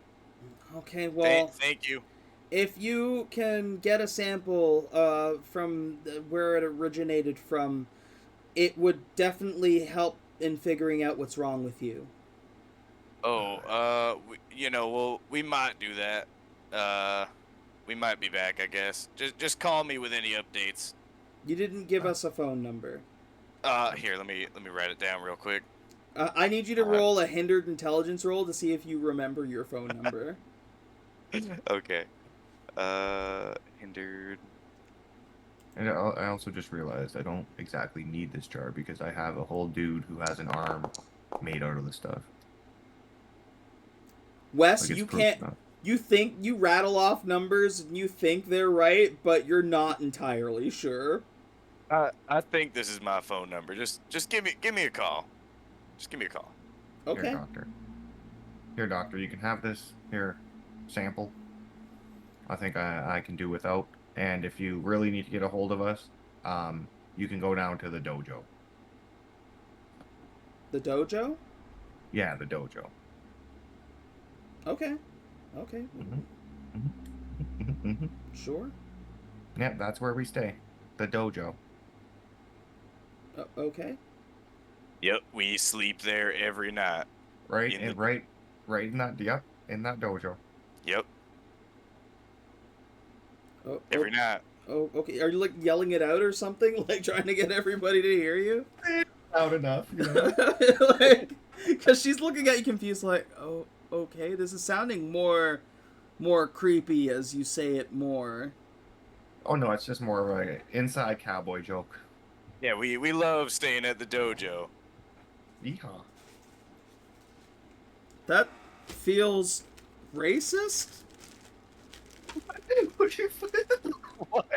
Okay, well, Thank you. if you can get a sample from where it originated from, it would definitely help in figuring out what's wrong with you. Oh, we might do that. We might be back, I guess. Just call me with any updates. You didn't give us a phone number. Here, let me write it down real quick. I need you to roll a hindered intelligence roll to see if you remember your phone number. Okay. Hindered. And I also just realized I don't exactly need this jar because I have a whole dude who has an arm made out of the stuff. Wes, Like, it's you proof can't... enough. You think you rattle off numbers and you think they're right, but you're not entirely sure. I think this is my phone number. Just give me a call. Just give me a call. Okay. Here, doctor. Here, doctor. You can have this. Here, sample. I think I can do without. And if you really need to get a hold of us, you can go down to the dojo. The dojo? Yeah, the dojo. Okay. Okay. Mm-hmm. Sure. Yeah, that's where we stay. The dojo. Okay. Yep, we sleep there every night. Right In in the- right in that in that dojo. Yep, Oh, every night. Oh, okay. Are you like yelling it out or something? Like trying to get everybody to hear you? Loud enough, you know. Because she's looking at you confused, like, oh, okay. This is sounding more creepy as you say it more. Oh no, it's just more of an inside cowboy joke. Yeah, we love staying at the dojo. Yeehaw. That feels racist. What?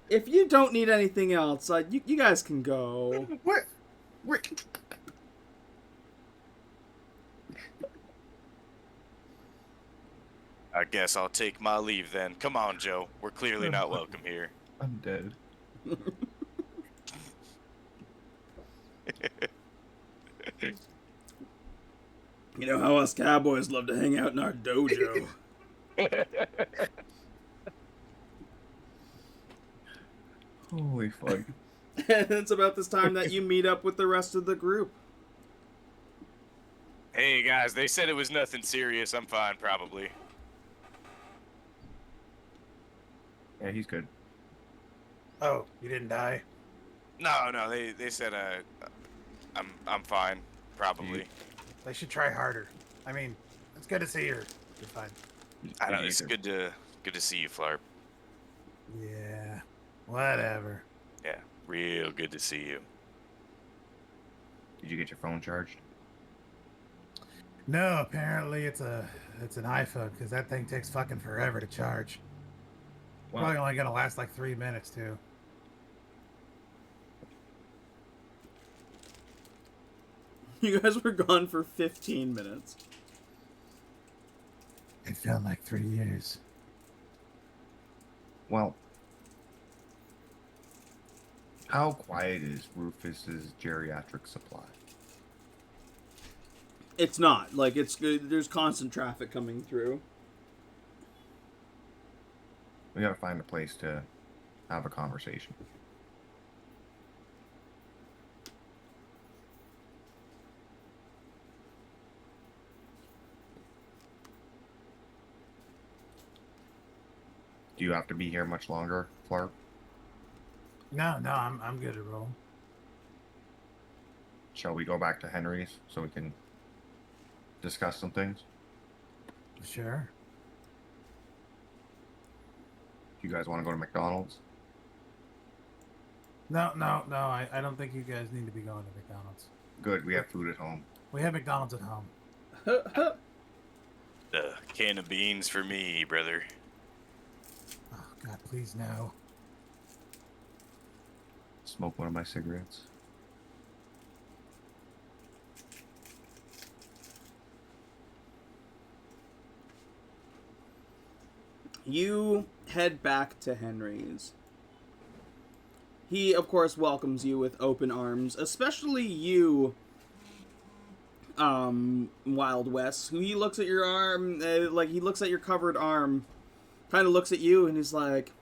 If you don't need anything else, you guys can go. What? I guess I'll take my leave then. Come on, Joe. We're clearly not welcome here. I'm dead. You know how us cowboys love to hang out in our dojo. Holy fuck. And it's about this time that you meet up with the rest of the group. Hey guys, they said it was nothing serious. I'm fine, probably. Yeah, he's good. Oh, you didn't die? No, they said I'm fine, probably. They should try harder. I mean, it's good to see you're fine. I know it's good to see you, Flarp. Yeah, whatever. Yeah, real good to see you. Did you get your phone charged? No, apparently it's an iPhone because that thing takes fucking forever to charge. Well, Probably only gonna last like 3 minutes too. You guys were gone for 15 minutes. It felt like 3 years. well, how quiet is Rufus's geriatric supply? It's not. Like, it's good. There's constant traffic coming through. We gotta find a place to have a conversation. Do you have to be here much longer, Flarp? No, I'm good to roll. Shall we go back to Henry's so we can discuss some things? Sure. Do you guys want to go to McDonald's? No, I don't think you guys need to be going to McDonald's. Good, we have food at home. We have McDonald's at home. Can of beans for me, brother. Oh, God, please no. Smoke one of my cigarettes. You head back to Henry's. He, of course, welcomes you with open arms, especially you, Wild Wes, who he looks at your arm, like, he looks at your covered arm, kind of looks at you, and he's like,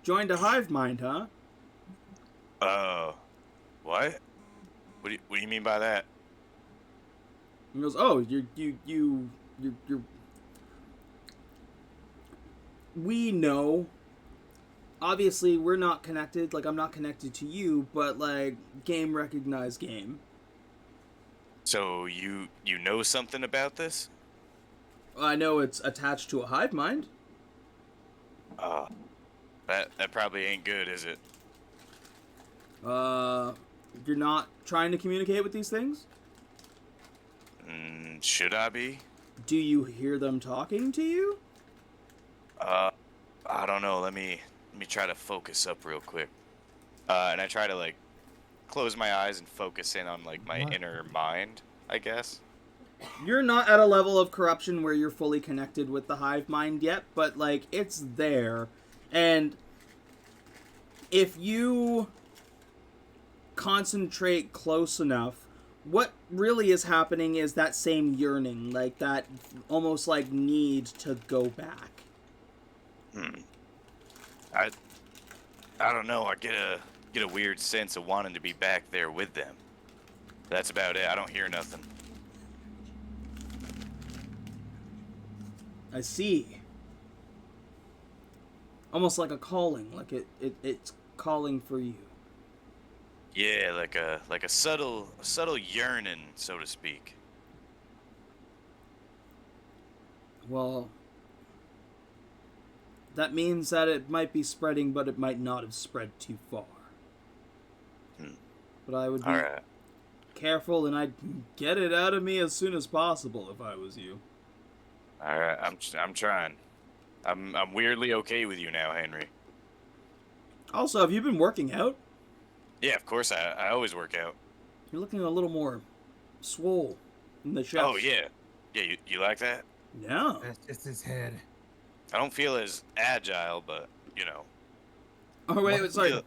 joined a hive mind, huh? What? What do you mean by that? He goes, oh, you're we know. Obviously, we're not connected. Like, I'm not connected to you, but, like, game recognized game. So you know something about this? I know it's attached to a hive mind. That probably ain't good, is it? You're not trying to communicate with these things? Should I be? Do you hear them talking to you? I don't know. Let me try to focus up real quick. And I try to like close my eyes and focus in on like my What? inner mind, I guess. You're not at a level of corruption where you're fully connected with the hive mind yet, but like it's there. And if you concentrate close enough, what really is happening is that same yearning, like that almost like need to go back. I don't know. I get a weird sense of wanting to be back there with them. That's about it. I don't hear nothing. I see. Almost like a calling, like it's calling for you. Yeah, like a subtle yearning, so to speak. Well, that means that it might be spreading, but it might not have spread too far. But I would be All right. careful, and I'd get it out of me as soon as possible if I was you. All right. I'm trying. I'm weirdly okay with you now, Henry. Also, have you been working out? Yeah, of course. I always work out. You're looking a little more swole in the chest. Oh yeah. Yeah. You like that? Yeah. That's just his head. I don't feel as agile, but you know. Oh wait, What? sorry.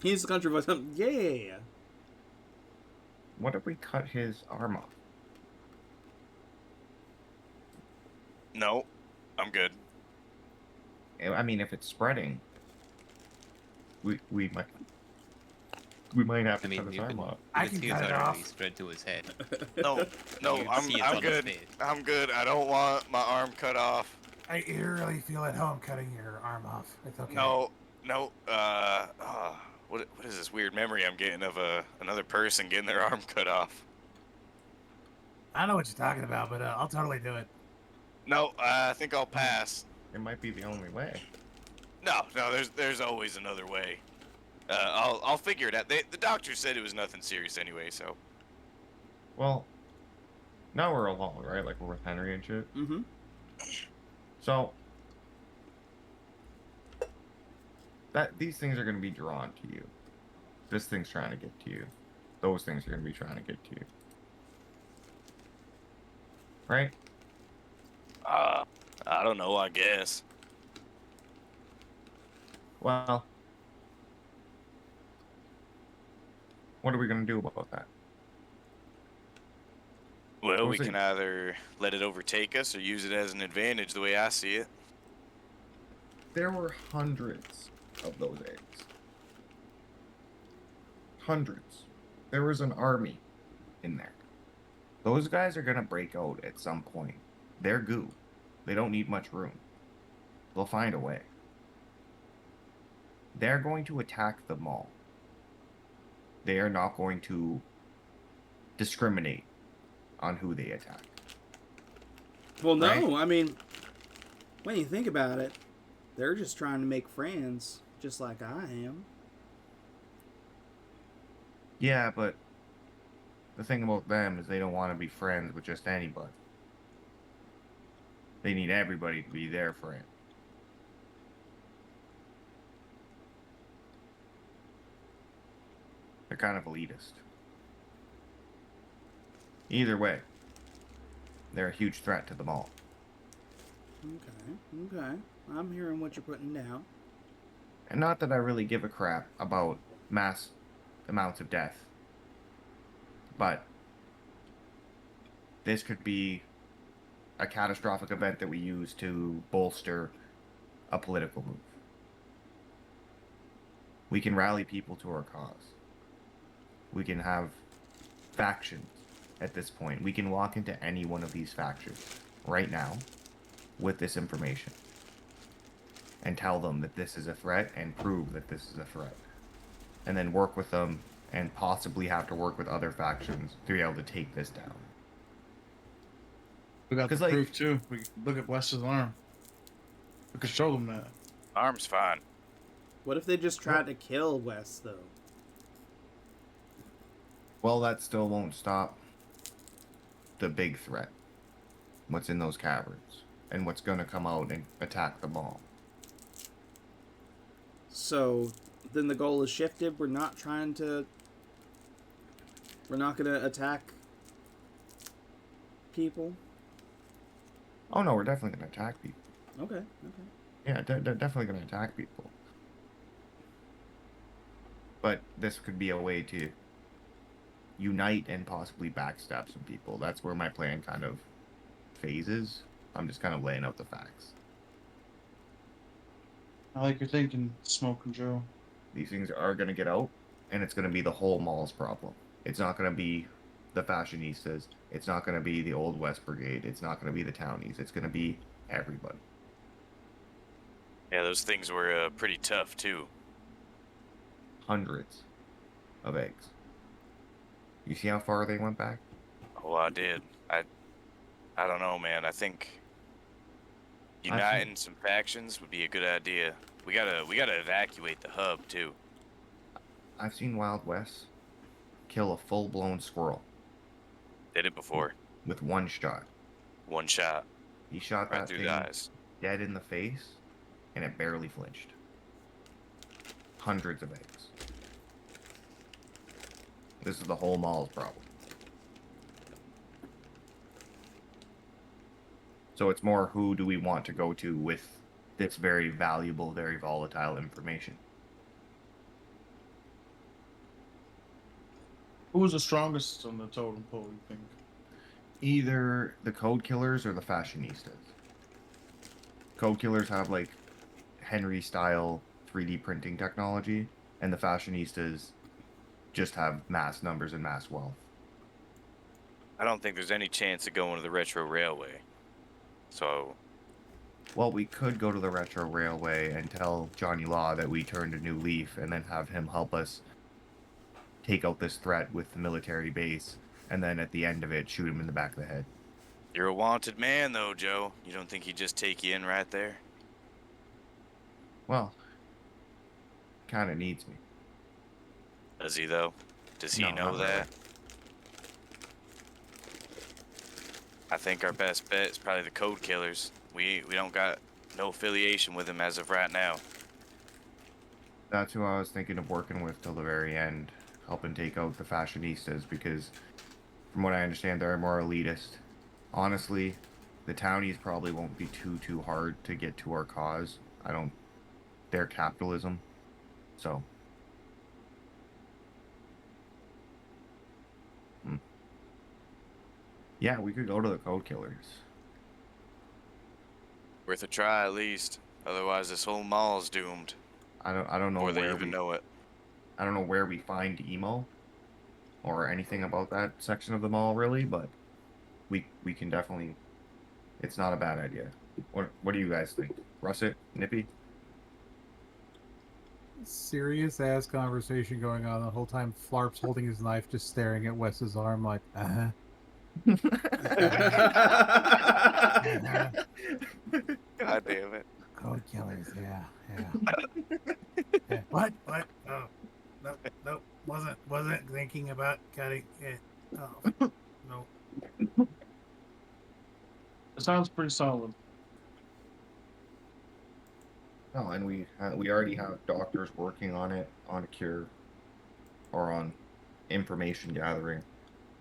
He's the country voice. Yeah. What if we cut his arm off? No, I'm good. I mean, if it's spreading, we might have to I mean, cut his you arm can, off. I you can see it's cut it already off. spread to his head. No, You I'm see it's on his good. face. I'm good. I don't want my arm cut off. I eerily feel at home cutting your arm off. It's okay. No. What is this weird memory I'm getting of another person getting their arm cut off? I don't know what you're talking about, but I'll totally do it. No, I think I'll pass. It might be the only way. No, there's always another way. I'll figure it out. The doctor said it was nothing serious anyway, so. Well, now we're alone, right? Like we're with Henry and shit. Mm-hmm. So that these things are going to be drawn to you. This thing's trying to get to you. Those things are going to be trying to get to you. Right? I don't know, I guess. Well, what are we going to do about that? Well, we Was it- can either let it overtake us or use it as an advantage the way I see it. There were hundreds of those eggs. Hundreds. There was an army in there. Those guys are going to break out at some point. They're goo. They don't need much room. They'll find a way. They're going to attack the mall. They are not going to discriminate on who they attack. Well, no, Right? I mean, when you think about it, they're just trying to make friends, just like I am. Yeah, but the thing about them is they don't want to be friends with just anybody. They need everybody to be their friend. They're kind of elitist. Either way, they're a huge threat to them all. Okay. I'm hearing what you're putting down. And not that I really give a crap about mass amounts of death, but this could be a catastrophic event that we use to bolster a political move. We can rally people to our cause. We can have factions at this point. We can walk into any one of these factions right now with this information and tell them that this is a threat and prove that this is a threat. And then work with them and possibly have to work with other factions to be able to take this down. We got the 'Cause, like- proof too. We look at Wes's arm. We could show them that. Arm's fine. What if they just tried to kill Wes, though? Well, that still won't stop the big threat. What's in those caverns and what's going to come out and attack the mall. So then the goal is shifted. We're not going to attack people. Oh no, we're definitely gonna attack people. Okay. Yeah, definitely gonna attack people. But this could be a way to unite and possibly backstab some people. That's where my plan kind of phases. I'm just kind of laying out the facts. I like your thinking, Smoking Joe. These things are going to get out, and it's going to be the whole mall's problem. It's not going to be the fashionistas. It's not going to be the Old West Brigade. It's not going to be the townies. It's going to be everybody. Yeah, those things were pretty tough, too. Hundreds of eggs. You see how far they went back? Oh, I did. I don't know, man. I think uniting some factions would be a good idea. We gotta evacuate the hub, too. I've seen Wild Wes kill a full-blown squirrel Did it before. with one shot. One shot. He shot Right that through thing the eyes. dead in the face, and it barely flinched. Hundreds of eggs. This is the whole mall's problem. So it's more, who do we want to go to with this very valuable, very volatile information? Who's the strongest on the totem pole, you think? Either the code killers or the fashionistas. Code killers have like Henry style 3D printing technology, and the fashionistas just have mass numbers and mass wealth. I don't think there's any chance of going to the Retro Railway. So, Well, we could go to the Retro Railway and tell Johnny Law that we turned a new leaf, and then have him help us take out this threat with the military base, and then at the end of it, shoot him in the back of the head. you're a wanted man, though, Joe. You don't think he'd just take you in right there? Well, kind of needs me. Does he, though? Does he No, know not that? really. I think our best bet is probably the code killers. We don't got no affiliation with him as of right now. That's who I was thinking of working with till the very end, helping take out the fashionistas, because from what I understand, they're more elitist. Honestly, the townies probably won't be too hard to get to our cause. They're capitalism. So. Yeah, we could go to the code killers. Worth a try, at least. Otherwise, this whole mall's doomed. I don't know Before they where even we know it. I don't know where we find emo or anything about that section of the mall really, but we can definitely. It's not a bad idea. What do you guys think? Russet, Nippy? Serious ass conversation going on the whole time. Flarp's holding his knife, just staring at Wes's arm, like, God damn it. Code killers, yeah. Yeah. What? Oh, no. Wasn't thinking about cutting it off. No. It sounds pretty solid. No, and we already have doctors working on it, on a cure, or on information gathering.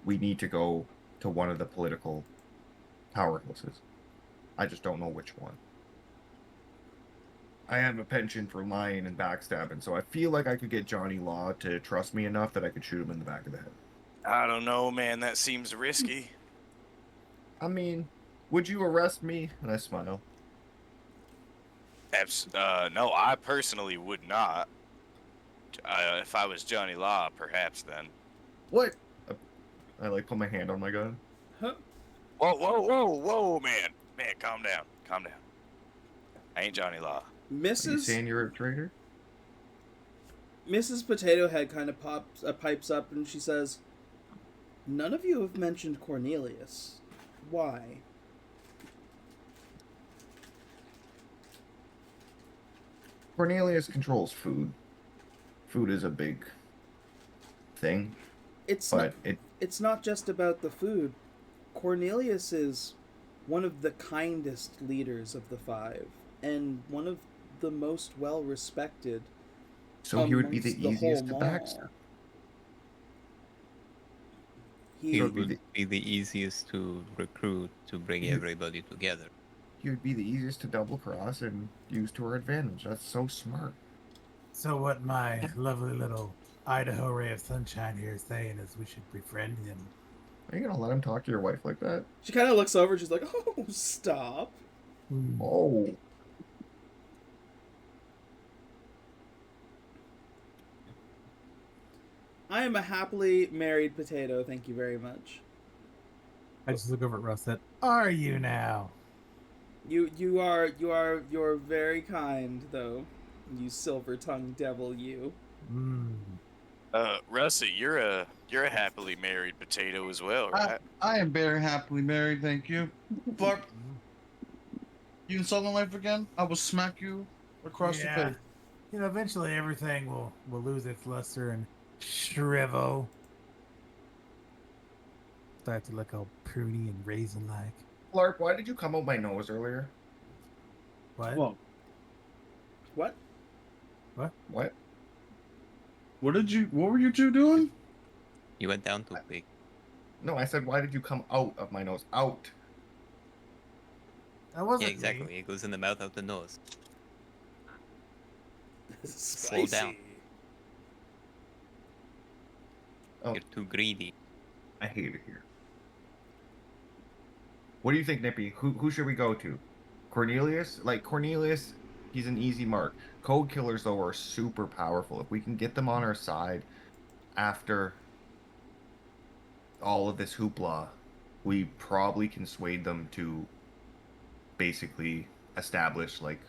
We need to go to one of the political powerhouses. I just don't know which one. I have a penchant for lying and backstabbing, so I feel like I could get Johnny Law to trust me enough that I could shoot him in the back of the head. I don't know, man. That seems risky. I mean, would you arrest me? And I smile. No, I personally would not. If I was Johnny Law, perhaps then. What? I like put my hand on my gun. Whoa, man. Man, calm down. I ain't Johnny Law. Are you Mrs. saying you're a traitor? Mrs. Potato Head kind of pipes up and she says, "None of you have mentioned Cornelius. Why?" Cornelius controls food. Food is a big thing, It's but it's not just about the food. Cornelius is one of the kindest leaders of the five, and one of the most well respected So he would be amongst the the whole easiest to backstab. mall. He So He, it'd be would be the easiest to recruit to bring You- everybody together. He would be the easiest to double cross and use to our advantage. That's so smart. So what my lovely little Idaho ray of sunshine here is saying is we should befriend him. Are you gonna let him talk to your wife like that? she kind of looks over. She's like, "Oh, stop." Hmm. Oh. I am a happily married potato. Thank you very much. I just look over at Russ. Said, "Are you now?" You're very kind though. You silver-tongued devil, you. Hmm. Rusty, you're a happily married potato as well, right? I am very happily married, thank you. Flarp, you insult my life again, I will smack you across the Yeah. face. You know, eventually everything will lose its luster and shrivel. Start to look all pruny and raisin-like. Lark, why did you come out my nose earlier? What? Whoa. What? What? What were you two doing? You went down too big. No, I said, why did you come out of my nose? Out. That wasn't Yeah, exactly. me. It goes in the mouth out the nose. Spicy. down. Oh, You're too greedy. I hate it here. What do you think, Nippy? Who should we go to? Cornelius? Like, Cornelius, he's an easy mark. Code killers, though, are super powerful. If we can get them on our side after all of this hoopla, we probably can sway them to basically establish, like,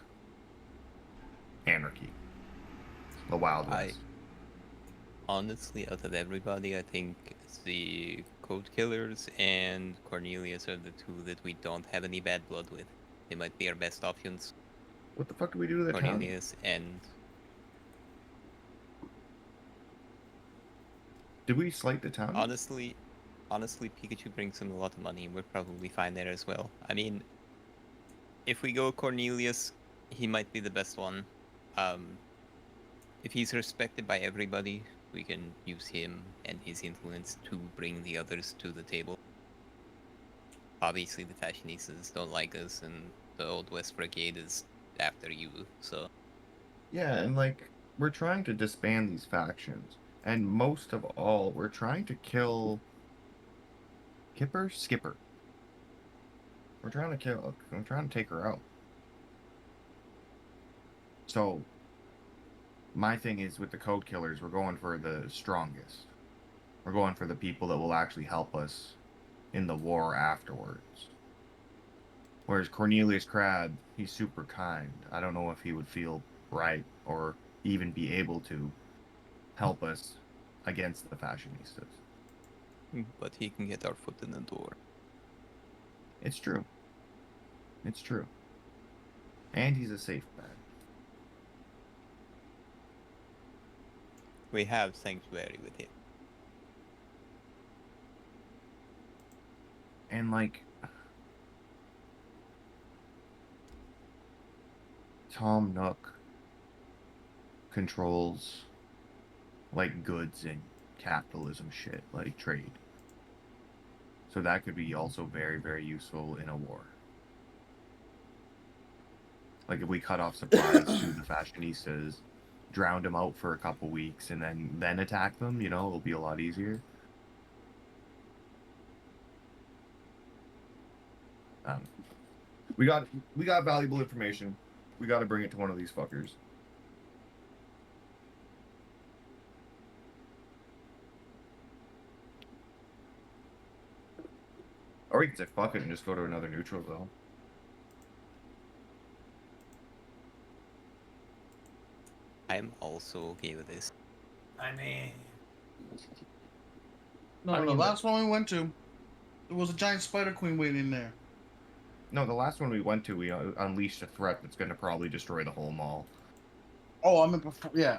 anarchy. The Wild West. Honestly, out of everybody, I think the Code Killers and Cornelius are the two that we don't have any bad blood with. They might be our best options. What the fuck do we do to the town? Cornelius and Did we slight the town? honestly, Pikachu brings him a lot of money, and we're probably fine there as well. I mean, if we go Cornelius, he might be the best one. If he's respected by everybody, we can use him and his influence to bring the others to the table. Obviously, the fashionistas don't like us, and the Old West Brigade is after you, so... Yeah, and like, we're trying to disband these factions. And most of all, we're trying to kill Skipper. I'm trying to take her out. So, my thing is with the code killers, we're going for the strongest. We're going for the people that will actually help us in the war afterwards. Whereas Cornelius Crab, he's super kind. I don't know if he would feel right or even be able to help us against the fashionistas. But he can get our foot in the door. It's true. It's true. And he's a safe bet. We have Sanctuary with him. And like, Tom Nook controls like goods and capitalism shit, like trade. So that could be also very, very useful in a war. Like if we cut off supplies to the fashionistas, drowned them out for a couple weeks, and then attack them, you know, it'll be a lot easier. We got valuable information. We got to bring it to one of these fuckers. Or we can say fuck it and just go to another neutral zone. I'm also okay with this. I mean, No, I the mean, last one we went to, there was a giant spider queen waiting in there. No, the last one we went to, we unleashed a threat that's going to probably destroy the whole mall. Oh, I meant before, yeah.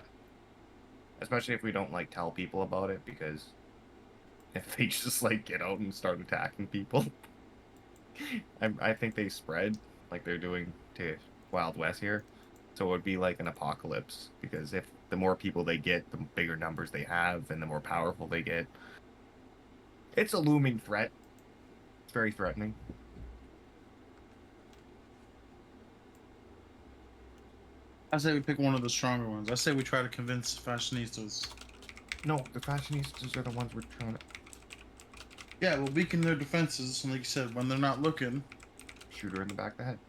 Especially if we don't like tell people about it, because if they just like get out and start attacking people, I think they spread like they're doing to Wild West here. So it would be like an apocalypse, because if the more people they get, the bigger numbers they have, and the more powerful they get. It's a looming threat. It's very threatening. I say we pick one of the stronger ones. I say we try to convince fashionistas. No, the fashionistas are the ones we're trying to Yeah, we'll weaken their defenses, and like you said, when they're not looking, shoot her in the back of the head.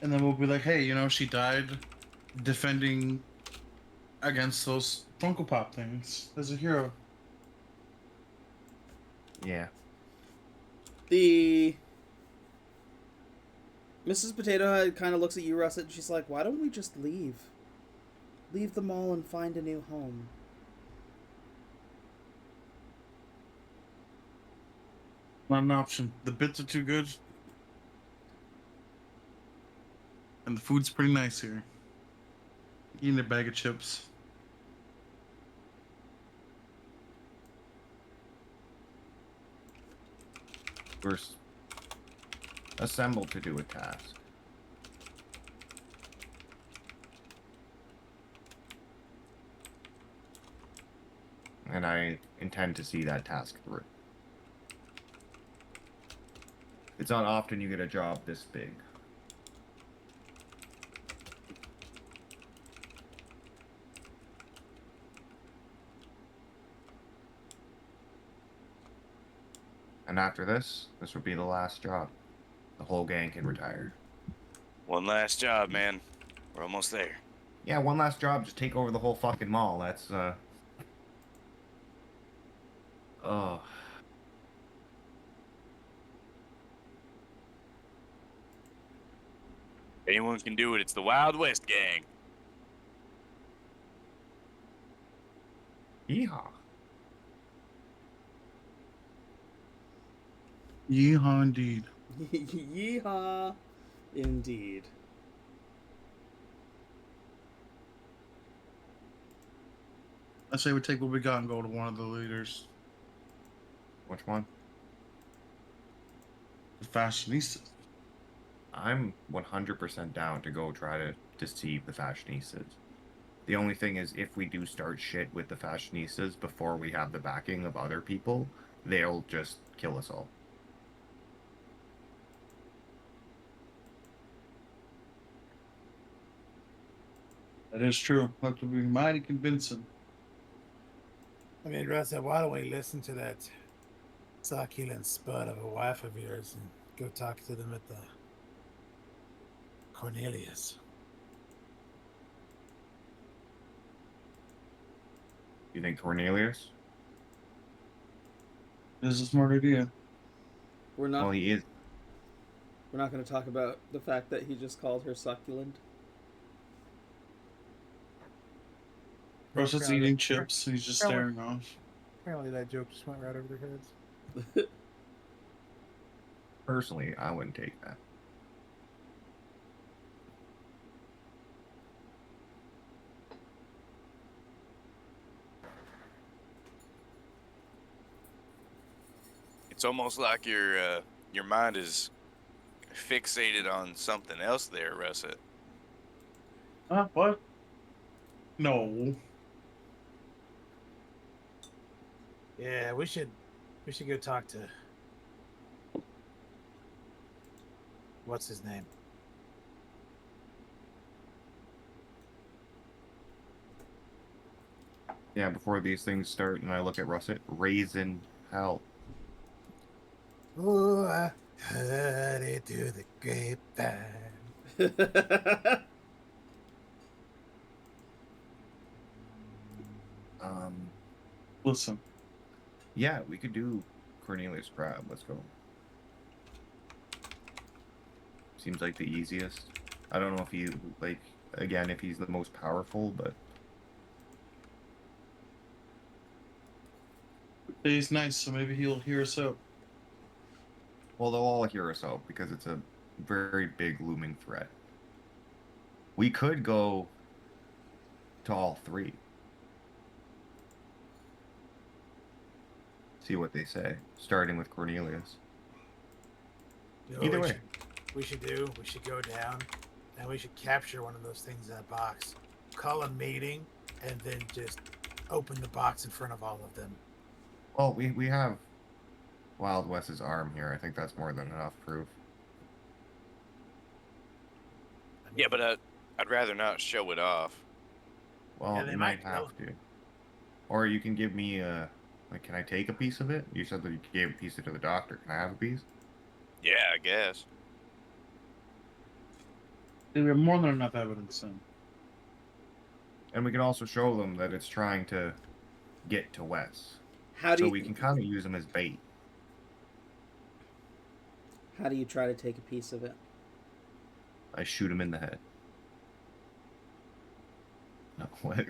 and then we'll be like, hey, you know, she died defending against those Funko Pop things as a hero. Yeah. The Mrs. Potato Head kind of looks at you, Russet, and she's like, "Why don't we just leave? Leave the mall and find a new home." Not an option. The bits are too good. And the food's pretty nice here. Eating a bag of chips. We're assembled to do a task. And I intend to see that task through. It's not often you get a job this big. And after this will be the last job. The whole gang can retire. One last job, man. We're almost there. Yeah, one last job, just take over the whole fucking mall. That's, oh. Anyone can do it. It's the Wild West gang. Yeehaw. Yeehaw indeed. Yeehaw, indeed. I say we take what we got and go to one of the leaders. Which one? The fashionistas. I'm 100% down to go try to deceive the fashionistas. The only thing is, if we do start shit with the fashionistas before we have the backing of other people, they'll just kill us all. That is true. Have to be mighty convincing. I mean, Russell, why don't we listen to that succulent spud of a wife of yours and go talk to them at the Cornelius? You think Cornelius? This is a smart idea. We're not. Well, he is. We're not going to talk about the fact that he just called her succulent. Russ is eating chips and he's just staring off. Apparently that joke just went right over their heads. Personally, I wouldn't take that. It's almost like your mind is fixated on something else there, Russet. Huh? What? No. Yeah, we should go talk to what's his name? Yeah, before these things start and I look at Russet, raising hell. Oh, I heard it through the grapevine. Listen. Yeah, we could do Cornelius Crab. Let's go. Seems like the easiest. I don't know if he, like, again, if he's the most powerful, but... He's nice, so maybe he'll hear us out. Well, they'll all hear us out because it's a very big looming threat. We could go to all three. See what they say, starting with Cornelius. You know Either what way. we should go down and we should capture one of those things in a box, call a meeting, and then just open the box in front of all of them. Well, we have Wild Wes's arm here. I think that's more than enough proof. I Yeah, mean, but I'd rather not show it off. Well, Yeah, they you might might have to. Or you can give me a... Like, can I take a piece of it? You said that you gave a piece to the doctor. Can I have a piece? Yeah, I guess. We have more than enough evidence then. And we can also show them that it's trying to get to Wes. How do So you we can kind of use them as bait. how do you try to take a piece of it? I shoot him in the head. No, what?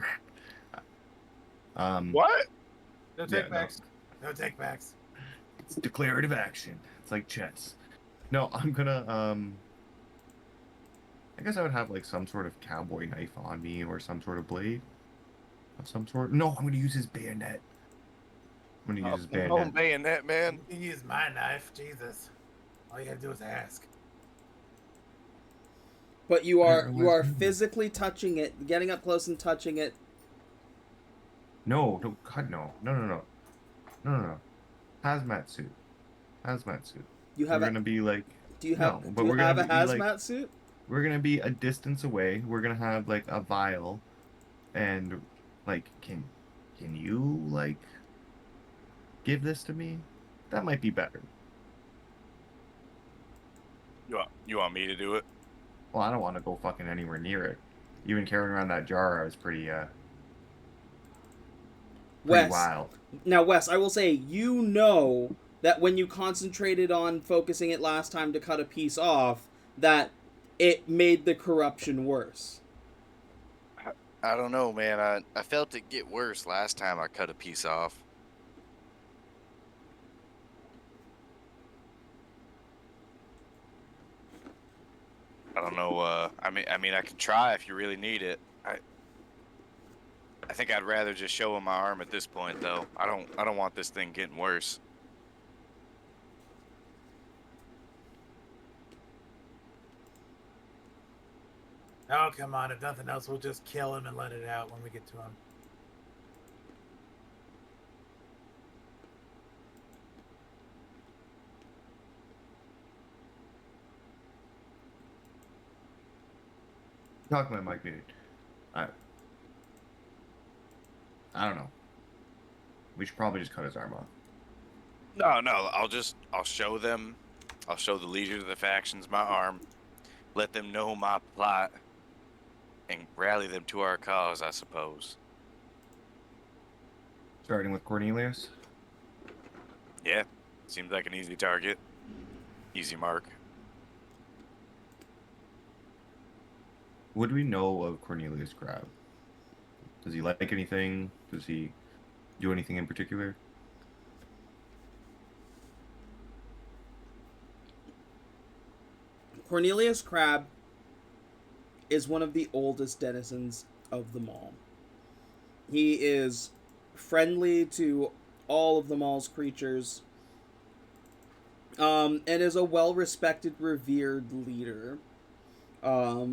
What? no yeah, take backs. No take backs. It's declarative action. It's like chess. No, I'm gonna, I guess I would have, like, some sort of cowboy knife on me or some sort of blade of some sort. No, I'm gonna use his bayonet. I'm gonna use his bayonet. Oh, bayonet, man. You can use my knife. Jesus. All you gotta do is ask. But you I are didn't you are realize you- physically touching it, getting up close and touching it. No, no, God, no. No, no, no. No, no, no. Hazmat suit. Hazmat suit. You have We're a gonna be like... do you have No, do but you we're have gonna a be, like- hazmat suit? We're gonna be a distance away. We're gonna have, like, a vial. And, like, can you, like, give this to me? That might be better. You want me to do it? Well, I don't want to go fucking anywhere near it. Even carrying around that jar, I was pretty Wes, wild. now Wes, I will say you know that when you concentrated on focusing it last time to cut a piece off, that it made the corruption worse. I don't know, man. I felt it get worse last time I cut a piece off. I don't know. I mean, I can try if you really need it. I think I'd rather just show him my arm at this point, though. I don't want this thing getting worse. Oh, come on. If nothing else, we'll just kill him and let it out when we get to him. Talk to my mic, dude. I don't know. We should probably just cut his arm off. No. I'll show them. I'll show the leaders of the factions my arm. Let them know my plot. And rally them to our cause, I suppose. Starting with Cornelius. Yeah. Seems like an easy target. Easy mark. What do we know of Cornelius Crab? Does he like anything? Does he do anything in particular? Cornelius Crab is one of the oldest denizens of the mall. He is friendly to all of the mall's creatures, and is a well-respected, revered leader.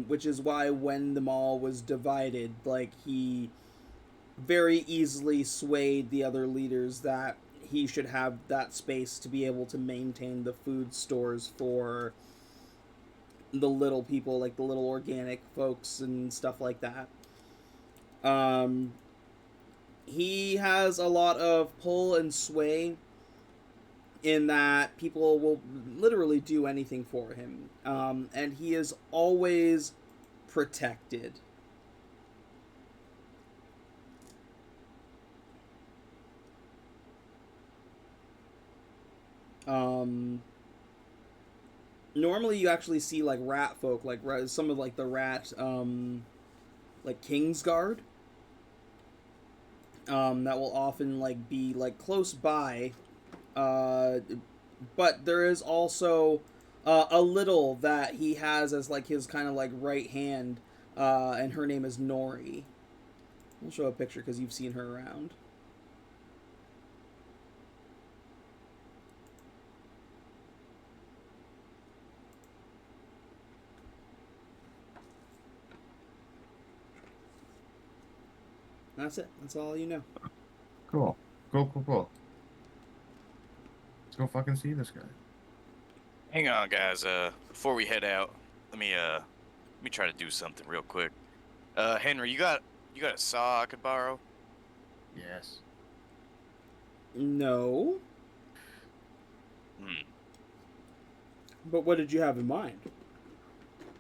Which is why when the mall was divided, like, he very easily swayed the other leaders that he should have that space to be able to maintain the food stores for the little people, like the little organic folks and stuff like that. He has a lot of pull and sway in that people will literally do anything for him. And he is always protected. Normally you actually see, like, rat folk, like some of, like, the rat, like Kingsguard. That will often, like, be, like, close by. But there is also a little that he has as, like, his kind of, like, right hand, and her name is Nori. We'll show a picture because you've seen her around. That's it. That's all you know. Cool. Cool. Let's go fucking see this guy. Hang on, guys. Before we head out, let me try to do something real quick. Henry, you got a saw I could borrow? Yes. No. But what did you have in mind?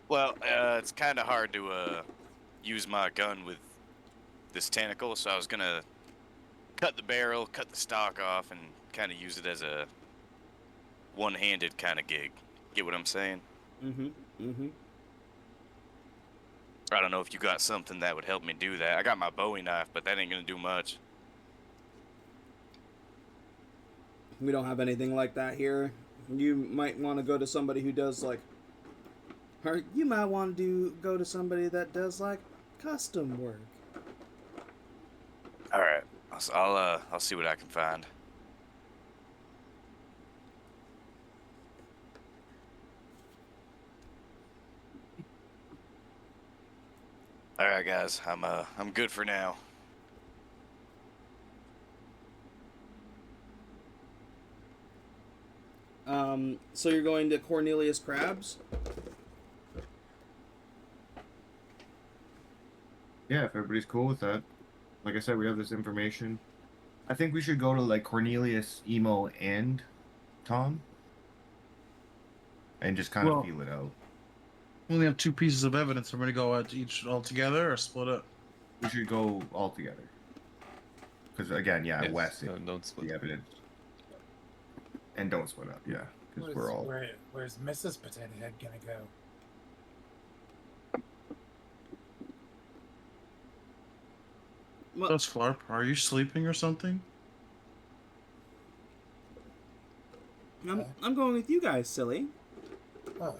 Well, it's kind of hard to use my gun with this tentacle, so I was gonna cut the barrel, cut the stock off, and kind of use it as a one-handed kind of gig. Get what I'm saying? Mm-hmm. I don't know if you got something that would help me do that. I got my Bowie knife, but that ain't gonna do much. We don't have anything like that here. You might want to go to somebody who does like, or you might want to go to somebody that does like custom work. All right, I'll see what I can find. All right, guys, I'm good for now. So you're going to Cornelius Crabs? Yeah, if everybody's cool with that. Like I said, we have this information. I think we should go to like Cornelius, Emo, and Tom. And just kind of Well- feel it out. We only have 2 pieces of evidence. We're gonna go at each all together or split up. We should go all together. Because again, yeah, Yes, Wes, no, don't split. the evidence. And don't split up, yeah. Because we're all. Where's Mrs. Potato Head gonna go? Well, That's Flarp. Are you sleeping or something? I'm going with you guys, silly. Oh.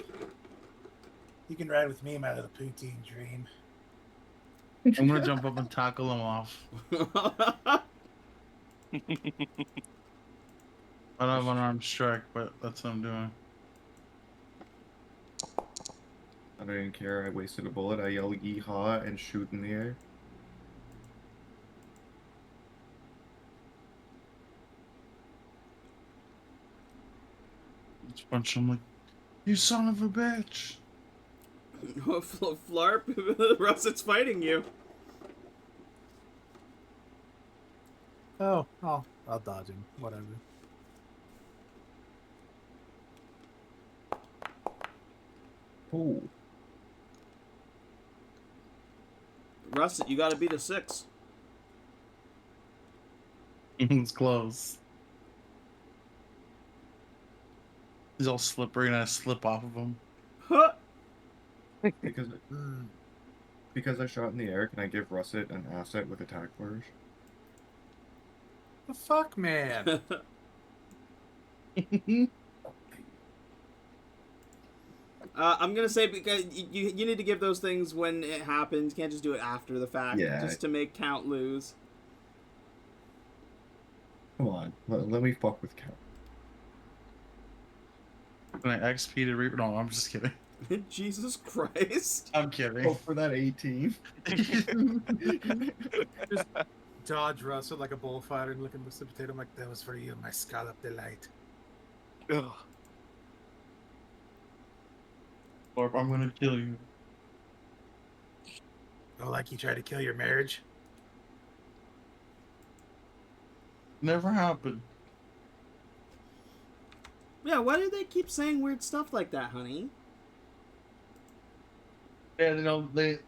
You can ride with me, my little poutine dream. I'm gonna jump up and tackle him off. I don't have an armed strike, but that's what I'm doing. I didn't care. I wasted a bullet. I yell yeehaw and shoot in the air. Just punch him like, you son of a bitch. Flarp, Russet's fighting you. Oh, I'll dodge him. Whatever. Oh. Russet, you gotta beat a 6. It's close. He's all slippery and I slip off of him. Huh. Because I shot in the air, can I give Russet an asset with attack flourish? The fuck, man? I'm gonna say because you need to give those things when it happens. You can't just do it after the fact. Yeah. Just to make count lose. Come on, let me fuck with Count. Can I XP to Reaper? No, I'm just kidding. Jesus Christ. I'm kidding. Go for that 18. Just dodge Russell like a bullfighter and look at Mr. Potato. I'm like, that was for you, my scallop delight. Ugh. Or I'm gonna kill you. Oh, like you tried to kill your marriage? Never happened. Yeah, why do they keep saying weird stuff like that, honey? Yeah, you know, they're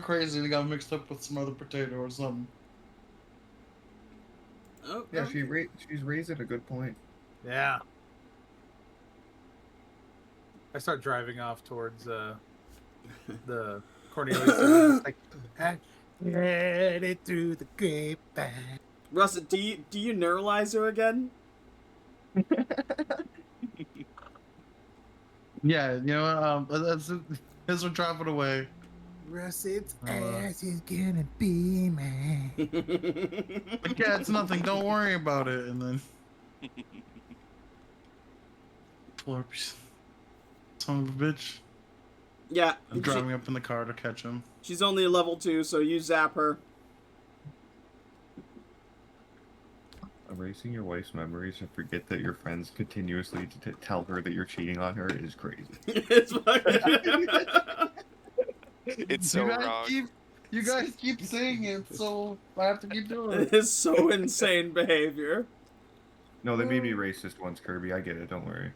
crazy. They got mixed up with some other potato or something. Oh, Yeah, okay. she's raising a good point. Yeah. I start driving off towards the Cornelius. Like, I get it through the grapevine. Russet, do you neuralize her again? Yeah, you know, as we're driving away. Russet's ass is gonna be mine. Like, yeah, it's nothing. Don't worry about it. And then, Florps, son of a bitch. Yeah. I'm driving up in the car to catch him. She's only a level 2, so you zap her. Erasing your wife's memories and forget that your friends continuously tell her that you're cheating on her is crazy. It's fucking... It's so wrong. You guys keep saying it, so I have to keep doing It it. is so insane behavior. No, they made me racist once, Kirby. I get it. Don't worry.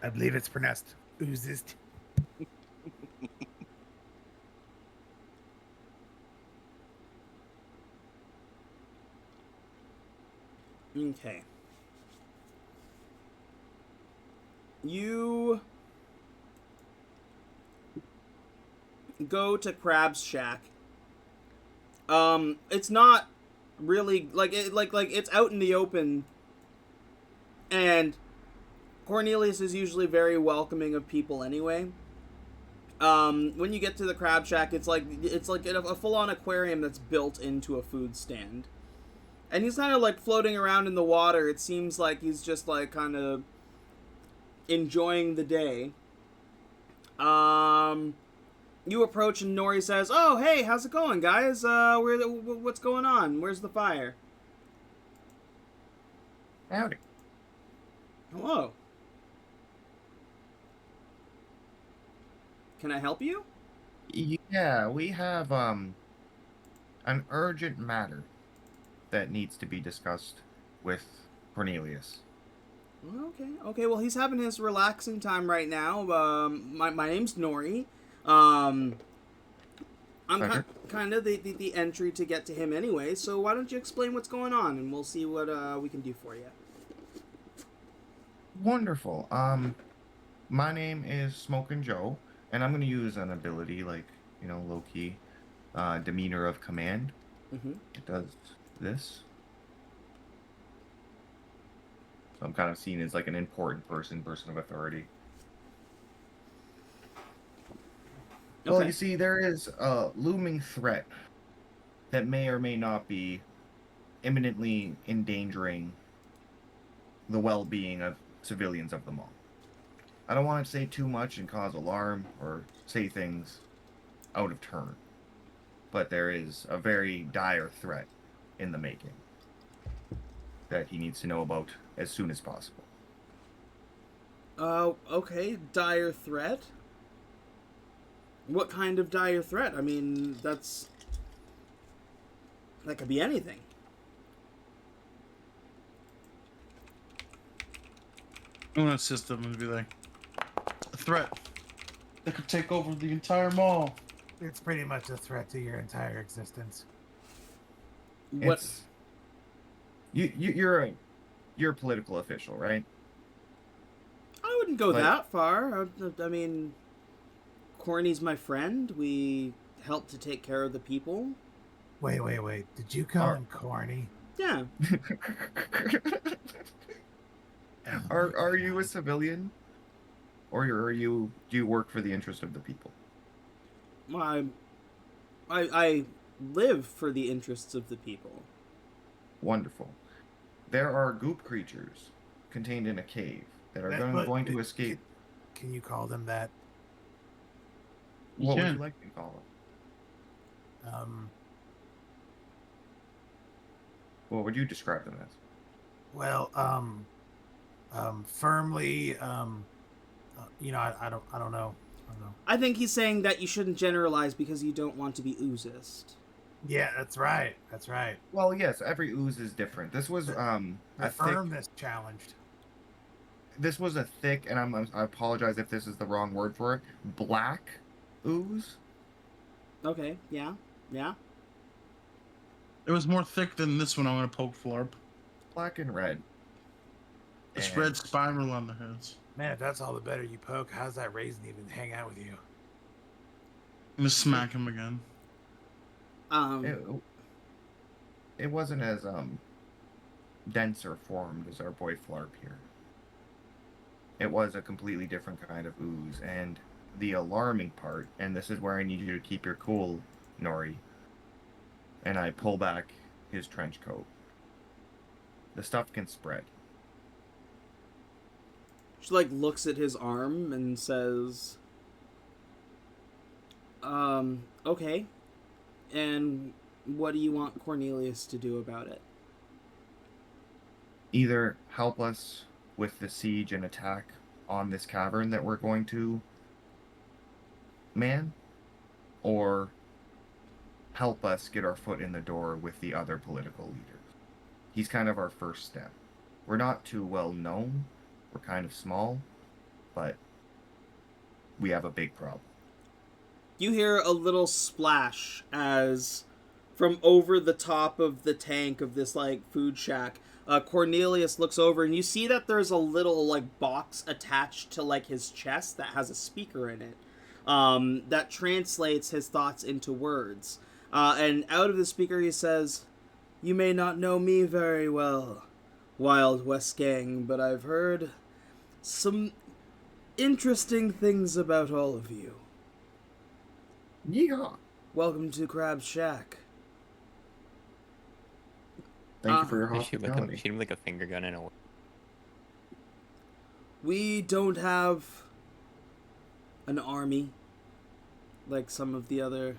I believe it's pronounced oozist. Okay. You go to Crab's shack. It's not really like it's out in the open, and Cornelius is usually very welcoming of people anyway. When you get to the Crab Shack, it's like a full-on aquarium that's built into a food stand. And he's kind of like floating around in the water. It seems like he's just like kind of enjoying the day. You approach and Nori says, "Oh, hey, how's it going, guys? What's going on? Where's the fire?" Howdy. Hello. Can I help you? Yeah, we have an urgent matter that needs to be discussed with Cornelius. Okay. Well, he's having his relaxing time right now. My name's Nori. I'm kind of the entry to get to him anyway. So why don't you explain what's going on, and we'll see what we can do for you. Wonderful. My name is Smokin' Joe, and I'm going to use an ability like, low-key, demeanor of command. Mm-hmm. It does this. So I'm kind of seen as like an important person of authority. Well, Okay. you see, there is a looming threat that may or may not be imminently endangering the well-being of civilians of the mall. I don't want to say too much and cause alarm or say things out of turn, but there is a very dire threat in the making that he needs to know about as soon as possible. Okay, dire threat? What kind of dire threat? I mean, that could be anything. I'm gonna assist them and be like, a threat that could take over the entire mall. It's pretty much a threat to your entire existence. What? It's, you're a political official, right? I wouldn't go But- that far. I mean, Corny's my friend. We help to take care of the people. Wait. Did you call Are- him corny? Yeah. Are you a civilian, or do you work for the interest of the people? I live for the interests of the people. Wonderful. There are goop creatures contained in a cave that are going to escape. Can you call them that? What would can. you like to call them? What would you describe them as? Well, firmly, I don't know. I think he's saying that you shouldn't generalize because you don't want to be oozist. Yeah, that's right. Well, yes, every ooze is different. This was The a thick. firmness challenged. This was a thick, and I apologize if this is the wrong word for it. Black ooze. Okay, yeah. It was more thick than this one. I'm gonna poke Flarp. Black and red. It's And- red spiral on the heads. Man, if that's all the better you poke, how's that raisin even hang out with you? I'm gonna smack him again. It wasn't as dense or formed as our boy Flarp here. It was a completely different kind of ooze, and the alarming part, and this is where I need you to keep your cool, Nori, and I pull back his trench coat. The stuff can spread. She looks at his arm and says, "Okay. And what do you want Cornelius to do about it? Either help us with the siege and attack on this cavern that we're going to man, or help us get our foot in the door with the other political leaders. He's kind of our first step. We're not too well known. We're kind of small, but we have a big problem. You hear a little splash as from over the top of the tank of this like food shack, Cornelius looks over and you see that there's a little like box attached to like his chest that has a speaker in it that translates his thoughts into words. And out of the speaker he says, "You may not know me very well, Wild Wes gang, but I've heard some interesting things about all of you. Yeehaw! Welcome to Crab's Shack." Thank you for your Shoot hospitality. him like a finger gun and a. We don't have an army like some of the other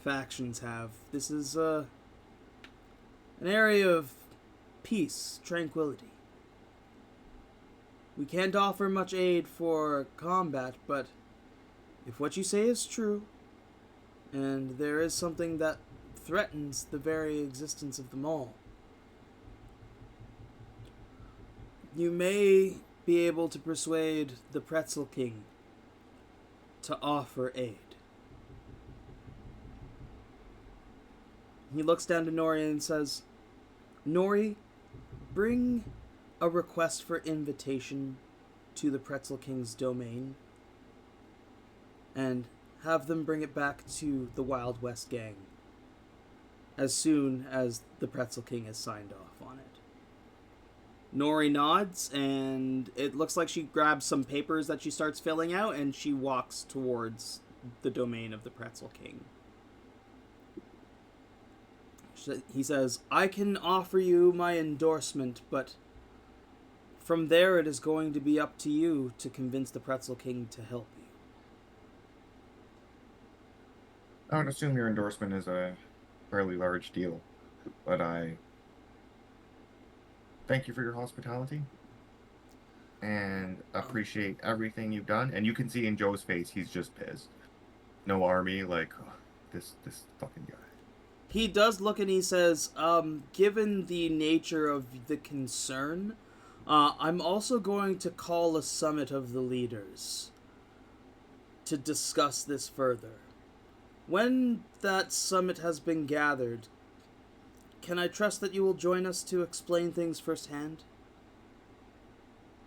factions have. This is an area of peace, tranquility. We can't offer much aid for combat, but if what you say is true, and there is something that threatens the very existence of them all, you may be able to persuade the Pretzel King to offer aid. He looks down to Nori and says, "Nori, bring a request for invitation to the Pretzel King's domain and have them bring it back to the Wild West gang as soon as the Pretzel King has signed off on it." Nori nods, and it looks like she grabs some papers that she starts filling out, and she walks towards the domain of the Pretzel King. He says, "I can offer you my endorsement, but from there it is going to be up to you to convince the Pretzel King to help you." I would assume your endorsement is a fairly large deal, but I thank you for your hospitality and appreciate everything you've done. And you can see in Joe's face, he's just pissed. No army, like, this fucking guy. He does look and he says, given the nature of the concern, I'm also going to call a summit of the leaders to discuss this further. When that summit has been gathered, can I trust that you will join us to explain things firsthand?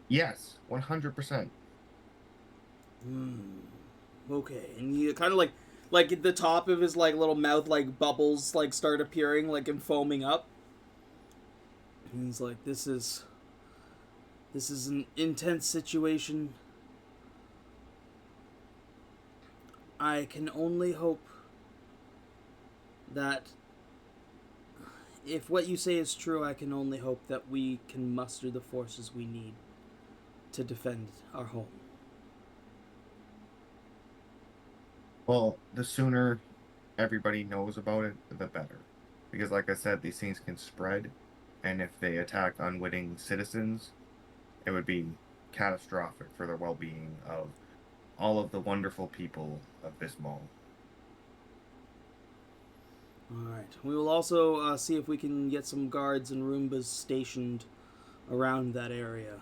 Yes, 100%. Okay, and he kind of like the top of his like little mouth like bubbles like start appearing like and foaming up. And he's like, this is an intense situation. I can only hope that if what you say is true, I can only hope that we can muster the forces we need to defend our home. Well, the sooner everybody knows about it, the better. Because like I said, these things can spread, and if they attack unwitting citizens, it would be catastrophic for the well-being of all of the wonderful people of this mall. Alright, we will also see if we can get some guards and Roombas stationed around that area.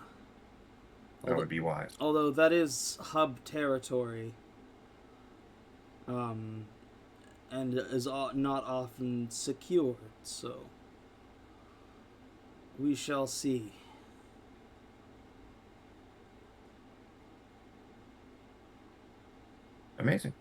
That would be wise. Although that is hub territory, and is not often secured, so we shall see. Amazing.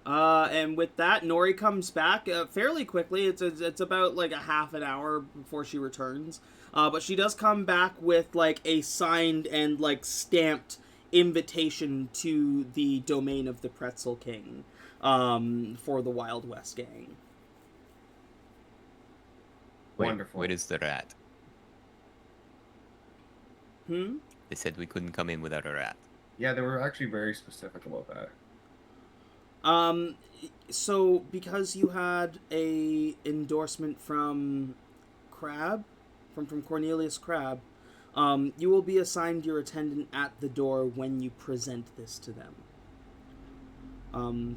And with that, Nori comes back fairly quickly. It's about like a half an hour before she returns. But she does come back with like a signed and like stamped invitation to the domain of the Pretzel King for the Wild West gang. Wonderful. Where is the rat? Hmm? They said we couldn't come in without a rat. Yeah, they were actually very specific about that. So because you had a endorsement from Crab, from Cornelius Crab, you will be assigned your attendant at the door when you present this to them.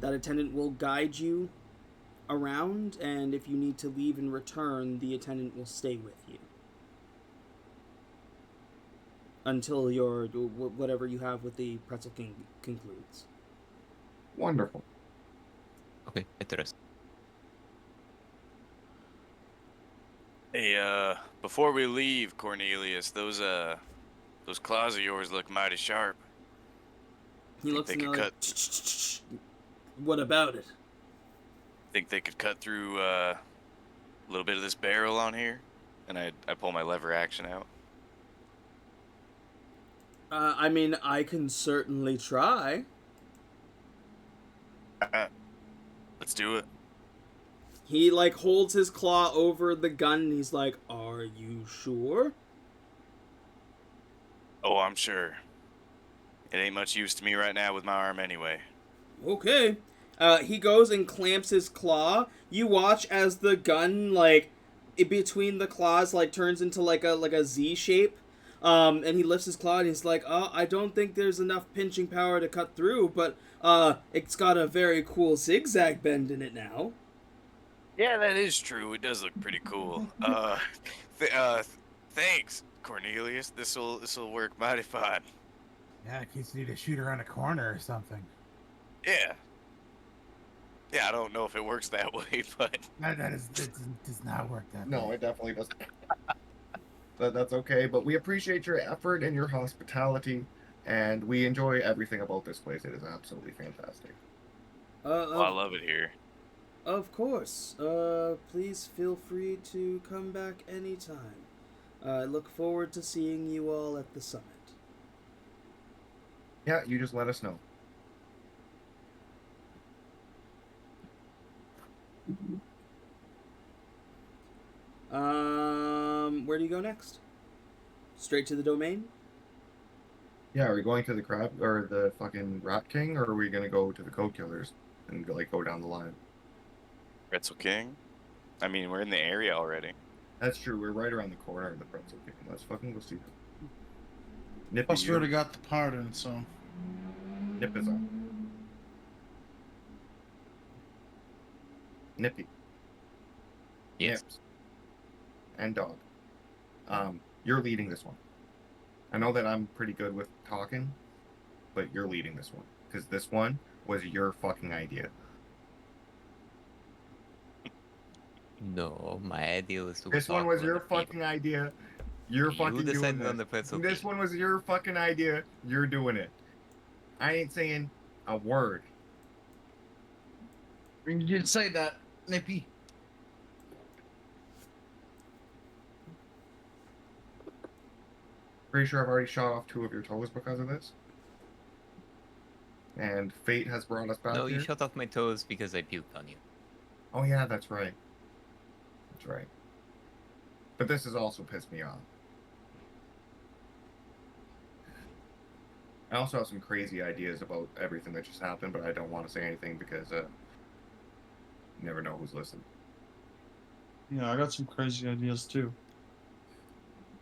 That attendant will guide you around, and if you need to leave and return, the attendant will stay with you until your whatever you have with the Pretzel King concludes. Wonderful. Okay, interesting. Hey, before we leave, Cornelius, those claws of yours look mighty sharp. He looks they and could they're like, what about it? Think they could cut through a little bit of this barrel on here? And I pull my lever action out. I mean, I can certainly try. Let's do it. He, like, holds his claw over the gun, and he's like, are you sure? Oh, I'm sure. It ain't much use to me right now with my arm anyway. Okay. He goes and clamps his claw. You watch as the gun, like, between the claws, like, turns into, like a Z shape. And he lifts his claw, and he's like, I don't think there's enough pinching power to cut through, but, it's got a very cool zigzag bend in it now. Yeah, that is true. It does look pretty cool. Thanks, Cornelius. This'll work mighty fine. Yeah, in case you need to shoot around a corner or something. Yeah. Yeah, I don't know if it works that way, but It does not work that way. No, it definitely doesn't. But that's okay. But we appreciate your effort and your hospitality, and we enjoy everything about this place. It is absolutely fantastic. I love it here. Of course. Please feel free to come back anytime. I look forward to seeing you all at the summit. Yeah, you just let us know. Where do you go next? Straight to the domain? Yeah, are we going to the crab or the fucking rat king, or are we gonna go to the code killers and go down the line? Pretzel King? I mean, we're in the area already. That's true. We're right around the corner of the pretzel king. Let's fucking go see them. Nip Plus, is we already got the pardon, so. Nip is on. Nippy. Yes. Nips. And Dog. You're leading this one. I know that I'm pretty good with talking, but you're leading this one. Because this one was your fucking idea. No, my idea was to This talk one was to your other people. fucking idea. You're fucking doing decided this. on the pretzel This king. one was your fucking idea. You're doing it. I ain't saying a word. You didn't say that, Nippy. Pretty sure I've already shot off 2 of your toes because of this. And fate has brought us back No, here. you shot off my toes because I puked on you. Oh yeah, that's right. That's right. But this has also pissed me off. I also have some crazy ideas about everything that just happened, but I don't want to say anything because you never know who's listening. Yeah, I got some crazy ideas too.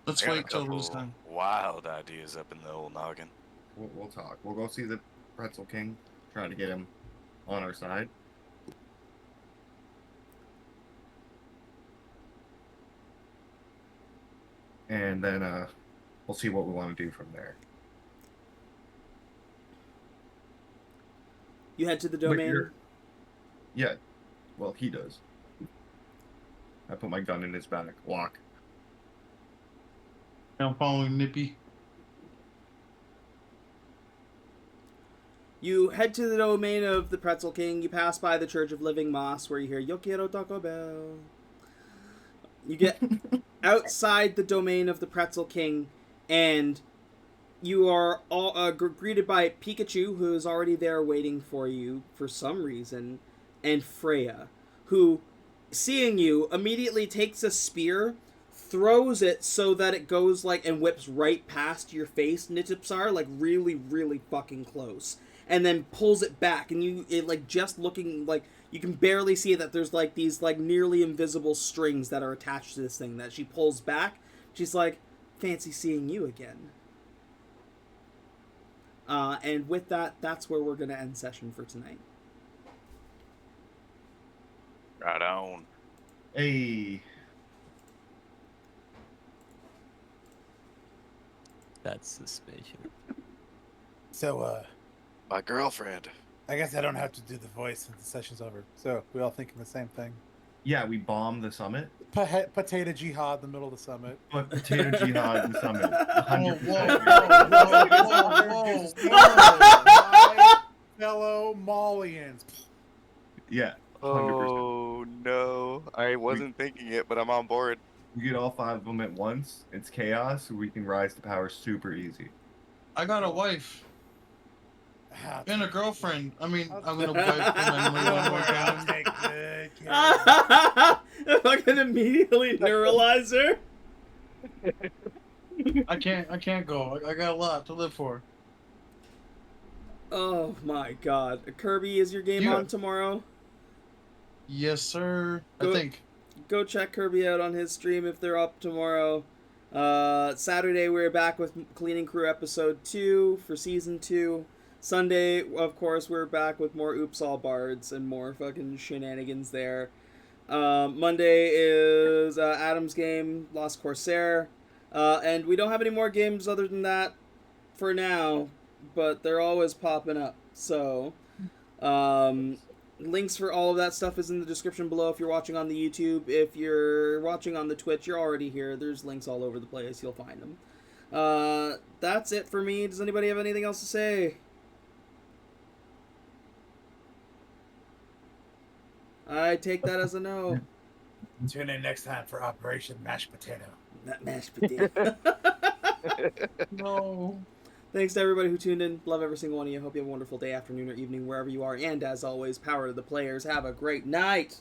Let's I got a wait till this couple time. wild ideas up in the old noggin. We'll talk. We'll go see the Pretzel King, try to get him on our side. And then we'll see what we want to do from there. You head to the But domain. Yeah. Well, he does. I put my gun in his back. Lock. I'm following Nippy. You head to the domain of the Pretzel King. You pass by the Church of Living Moss, where you hear "Yo quiero Taco Bell." You get outside the domain of the Pretzel King, and you are all greeted by Pikachu, who is already there waiting for you for some reason, and Freya, who, seeing you, immediately takes a spear, throws it so that it goes and whips right past your face, Nitipsar, really, really fucking close. and then pulls it back, and it like just looking like you can barely see that there's like these like nearly invisible strings that are attached to this thing that she pulls back. She's like, "Fancy seeing you again." And with that, that's where we're gonna end session for tonight. Right on. Hey. That's suspicious. So, My girlfriend. I guess I don't have to do the voice since the session's over. So, we all thinking the same thing. Yeah, we bombed the summit. Potato jihad in the middle of the summit. But potato jihad in the summit. Whoa, 100%. whoa, whoa, whoa. My fellow Maulians. Yeah. 100%. Oh no, I wasn't thinking it, but I'm on board. You get all 5 of them at once. It's chaos, so we can rise to power super easy. I got a wife Ah, and a girlfriend. I mean, I'm gonna wife them and I'll one take good care of If I can immediately neuralize her. I can't go. I got a lot to live for. Oh my god. Kirby, is your game Yeah. on tomorrow? Yes, sir. Go- I think. Go check Kirby out on his stream if they're up tomorrow. Saturday, we're back with Cleaning Crew episode 2 for season 2. Sunday, of course, we're back with more Oops All Bards and more fucking shenanigans there. Monday is Adam's game, Lost Corsair. And we don't have any more games other than that for now, but they're always popping up. So, links for all of that stuff is in the description below if you're watching on the YouTube. If you're watching on the Twitch, you're already here. There's links all over the place. You'll find them. That's it for me. Does anybody have anything else to say? I take that as a no. Tune in next time for Operation Mashed Potato. Not mashed potato. No. Thanks to everybody who tuned in. Love every single one of you. Hope you have a wonderful day, afternoon, or evening, wherever you are. And as always, power to the players. Have a great night.